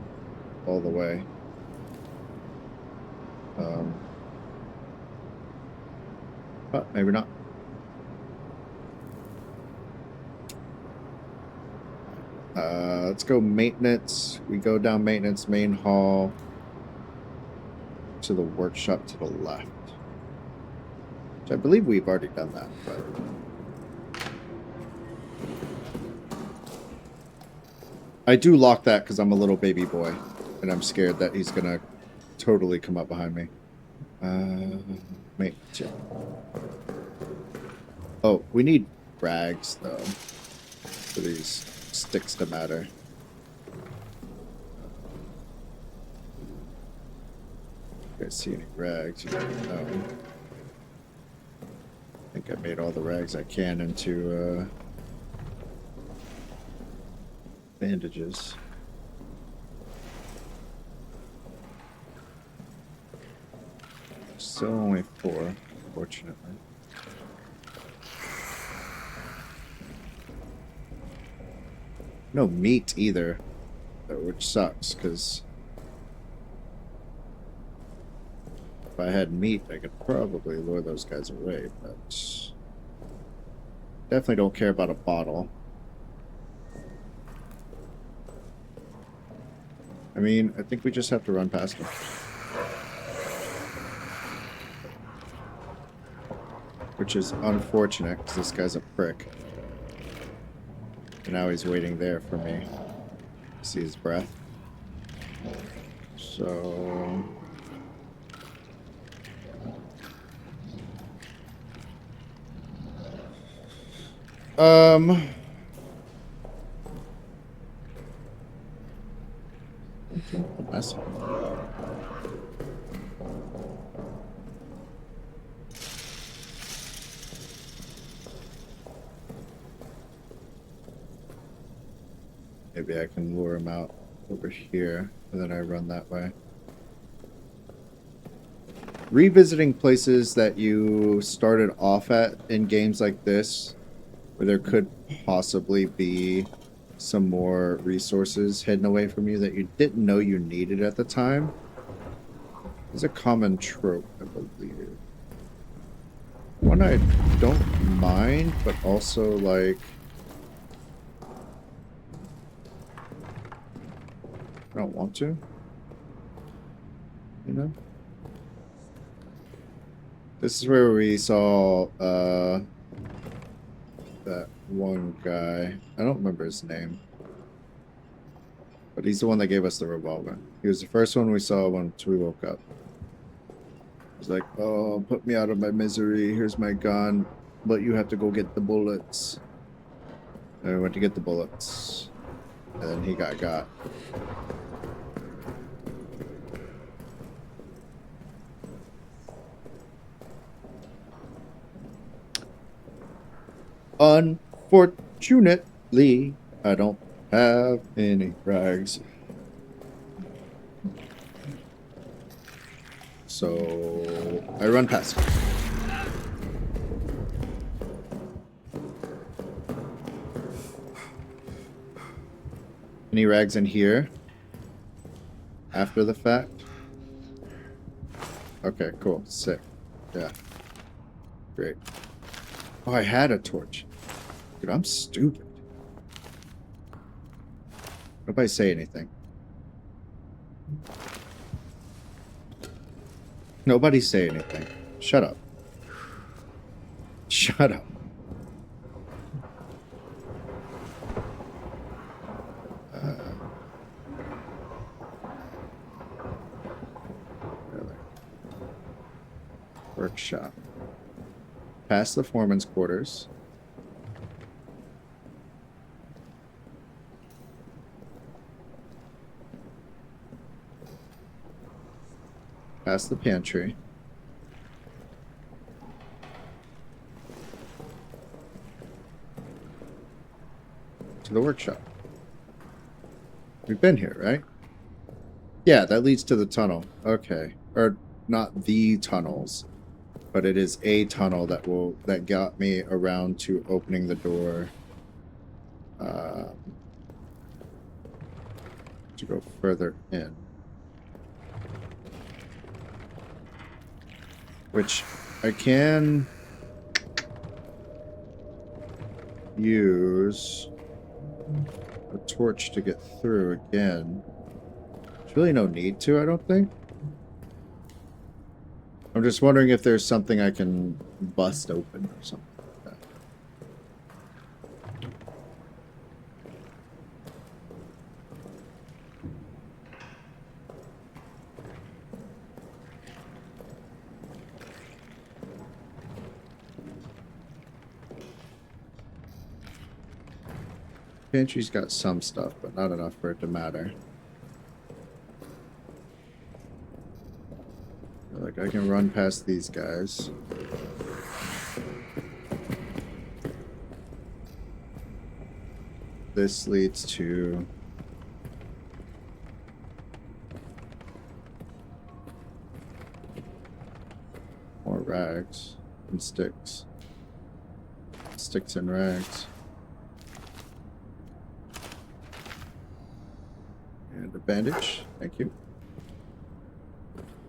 S1: all the way. But maybe not. Let's go maintenance. We go down maintenance main hall to the workshop to the left. Which I believe we've already done that, but I do lock that because I'm a little baby boy and I'm scared that he's gonna totally come up behind me. Maintenance. Oh, we need rags though for these sticks to matter. You guys see any rags? You never know. I think I made all the rags I can into bandages. Still only 4, fortunately. No meat either, which sucks, because if I had meat, I could probably lure those guys away, but definitely don't care about a bottle. I mean, I think we just have to run past him. Which is unfortunate, because this guy's a prick. And now he's waiting there for me. See his breath. So... That's... Maybe I can lure him out over here, and then I run that way. Revisiting places that you started off at in games like this, where there could possibly be some more resources hidden away from you that you didn't know you needed at the time, is a common trope, I believe. One I don't mind, but also, like... I don't want to. You know? This is where we saw that one guy. I don't remember his name. But he's the one that gave us the revolver. He was the first one we saw once we woke up. He's like, oh, put me out of my misery. Here's my gun. But you have to go get the bullets. And we went to get the bullets. And then he got. Unfortunately, I don't have any rags. So I run past him. Any rags in here? After the fact? Okay, cool. Sick. Yeah. Great. Oh, I had a torch. Dude, I'm stupid. Nobody say anything. Nobody say anything. Shut up. Shut up. Really? Workshop. Past the foreman's quarters. Past the pantry. to the workshop. We've been here, right? Yeah, that leads to the tunnel. Okay. Or not the tunnels, but it is a tunnel that got me around to opening the door to go further in. Which I can use a torch to get through again. There's really no need to, I don't think. I'm just wondering if there's something I can bust open or something like that. Pantry's got some stuff, but not enough for it to matter. Like, I can run past these guys. This leads to... more rags and sticks. Sticks and rags. And a bandage. Thank you.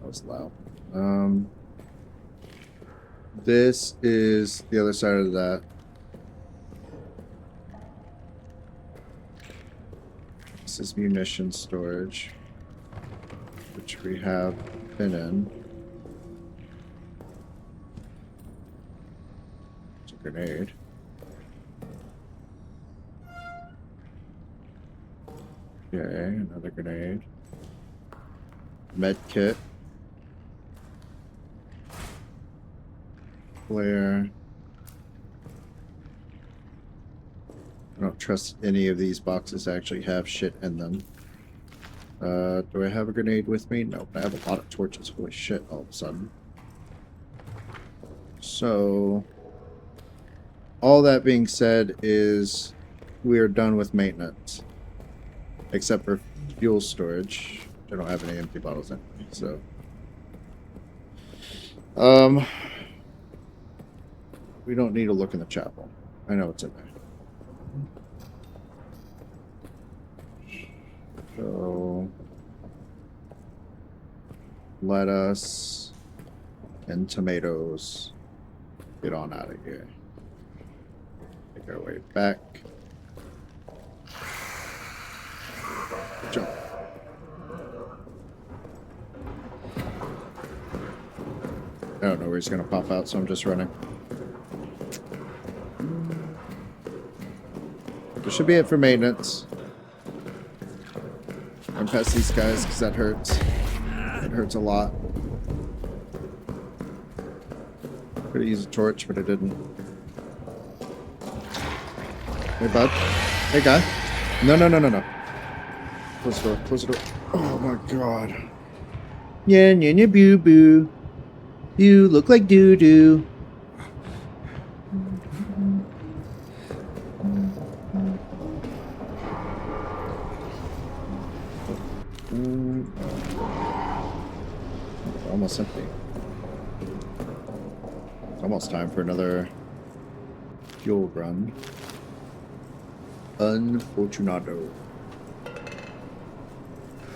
S1: That was loud. This is the other side of that. This is munition storage, which we have been in. It's a grenade. Okay, another grenade. Med kit. Flare. I don't trust any of these boxes to actually have shit in them. Do I have a grenade with me? No, I have a lot of torches. Holy shit, all of a sudden. So, all that being said is we are done with maintenance. Except for fuel storage. I don't have any empty bottles anyway, so. We don't need to look in the chapel. I know it's in there. So lettuce and tomatoes get on out of here. Make our way back. Jump. I don't know where he's gonna pop out, so I'm just running. This should be it for maintenance. I'm past these guys because that hurts. It hurts a lot. Could have used a torch, but I didn't. Hey, bud. Hey, guy. No, no, no, no, no. Close the door. Close the door. Oh my god. Yeah, yeah, yeah, boo boo. You look like doo doo. Almost empty. It's almost time for another fuel run. Unfortunado.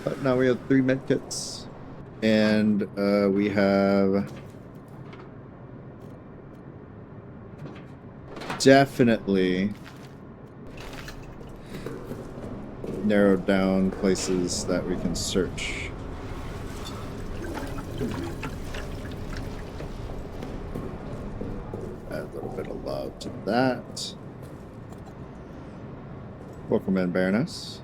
S1: But now we have 3 medkits. And we have definitely narrowed down places that we can search. Add a little bit of love to that. Welcome in, Baroness.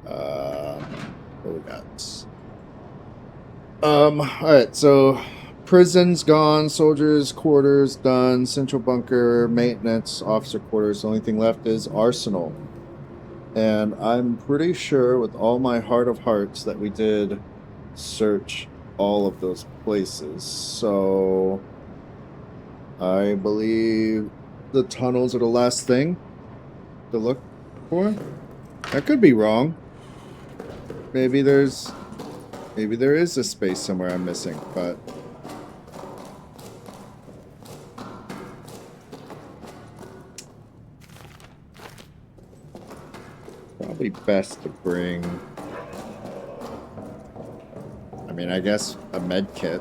S1: What we got? Alright, so prison's gone, soldiers' quarters done, central bunker, maintenance, officer quarters. The only thing left is arsenal. And I'm pretty sure with all my heart of hearts that we did search all of those places. So I believe the tunnels are the last thing. to look for. I could be wrong. Maybe there is a space somewhere I'm missing, but probably best to bring, I mean, I guess a med kit.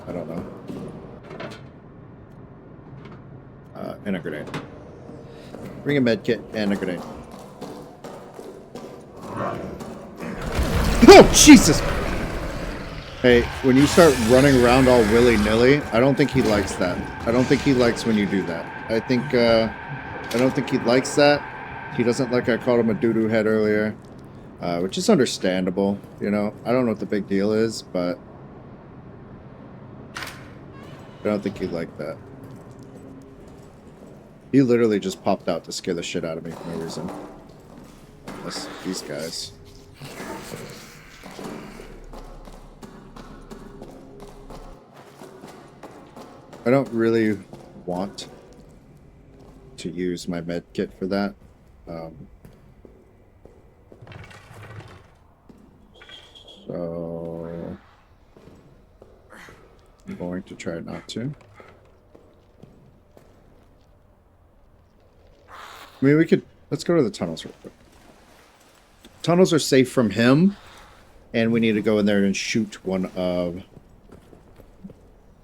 S1: I don't know. And a grenade. Bring a med kit and a grenade. Oh, Jesus! Hey, when you start running around all willy-nilly, I don't think he likes that. I don't think he likes when you do that. I don't think he likes that. He doesn't like I called him a doo-doo head earlier, which is understandable, you know. I don't know what the big deal is, but I don't think he'd like that. He literally just popped out to scare the shit out of me for no reason. Unless these guys. I don't really want to use my med kit for that. So I'm going to try not to. I mean, we could, let's go to the tunnels real quick. Tunnels are safe from him, and we need to go in there and shoot one of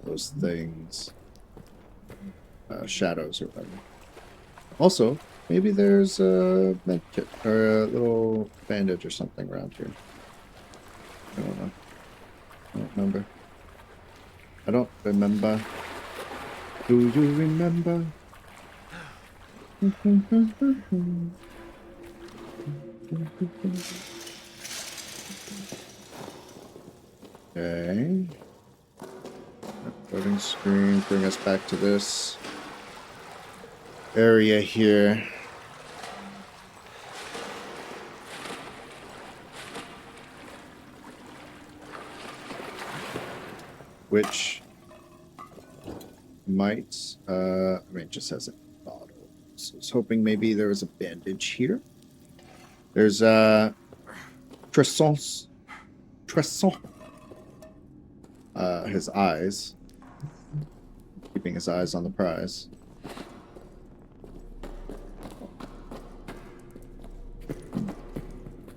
S1: those things. Shadows or whatever. Also, maybe there's a med kit or a little bandage or something around here. I don't know. I don't remember. I don't remember. Do you remember? Okay. Loading screen, bring us back to this area here. Which might, I mean, it just has a bottle. So I was hoping maybe there was a bandage here. There's Tresson. His eyes. Keeping his eyes on the prize.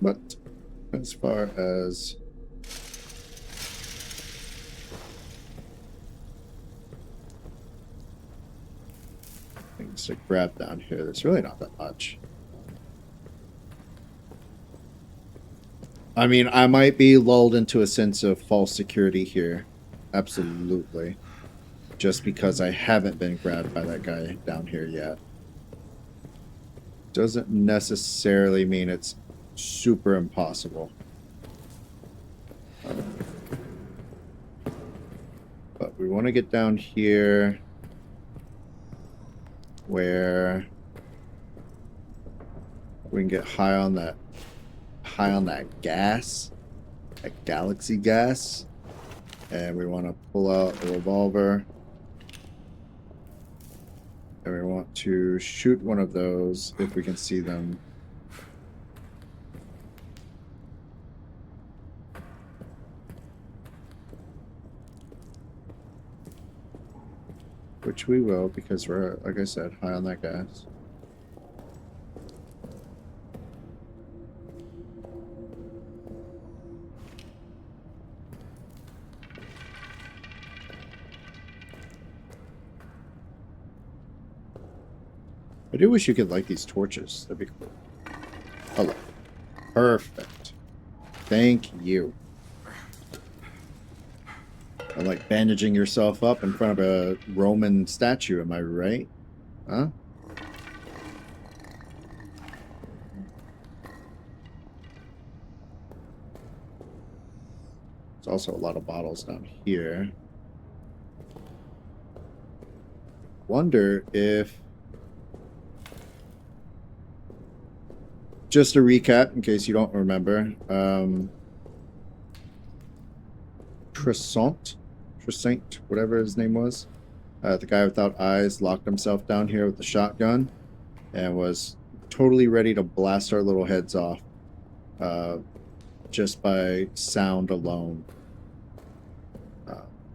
S1: But as far as things to grab down here, there's really not that much. I mean, I might be lulled into a sense of false security here. Absolutely. Just because I haven't been grabbed by that guy down here yet. Doesn't necessarily mean it's super impossible. But we want to get down here where we can get high on that gas, that galaxy gas, and we want to pull out a revolver, and we want to shoot one of those if we can see them. Which we will, because we're, like I said, high on that gas. I do wish you could light these torches. That'd be cool. Hello. Perfect. Thank you. I like bandaging yourself up in front of a Roman statue, am I right? Huh? There's also a lot of bottles down here. Wonder if... Just a recap, in case you don't remember. Tresant, whatever his name was. The guy without eyes locked himself down here with the shotgun and was totally ready to blast our little heads off just by sound alone.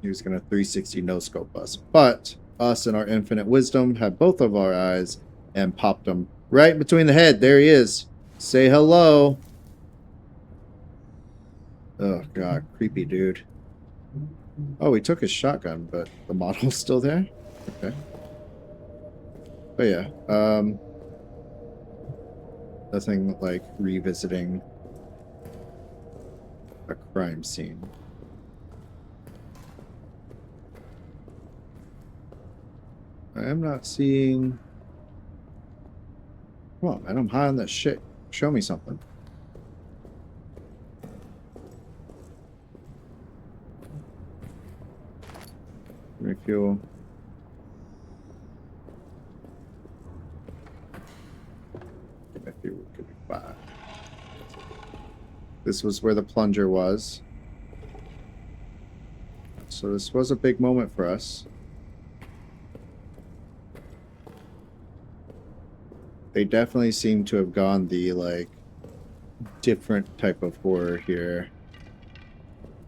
S1: He was going to 360 no-scope us. But us and our infinite wisdom had both of our eyes and popped him right between the head. There he is. Say hello. Oh, God. Creepy dude. Oh, he took his shotgun, but the model's still there? Okay. But yeah, nothing like revisiting a crime scene. I am not seeing... Come on, man, I'm high on that shit. Show me something. Refuel. Refuel could be fine. This was where the plunger was. So this was a big moment for us. They definitely seem to have gone the, like, different type of horror here.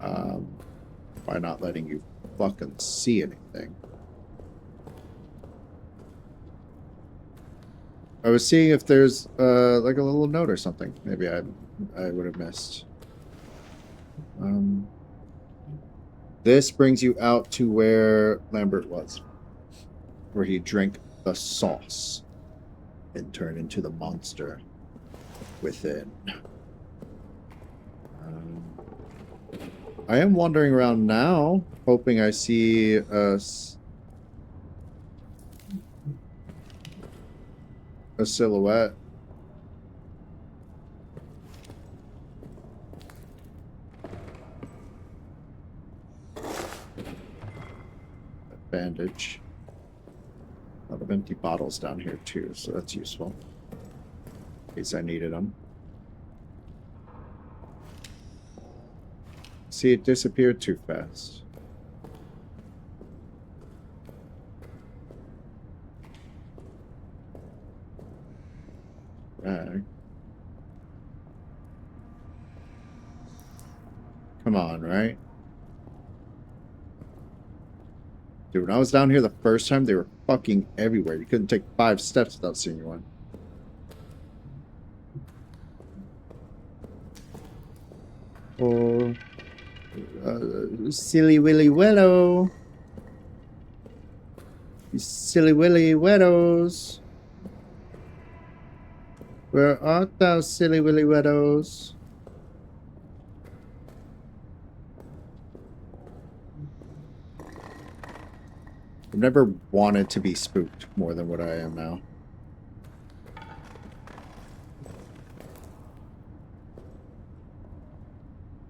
S1: By not letting you fucking see anything. I was seeing if there's, like a little note or something. Maybe I would have missed. This brings you out to where Lambert was. Where he drank the sauce and turned into the monster within. I am wandering around now, hoping I see a silhouette. A bandage. A lot of empty bottles down here too, so that's useful. In case I needed them. See, it disappeared too fast. Come on, right? Dude, when I was down here the first time, they were fucking everywhere. You couldn't take 5 steps without seeing one. Oh, silly willy willow. You silly willy widows. Where art thou, silly willy widows? I've never wanted to be spooked more than what I am now.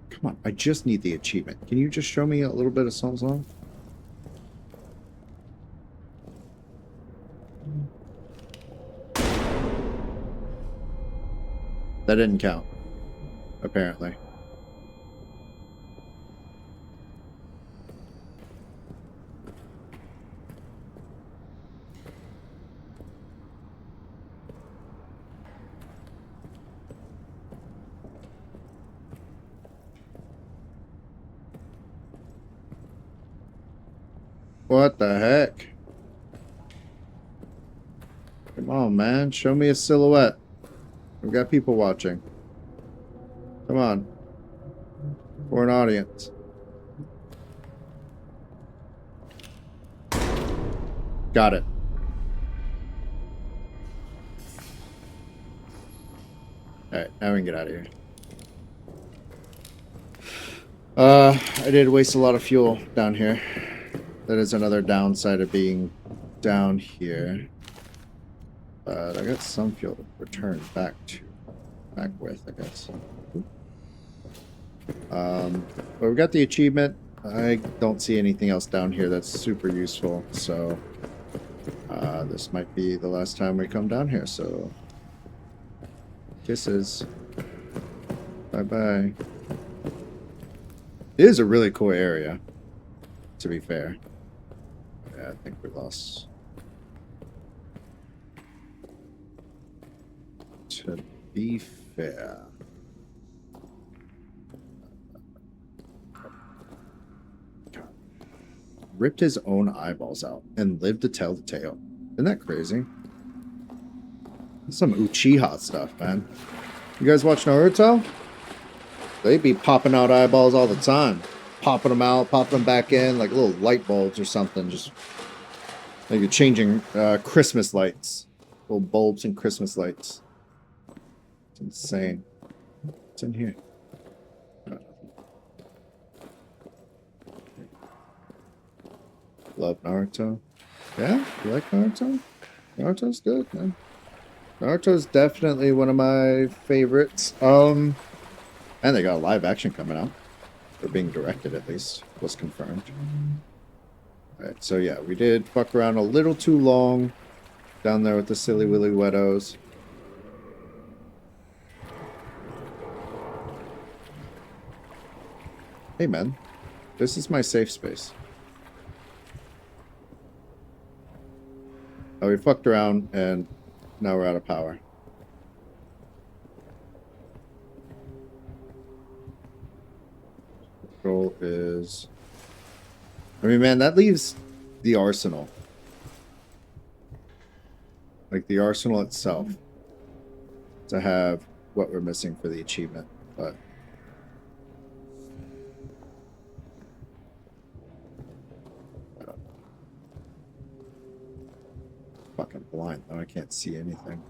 S1: Come on, I just need the achievement. Can you just show me a little bit of something? That didn't count, apparently. What the heck? Come on, man. Show me a silhouette. We've got people watching. Come on. For an audience. Got it. Alright, now we can get out of here. I did waste a lot of fuel down here. That is another downside of being down here. But I got some fuel to return back with, I guess. But we got the achievement. I don't see anything else down here that's super useful, so this might be the last time we come down here, so kisses. Bye-bye. It is a really cool area, to be fair. Yeah, I think we lost. To be fair, ripped his own eyeballs out and lived to tell the tale. Isn't that crazy? That's some Uchiha stuff, man. You guys watch Naruto? They be popping out eyeballs all the time. Popping them out, popping them back in, like little light bulbs or something. Just like you're changing Christmas lights. Little bulbs and Christmas lights. It's insane. What's in here? Love Naruto. Yeah? You like Naruto? Naruto's good, man. Naruto's definitely one of my favorites. And they got a live action coming out. Or being directed, at least. Was confirmed. Alright, so yeah, we did fuck around a little too long down there with the silly willy wetos. Hey, man. This is my safe space. Oh, we fucked around, and now we're out of power. Goal is... I mean, man, that leaves the arsenal. Like, the arsenal itself. To have what we're missing for the achievement. But... fucking blind, though. I can't see anything.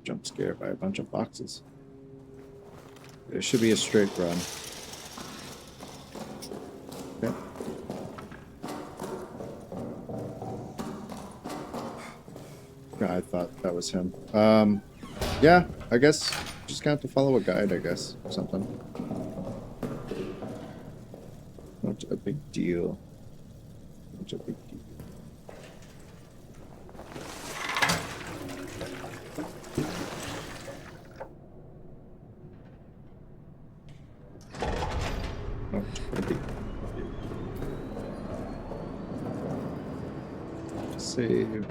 S1: Jump scared by a bunch of boxes. There should be a straight run. Okay. I thought that was him. Yeah, I guess just gonna have to follow a guide, I guess, or something. Not a big deal. Not a big deal. Not a big deal. Save.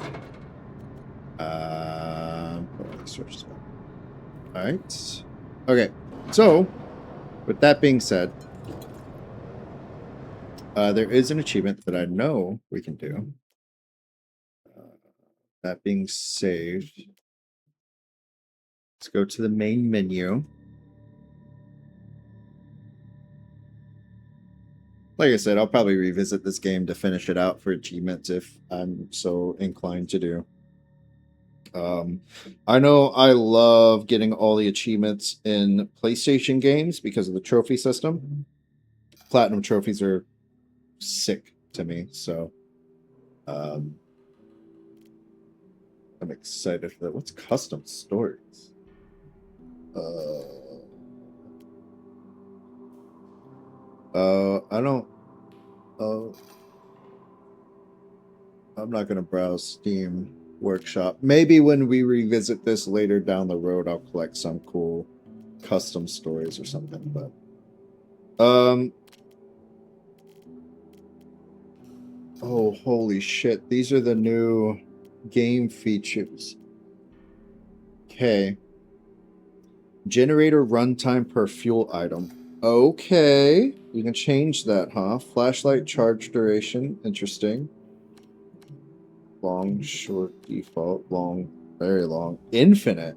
S1: Search. All right. Okay. So, with that being said, there is an achievement that I know we can do. That being saved, let's go to the main menu. Like I said, I'll probably revisit this game to finish it out for achievements if I'm so inclined to do. I know I love getting all the achievements in PlayStation games because of the trophy system. Platinum trophies are sick to me, so I'm excited for that. What's custom stories? I don't. I'm not gonna browse Steam Workshop. Maybe when we revisit this later down the road, I'll collect some cool custom stories or something. But oh, holy shit! These are the new game features. Okay. Generator runtime per fuel item. Okay, you can change that, huh? Flashlight charge duration. Interesting. Long, short, default, long, very long, infinite.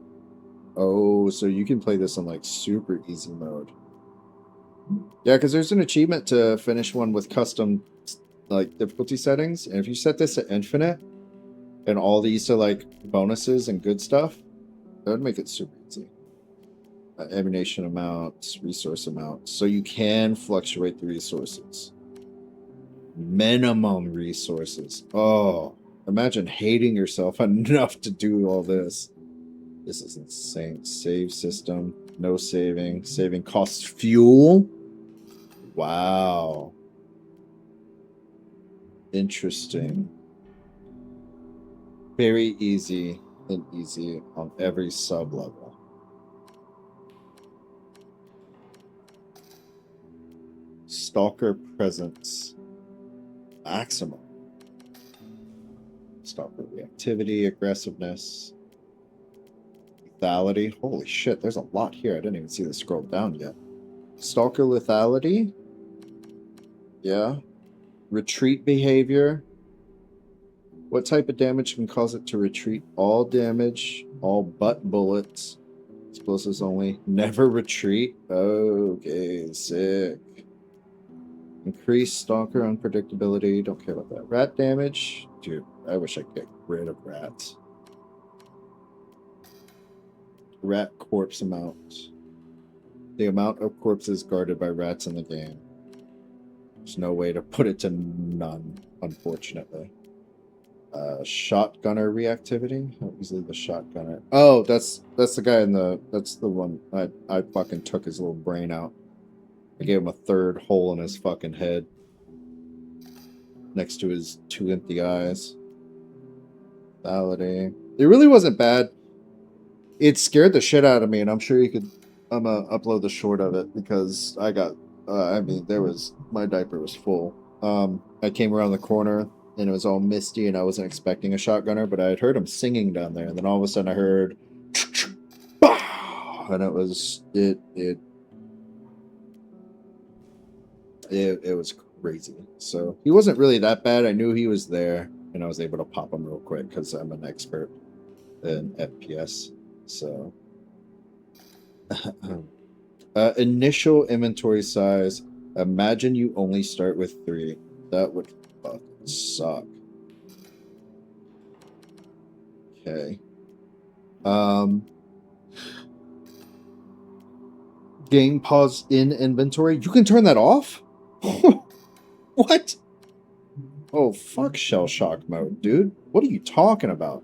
S1: Oh, so you can play this in like super easy mode. Yeah, because there's an achievement to finish one with custom like difficulty settings, and if you set this at infinite and all these are like bonuses and good stuff, that would make it super easy. Ammunition amounts, resource amounts, so you can fluctuate the resources. Minimum resources. Oh, imagine hating yourself enough to do all this. This is insane. Save system. No saving. Saving costs fuel. Wow. Interesting. Very easy and easy on every sub level. Stalker presence. Maximum. Stalker reactivity, aggressiveness, lethality. Holy shit, there's a lot here. I didn't even see this scroll down yet. Stalker lethality. Yeah. Retreat behavior. What type of damage can cause it to retreat? All damage, all but bullets. Explosives only. Never retreat. Okay, sick. Increase stalker unpredictability. Don't care about that. Rat damage. Dude, I wish I could get rid of rats. Rat corpse amount. The amount of corpses guarded by rats in the game. There's no way to put it to none, unfortunately. Shotgunner reactivity. How easily the shotgunner? Oh, that's the guy in the. That's the one. I fucking took his little brain out. I gave him a third hole in his fucking head, next to his 2 empty eyes. Validate. It really wasn't bad. It scared the shit out of me, and I'm sure you could. I'm gonna upload the short of it because I got. I mean, there was my diaper was full. I came around the corner and it was all misty, and I wasn't expecting a shotgunner, but I had heard him singing down there, and then all of a sudden I heard, and it was it was crazy. So he wasn't really that bad. I knew he was there, and I was able to pop him real quick because I'm an expert in FPS. So initial inventory size. Imagine you only start with 3. That would fucking suck. Okay. Game pause in inventory. You can turn that off? What? Oh, fuck shell shock mode, dude. What are you talking about?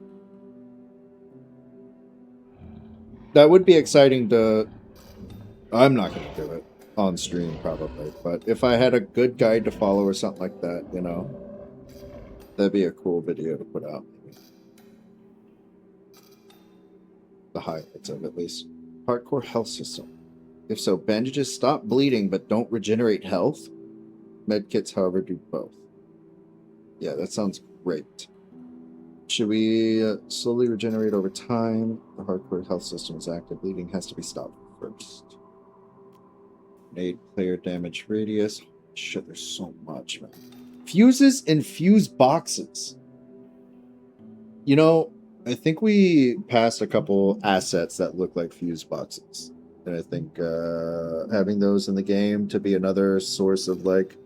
S1: That would be exciting to... I'm not going to do it on stream, probably. But if I had a good guide to follow or something like that, you know, that'd be a cool video to put out. The highlights of, at least. Hardcore health system. If so, bandages stop bleeding but don't regenerate health. Medkits, however, do both. Yeah, that sounds great. Should we slowly regenerate over time? The hardcore health system is active. Bleeding has to be stopped first. 8 player damage radius. Shit, there's so much, man. Fuses and fuse boxes. You know, I think we passed a couple assets that look like fuse boxes. And I think having those in the game to be another source of like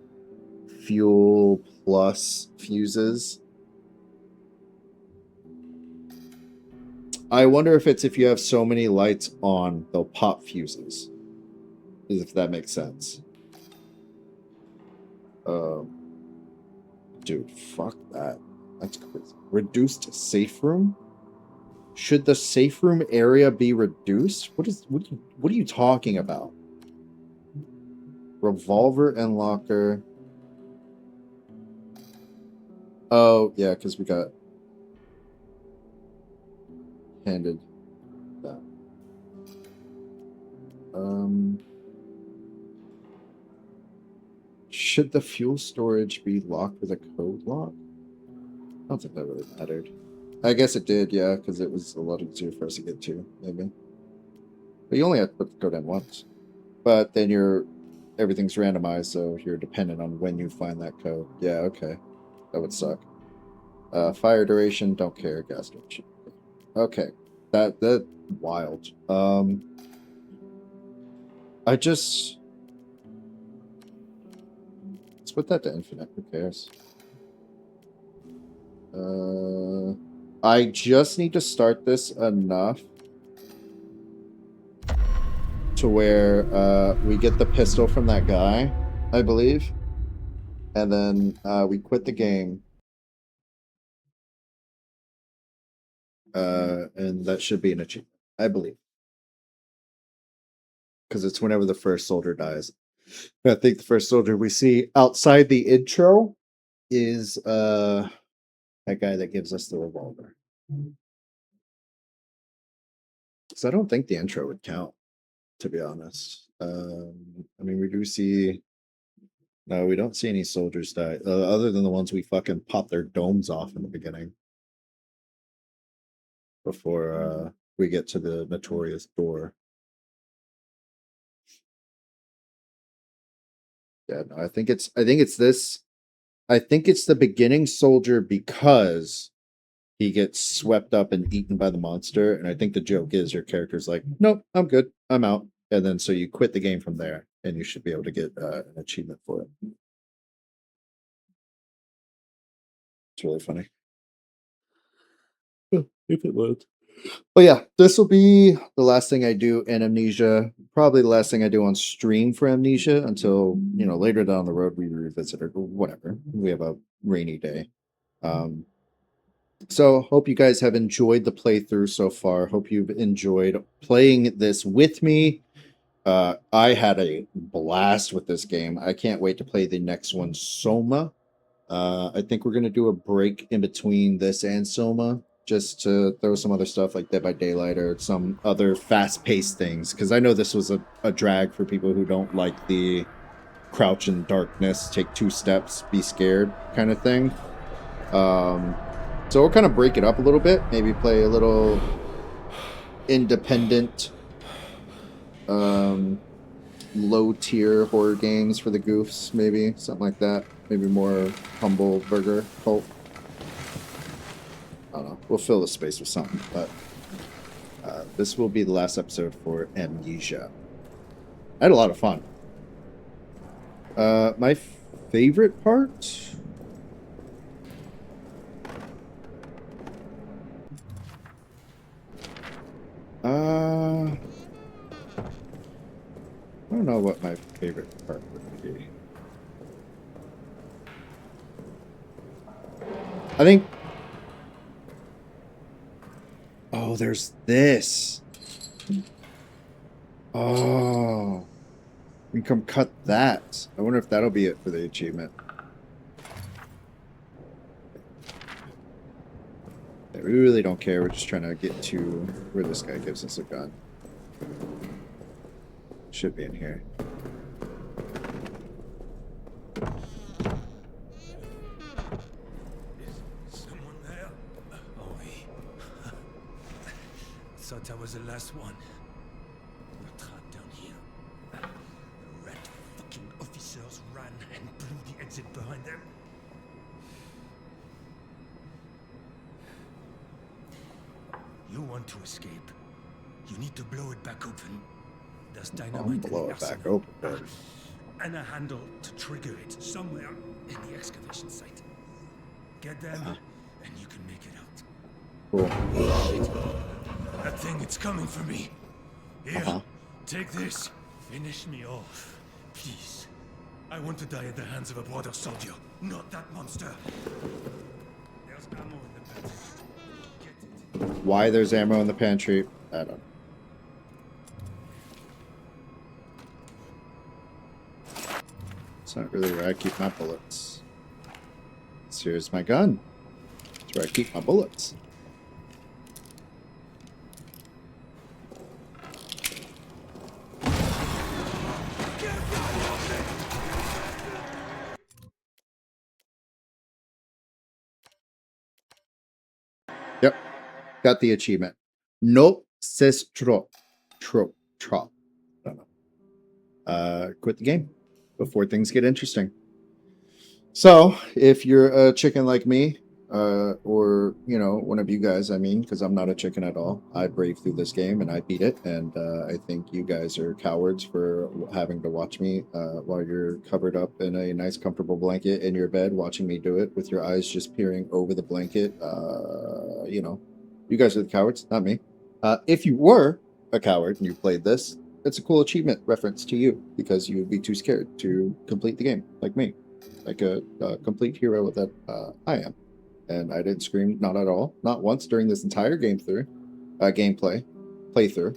S1: fuel plus fuses. I wonder if it's if you have so many lights on, they'll pop fuses. If that makes sense. Dude, fuck that. That's crazy. Reduced safe room? Should the safe room area be reduced? What are you talking about? Revolver and locker. Oh, yeah, because we got handed that. Should the fuel storage be locked with a code lock? I don't think that really mattered. I guess it did, yeah, because it was a lot easier for us to get to, maybe. But you only have to put the code in once. But then everything's randomized, so you're dependent on when you find that code. Yeah, okay. That would suck. Fire duration, don't care. Gas duration. Okay. That wild. I just... Let's put that to infinite. Who cares? I just need to start this enough to where we get the pistol from that guy, I believe. And then we quit the game. And that should be an achievement, I believe. Because it's whenever the first soldier dies. I think the first soldier we see outside the intro is that guy that gives us the revolver. So I don't think the intro would count, to be honest. I mean, we do see No, we don't see any soldiers die, other than the ones we fucking pop their domes off in the beginning. Before we get to the notorious door. Yeah, no, I think it's this. I think it's the beginning soldier because he gets swept up and eaten by the monster. And I think the joke is your character's like, nope, I'm good, I'm out. And then so you quit the game from there, and you should be able to get an achievement for it. It's really funny. If it loads. But yeah, this will be the last thing I do in Amnesia. Probably the last thing I do on stream for Amnesia until, you know, later down the road we revisit it or whatever. We have a rainy day. So hope you guys have enjoyed the playthrough so far. Hope you've enjoyed playing this with me. I had a blast with this game. I can't wait to play the next one, Soma. I think we're gonna do a break in between this and Soma, just to throw some other stuff like Dead by Daylight or some other fast-paced things. Because I know this was a drag for people who don't like the crouch in darkness, take 2 steps, be scared kind of thing. So we'll kind of break it up a little bit. Maybe play a little independent, low-tier horror games for the goofs, maybe something like that. Maybe more humble burger cult. I don't know. We'll fill the space with something, but this will be the last episode for Amnesia. I had a lot of fun. My favorite part? I don't know what my favorite part would be. I think... Oh, there's this. Oh. We can come cut that. I wonder if that'll be it for the achievement. Yeah, we really don't care. We're just trying to get to where this guy gives us a gun. Should be in here.
S3: Someone there? Oh, thought I was the last one. We're trapped down here. The rat fucking officers ran and blew the exit behind them. You want to escape? You need to blow it back open. There's dynamite in
S1: Blow
S3: the
S1: it back
S3: arsenal.
S1: open.
S3: And a handle to trigger it somewhere in the excavation site. Get them, and you can make it out.
S1: Cool.
S3: That thing, it's coming for me. Here, take this. Finish me off, please. I want to die at the hands of a brother soldier, not that monster. There's ammo in the pantry. Get it.
S1: Why there's ammo in the pantry, I don't know. It's not really where I keep my bullets. So here's my gun. It's where I keep my bullets. Yep. Got the achievement. No c'est trop. Trop. Trop. I don't know. Quit the game before things get interesting. So, if you're a chicken like me, or, you know, one of you guys, I mean, because I'm not a chicken at all, I braved through this game and I beat it, and I think you guys are cowards for having to watch me while you're covered up in a nice, comfortable blanket in your bed, watching me do it with your eyes just peering over the blanket. You know, you guys are the cowards, not me. If you were a coward and you played this, it's a cool achievement reference to you because you would be too scared to complete the game, like me. Like a complete hero that I am. And I didn't scream, not at all. Not once during this entire game through. Playthrough.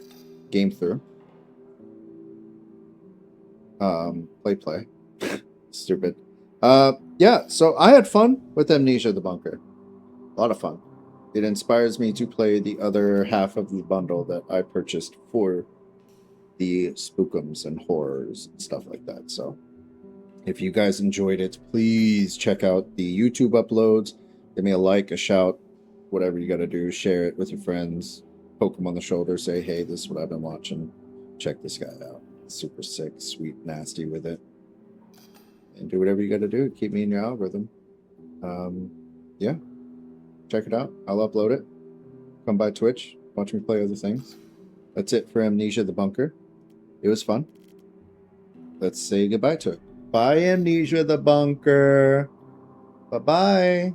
S1: Game through. Play. Stupid. Yeah, so I had fun with Amnesia the Bunker. A lot of fun. It inspires me to play the other half of the bundle that I purchased for the spookums and horrors and stuff like that. So If you guys enjoyed it, please check out the YouTube uploads. Give me a like, a shout, whatever you got to do. Share it with your friends. Poke them on the shoulder. Say, hey, this is what I've been watching. Check this guy out. Super sick, sweet, nasty with it. And do whatever you got to do. Keep me in your algorithm. Yeah. Check it out. I'll upload it. Come by Twitch. Watch me play other things. That's it for Amnesia the Bunker. It was fun. Let's say goodbye to it. Bye, Amnesia the Bunker. Bye-bye.